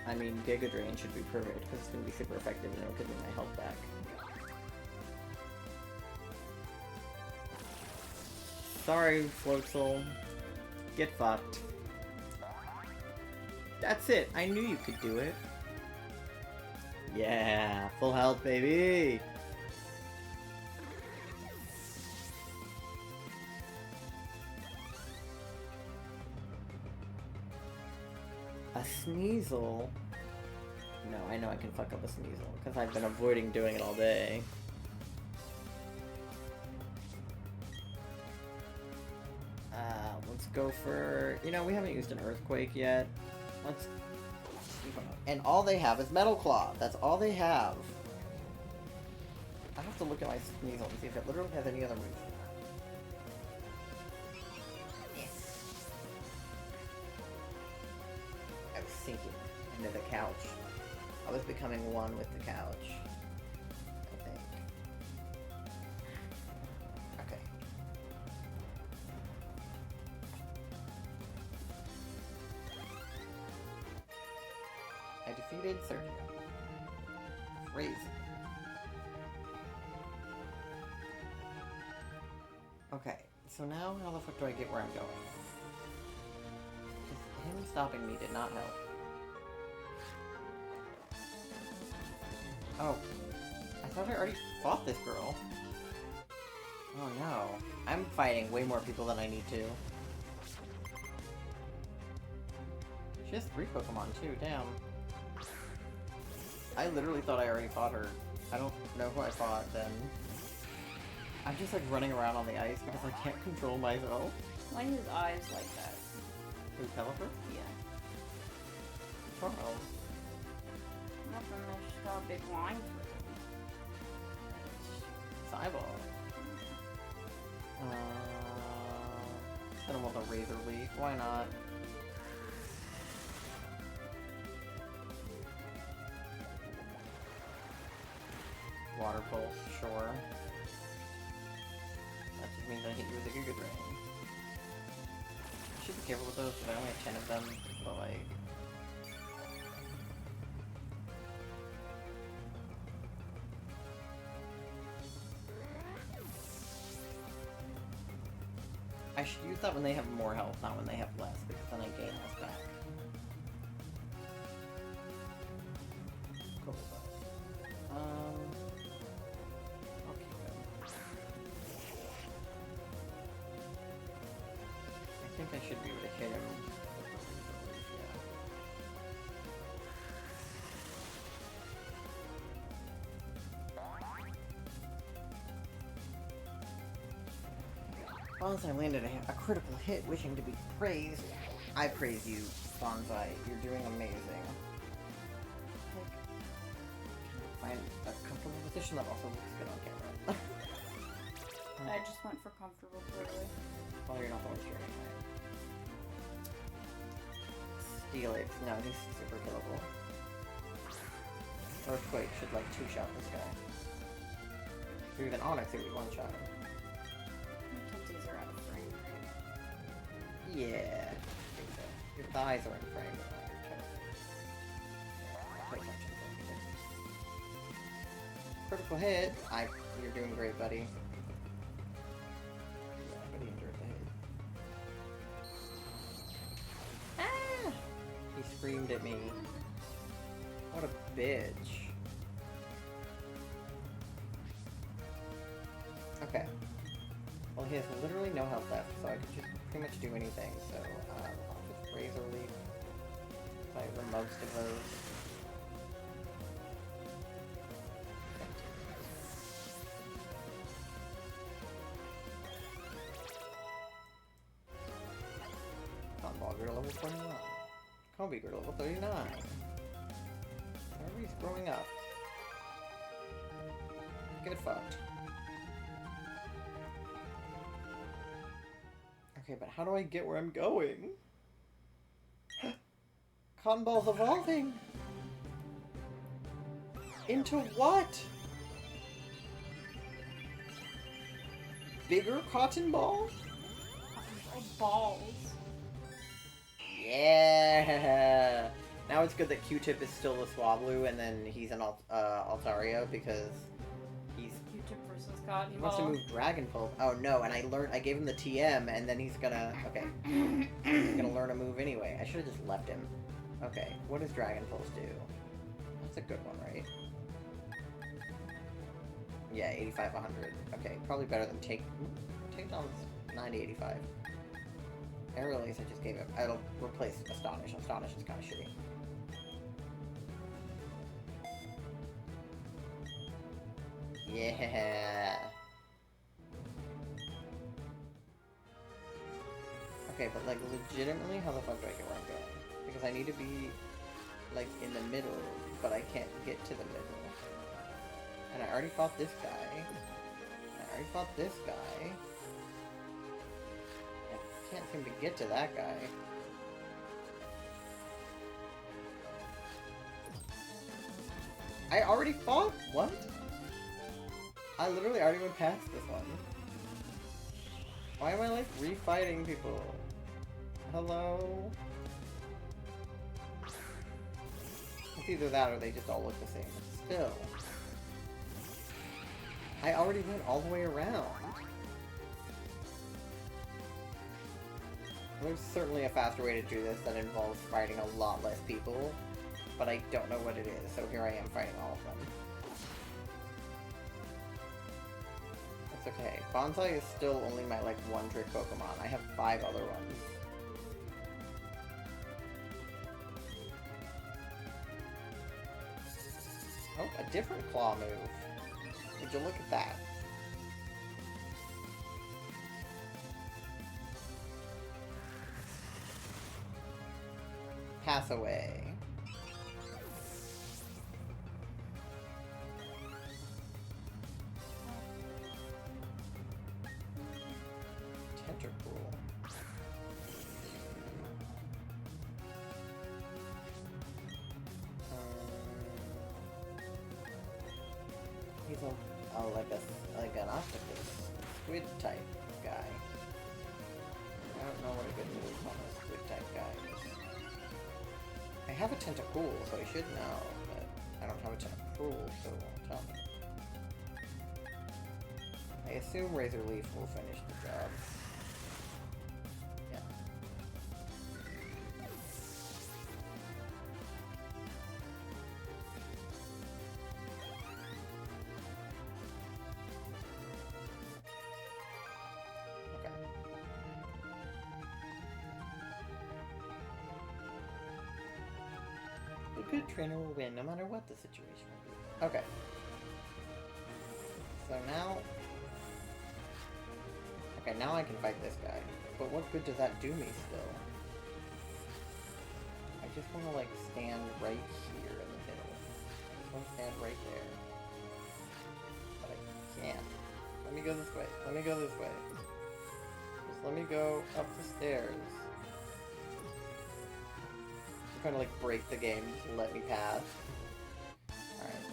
I mean, Giga Drain should be perfect because it's going to be super effective and it'll give me my health back. Sorry, Floatzel. Get fucked. That's it. I knew you could do it. Yeah, full health, baby. A Sneasel? No, I know I can fuck up a Sneasel, because I've been avoiding doing it all day. Let's go for... You know, we haven't used an Earthquake yet. Let's... And all they have is Metal Claw. That's all they have. I have to look at my Sneasel and see if it literally has any other moves. I was sinking into the couch. I was becoming one with the couch, I think. Defeated Sergio. Crazy. Okay, so now how the fuck do I get where I'm going? Just him stopping me did not help. Oh. I thought I already fought this girl. Oh no. I'm fighting way more people than I need to. She has 3 Pokemon too, damn. I literally thought I already fought her. I don't know who I fought then. I'm just like running around on the ice because I can't control myself. Why his eyes like that? Who, Caliper? Yeah. Charles. Nothing, they just got a big line for it. Cyball. I don't want the Razor Leaf. Why not? Water Pulse, sure. That just means I hit you with a Giga Drain. I should be careful with those because I only have 10 of them, but like... I should use that when they have more health, not when they have less, because then I gain less back. Cool. I'll keep him. I think I should be able to hit him with the Razor Leaf, yeah. Once I landed a critical hit, wishing to be praised. I praise you, Bonsai. You're doing amazing. Find a comfortable position that also looks good on camera. I just went for comfortable clearly. Well, you're not the one streaming, right? Steelix. No, he's super killable. Earthquake should like 2-shot this guy. Or even Onyx, it would 1-shot him. These are out of frame, right? Yeah. I think so. Your thighs are in frame, but not your chest. Yeah, pay attention to it. Critical hit. You're doing great, buddy. Yeah, but he endured the hit. Ah! He screamed at me. What a bitch. Okay. Well, he has literally no health left, so I could just pretty much do anything. So, I'll just Razor Leaf. Fight the most of those. Ball Girl level 29. Combi Girl level 39. Everybody's growing up. Get fucked. Okay, but how do I get where I'm going? Cotton Ball's evolving! Into what? Bigger Cotton Ball? Oh, balls. Yeah! Now it's good that Q-Tip is still the Swablu and then he's an Altario because he's... Q-Tip versus Cotton He wants to Ball. move Dragon Pulse. Oh no, and I gave him the TM and then he's gonna... Okay. He's gonna learn a move anyway. I should have just left him. Okay, what does Dragon Pulse do? That's a good one, right? Yeah, 85, 100. Okay, probably better than Takedown's 90, 85. Aerial Ace I just gave him. It'll replace Astonish. Astonish is kind of shitty. Yeah. Okay, but like legitimately, how the fuck do I get where I'm going? Because I need to be like in the middle, but I can't get to the middle. And I already fought this guy. I already fought this guy. I can't seem to get to that guy. I already fought? What? I literally already went past this one. Why am I like refighting people? Hello? it's either that or they just all look the same. But still. I already went all the way around. There's certainly a faster way to do this that involves fighting a lot less people, but I don't know what it is, so here I am fighting all of them. It's okay. Bonsai is still only my, like, one-trick Pokemon. I have 5 other ones. Oh, a different claw move. Would you look at that? Pass away. Tentacool. He's like an octopus, squid type guy. I don't know what a good move on a squid type guy is. I have a Tentacool, so I should know, but I don't have a Tentacruel, so it won't tell me. I assume Razor Leaf will finish the job. Yeah. Okay. A good trainer will win no matter what the situation will be. Okay. So now... Okay, now I can fight this guy. But what good does that do me still? I just want to, like, stand right here in the middle. I just want to stand right there. But I can't. Let me go this way. Let me go this way. Just let me go up the stairs. I'm trying to, like, break the game. Just let me pass. Alright,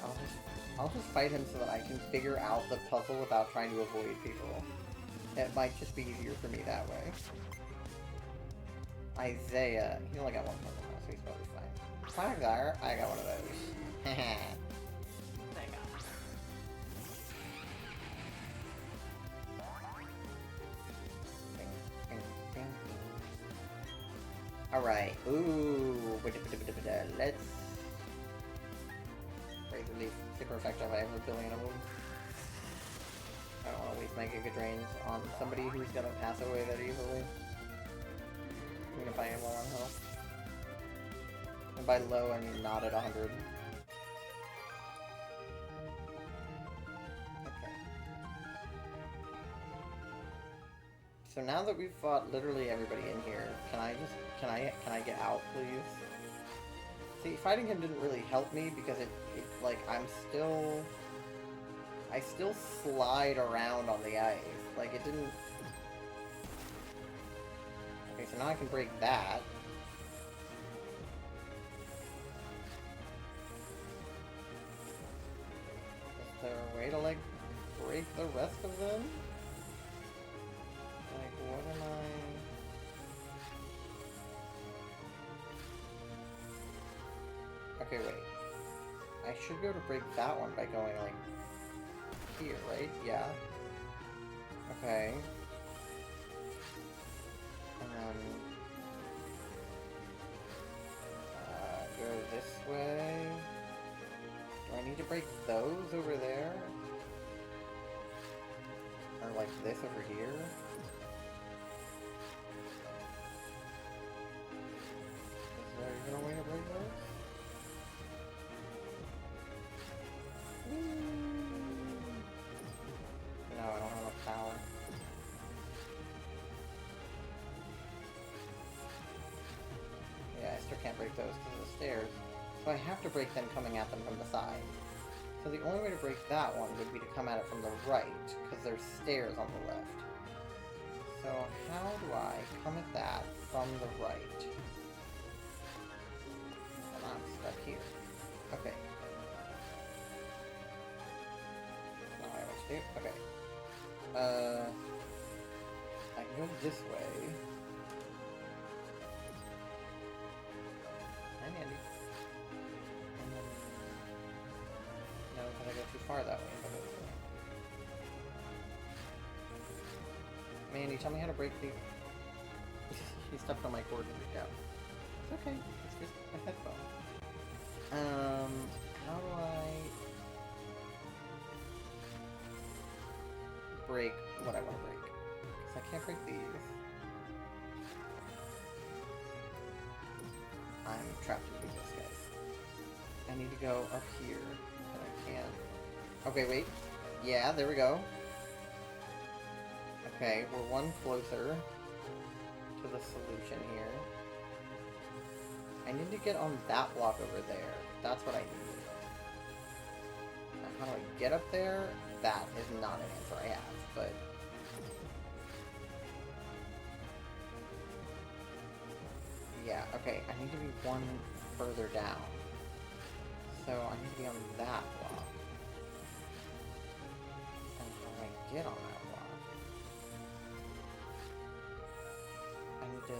I'll just fight him so that I can figure out the puzzle without trying to avoid people. It might just be easier for me that way. Isaiah. He only got one Pokemon, so he's probably fine. Quagsire, I got one of those. There you go. Alright. Ooh. Let's... Razor Leaf. Super effective. I have a billion of them. I don't want to waste my Giga Drains on somebody who's gonna pass away that easily. Even if I am low on health. And by low, I mean not at 100. Okay. So now that we've fought literally everybody in here, can I get out, please? See, fighting him didn't really help me because like, I still slide around on the ice. Like, it didn't... Okay, so now I can break that. Is there a way to, like, break the rest of them? Like, what am I... Okay, wait. I should be able to break that one by going, like, here, right? Yeah. Okay. And then... go this way. Do I need to break those over there? Or like this over here? Is there even a way to break those? No, I don't have enough power. Yeah, I still can't break those because of the stairs. So I have to break them coming at them from the side. So the only way to break that one would be to come at it from the right, because there's stairs on the left. So how do I come at that from the right? And I'm stuck here. Okay. Now I know what to do. Okay. I can go this way. Hi, Mandy. And far that way, but it's Mandy, tell me how to break the... He stepped on my cord and freaked out. It's okay. It's just a headphone. How do I... break what I want to break? Because I can't break these. I'm trapped in this, guys. I need to go up here, but I can't. Okay, wait. Yeah, there we go. Okay, we're one closer to the solution here. I need to get on that block over there. That's what I need. Now, how do I get up there? That is not an answer I have, but... Yeah, okay, I need to be one further down. So I need to be on that block. And how do I get on that block? I need to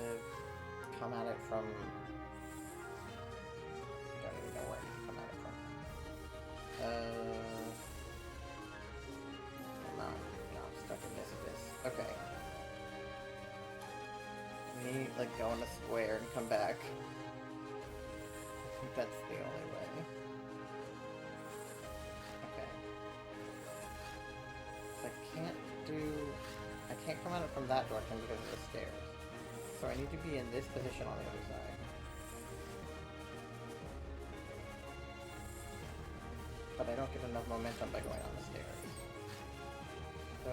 come at it from... I don't even know where I need to come at it from. No, I'm stuck in this abyss. Okay. We need, like, go in a square and come back. I think that's the only way. Okay. So I can't come at it from that direction because of the stairs. So I need to be in this position on the other side. But I don't get enough momentum by going on the stairs. So...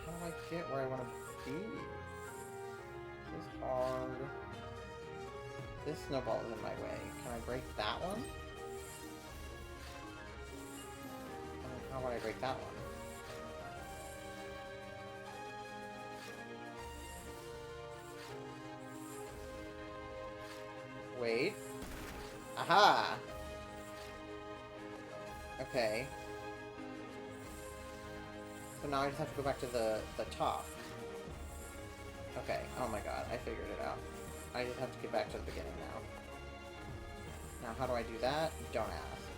how do I get where I want to be? This is hard. This snowball is in my way. Can I break that one? And then how would I break that one? Wait. Aha! Okay. So now I just have to go back to the top. Okay, oh my god, I figured it out. I just have to get back to the beginning now. Now how do I do that? Don't ask.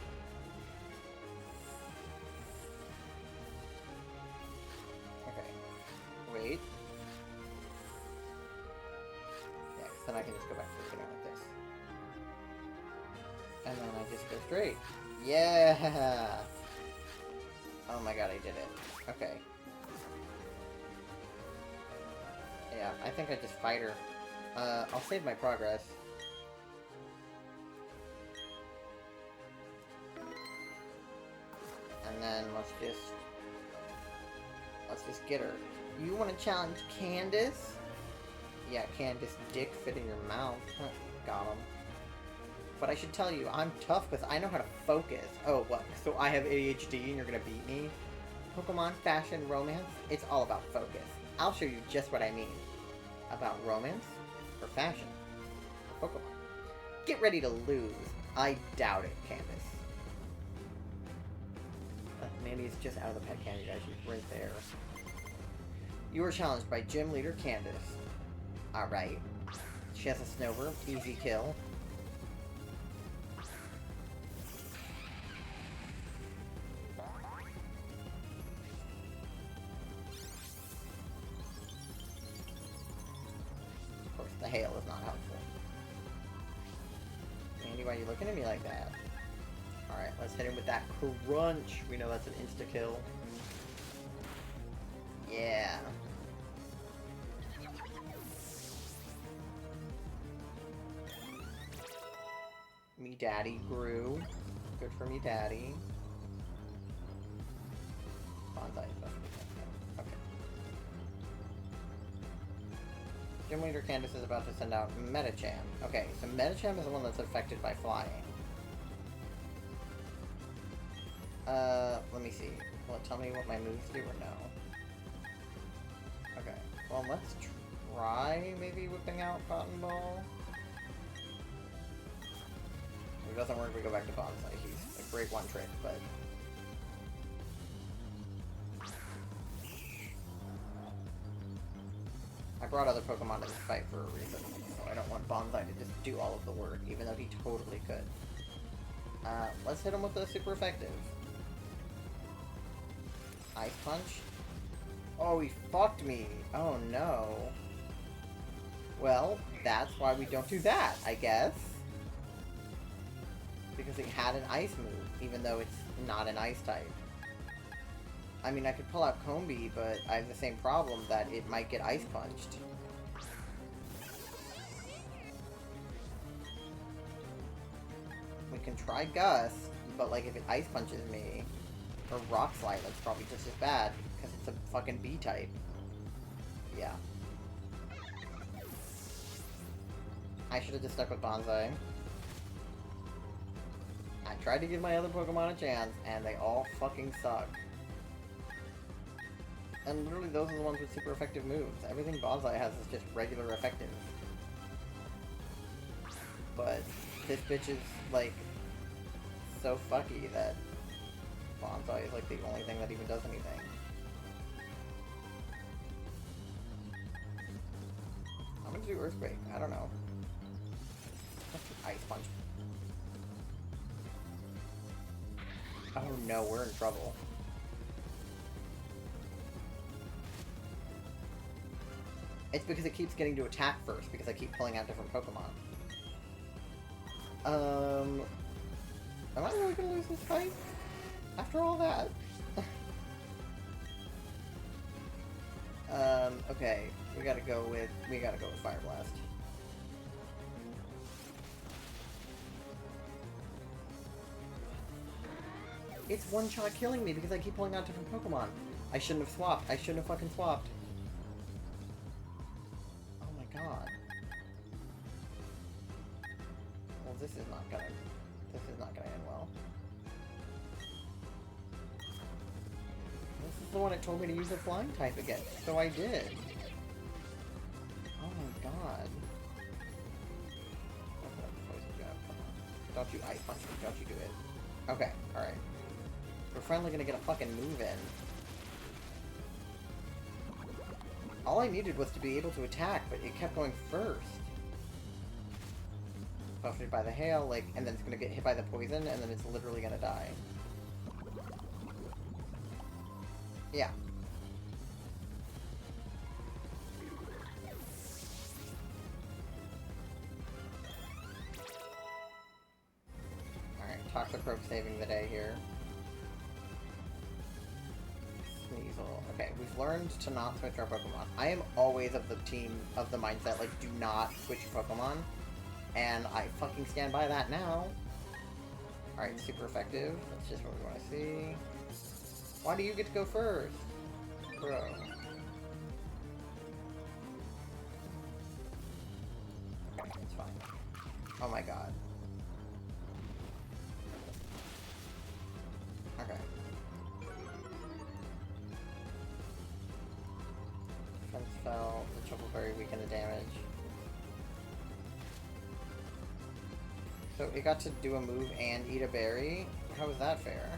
Okay. Wait. Yeah, 'cause then I can just go back to the beginning like this. And then I just go straight. Yeah! Oh my god, I did it. Okay. Yeah, I think I just fight her. I'll save my progress. And then let's just get her. You want to challenge Candace? Yeah, Candace dick fit in your mouth. Got him. But I should tell you, I'm tough because I know how to focus. Oh, what? So I have ADHD and you're gonna beat me? Pokemon, fashion, romance, it's all about focus. I'll show you just what I mean. About romance, or fashion, or Pokemon. Get ready to lose. I doubt it, Candace. Mandy's just out of the pet can, you guys. She's right there. You were challenged by gym leader Candace. Alright. She has a Snover. Easy kill. The hail is not helpful. Mandy, why are you looking at me like that? Alright, let's hit him with that crunch. We know that's an insta-kill. Yeah. Me daddy grew. Good for me daddy. Bonsai is better. Okay. Gym leader Candace is about to send out Metacham. Okay, so Metacham is the one that's affected by flying. Let me see. Will it tell me what my moves do or no? Okay, well let's try maybe whipping out Cotton Ball. If it doesn't work, we go back to Bonsai. He's a great one trick, but... I brought other Pokemon to this fight for a reason, so I don't want Bonsai to just do all of the work, even though he totally could. Let's hit him with a super effective. Ice Punch. Oh, he fucked me. Oh no. Well, that's why we don't do that, I guess. Because it had an ice move, even though it's not an ice type. I mean, I could pull out Combi, but I have the same problem that it might get ice punched. We can try Gust, but like if it ice punches me, or Rock Slide, that's probably just as bad, because it's a fucking B type. Yeah. I should have just stuck with Bonsai. I tried to give my other Pokemon a chance, and they all fucking suck. And literally those are the ones with super effective moves. Everything Bonsai has is just regular effective. But this bitch is, like, so fucky that Bonsai is, like, the only thing that even does anything. I'm gonna do Earthquake. I don't know. Let's do Ice Punch. Oh no, we're in trouble. It's because it keeps getting to attack first, because I keep pulling out different Pokemon. Am I really gonna lose this fight? After all that? Okay. We gotta go with Fire Blast. It's one-shot killing me because I keep pulling out different Pokemon. I shouldn't have swapped. I shouldn't have fucking swapped. Oh my god. Well, this is not gonna end well. This is the one that told me to use a flying type again, so I did. Oh my god. Poison jab, come on. Don't you ice punch me, don't you do it. Okay, alright. We're finally gonna get a fucking move in. All I needed was to be able to attack, but it kept going first. Buffeted by the hail, like, and then it's gonna get hit by the poison, and then it's literally gonna die. Yeah. Alright, Toxicroak saving the day here. Sneasel. Okay, we've learned to not switch our Pokemon. I am always of the mindset, like, do not switch Pokemon. And I fucking stand by that now. Alright, super effective. That's just what we want to see. Why do you get to go first? Bro. Okay, it's fine. Oh my god. Okay. Defense fell. The Triple Berry weakened the damage. So it got to do a move and eat a berry? How is that fair?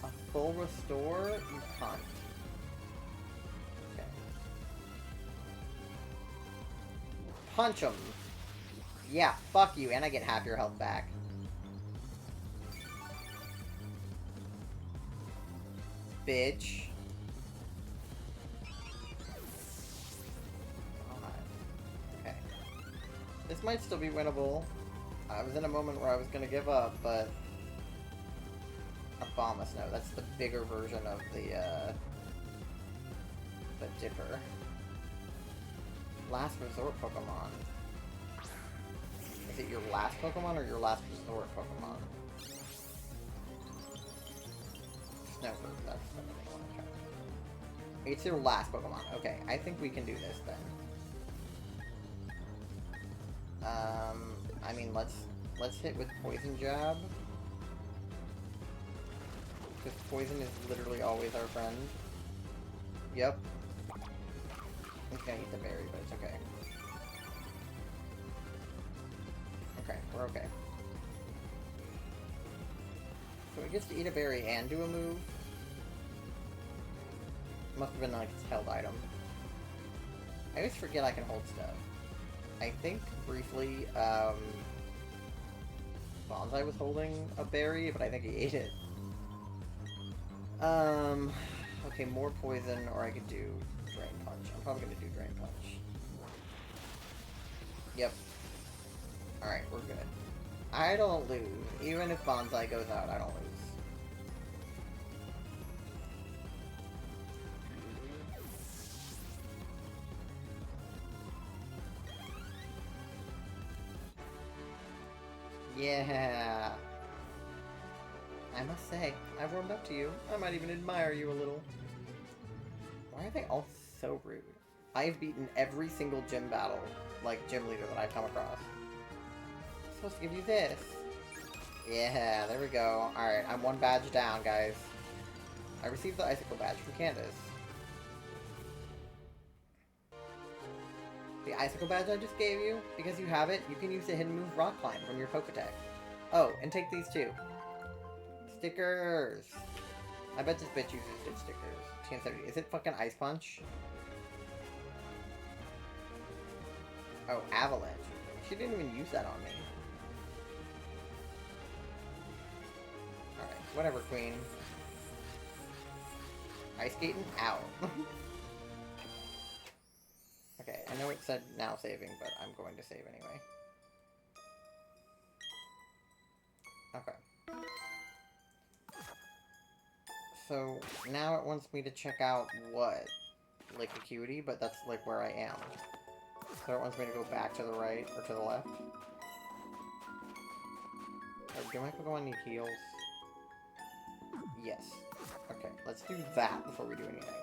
A full restore? You can't. Okay. Punch him! Yeah, fuck you, and I get half your health back. Bitch. This might still be winnable. I was in a moment where I was gonna give up, but... Abomas, no, that's the bigger version of the Dipper. Last resort Pokemon. Is it your last Pokemon or your last resort Pokemon? Snowbird, that's something I want to try. It's your last Pokemon. Okay, I think we can do this then. I mean, let's hit with Poison Jab. Because poison is literally always our friend. Yep. He's gonna eat the berry, but it's okay. Okay, we're okay. So he gets to eat a berry and do a move. Must have been like its held item. I always forget I can hold stuff. I think briefly, Bonsai was holding a berry, but I think he ate it. Okay, more poison, or I could do Drain Punch. I'm probably gonna do Drain Punch. Yep. Alright, we're good. I don't lose. Even if Bonsai goes out, I don't lose. Yeah. I must say, I've warmed up to you. I might even admire you a little. Why are they all so rude? I've beaten every single gym battle, like gym leader that I've come across. I'm supposed to give you this. Yeah, there we go. Alright, I'm one badge down, guys. I received the Icicle badge from Candace. The Icicle badge I just gave you, because you have it, you can use the hidden move Rock Climb from your Poketech. Oh, and take these too. Stickers! I bet this bitch uses good stickers. TN70. Is it fucking Ice Punch? Oh, Avalanche. She didn't even use that on me. Alright, whatever, Queen. Ice Skating? Ow. Okay, I know it said now saving, but I'm going to save anyway. Okay. So, now it wants me to check out what? Lake Acuity, but that's like where I am. So it wants me to go back to the right, or to the left. Oh, do my Pokemon need heals? Yes. Okay, let's do that before we do anything.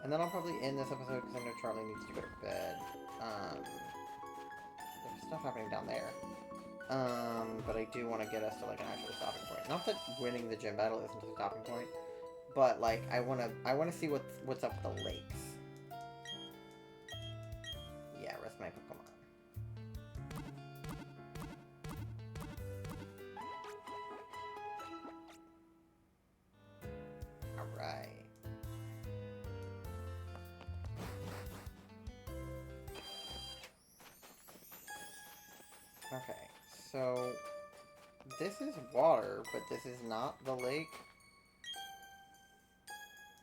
And then I'll probably end this episode because I know Charlie needs to go to bed. There's stuff happening down there. But I do want to get us to like an actual stopping point. Not that winning the gym battle isn't a stopping point, but like I want to see what's up with the lakes. Yeah, rest my Pokemon. All right. Okay, so this is water, but this is not the lake.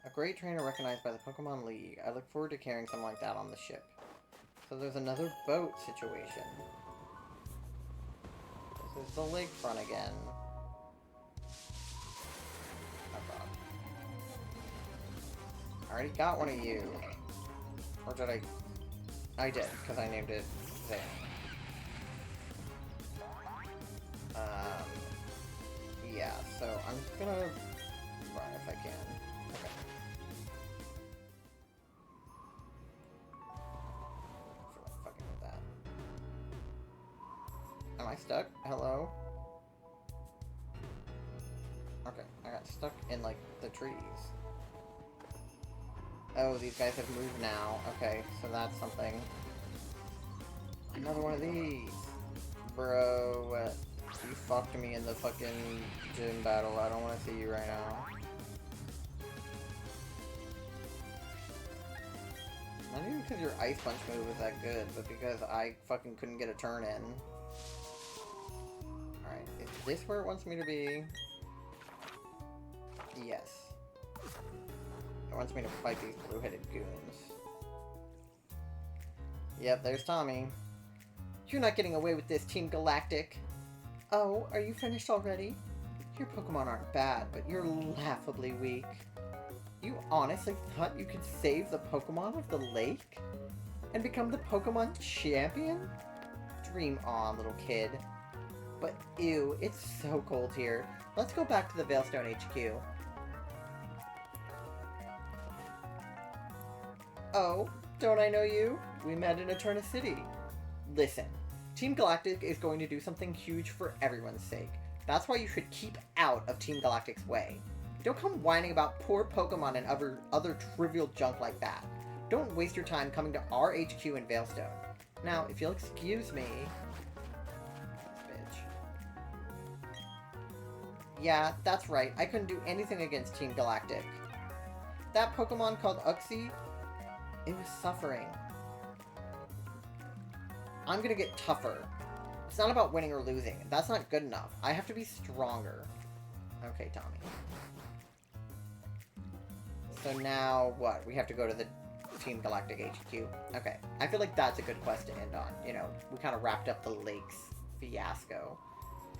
A great trainer recognized by the Pokemon League. I look forward to carrying something like that on the ship. So there's another boat situation. This is the lakefront again. Oh god. I already got one of you. Or did I? I did, because I named it Zane. Yeah, so I'm just gonna run if I can. Okay. I feel like fucking with that. Am I stuck? Hello? Okay, I got stuck in, like, the trees. Oh, these guys have moved now. Okay, so that's something. Another one of these! Bro, you fucked me in the fucking gym battle. I don't want to see you right now. Not even because your Ice Punch move is that good, but because I fucking couldn't get a turn in. Alright, is this where it wants me to be? Yes. It wants me to fight these blue-headed goons. Yep, there's Tommy. You're not getting away with this, Team Galactic. Oh, are you finished already? Your Pokemon aren't bad, but you're laughably weak. You honestly thought you could save the Pokemon of the lake? And become the Pokemon champion? Dream on, little kid. But ew, it's so cold here. Let's go back to the Veilstone HQ. Oh, don't I know you? We met in Eterna City. Listen, Team Galactic is going to do something huge for everyone's sake. That's why you should keep out of Team Galactic's way. Don't come whining about poor Pokemon and other trivial junk like that. Don't waste your time coming to our HQ in Veilstone. Now, if you'll excuse me... Bitch. Yeah, that's right. I couldn't do anything against Team Galactic. that Pokemon called Uxie, it was suffering. I'm gonna get tougher. It's not about winning or losing. That's not good enough. I have to be stronger. Okay, Tommy. So now, what? We have to go to the Team Galactic HQ. Okay. I feel like that's a good quest to end on. You know, we kind of wrapped up the lakes fiasco.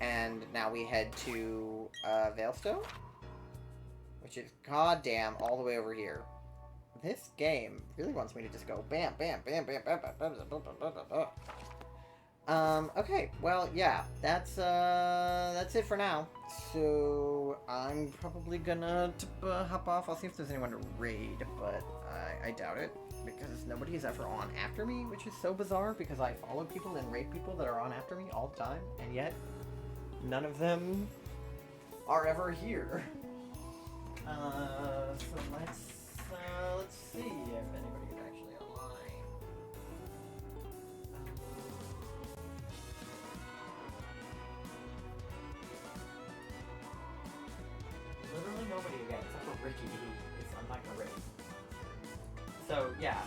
And now we head to, Veilstone? Which is, goddamn, all the way over here. This game really wants me to just go bam, bam, bam, bam, bam, bam, bam, bam, bam, bam, bam. Okay, well, yeah, that's it for now. So, I'm probably gonna hop off. I'll see if there's anyone to raid, but I doubt it, because nobody is ever on after me, which is so bizarre, because I follow people and raid people that are on after me all the time, and yet, none of them are ever here. So let's see if anybody is actually online. Literally nobody again, except for Ricky, who is I'm not gonna raid. So yeah,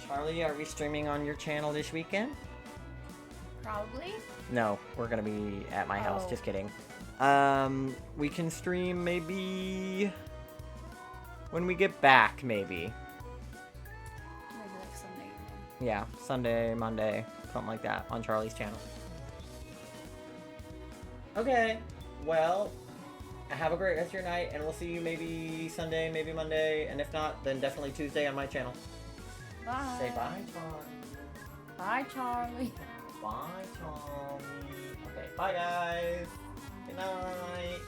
Charlie, are we streaming on your channel this weekend? Probably. No, we're gonna be at my house. Oh. Just kidding. We can stream maybe when we get back, maybe. Maybe like Sunday evening. Yeah, Sunday, Monday, something like that on Charlie's channel. Okay, well, have a great rest of your night, and we'll see you maybe Sunday, maybe Monday, and if not, then definitely Tuesday on my channel. Bye. Say bye, Charlie. Bye, Charlie. Bye, Charlie. Okay, bye, guys. Good night.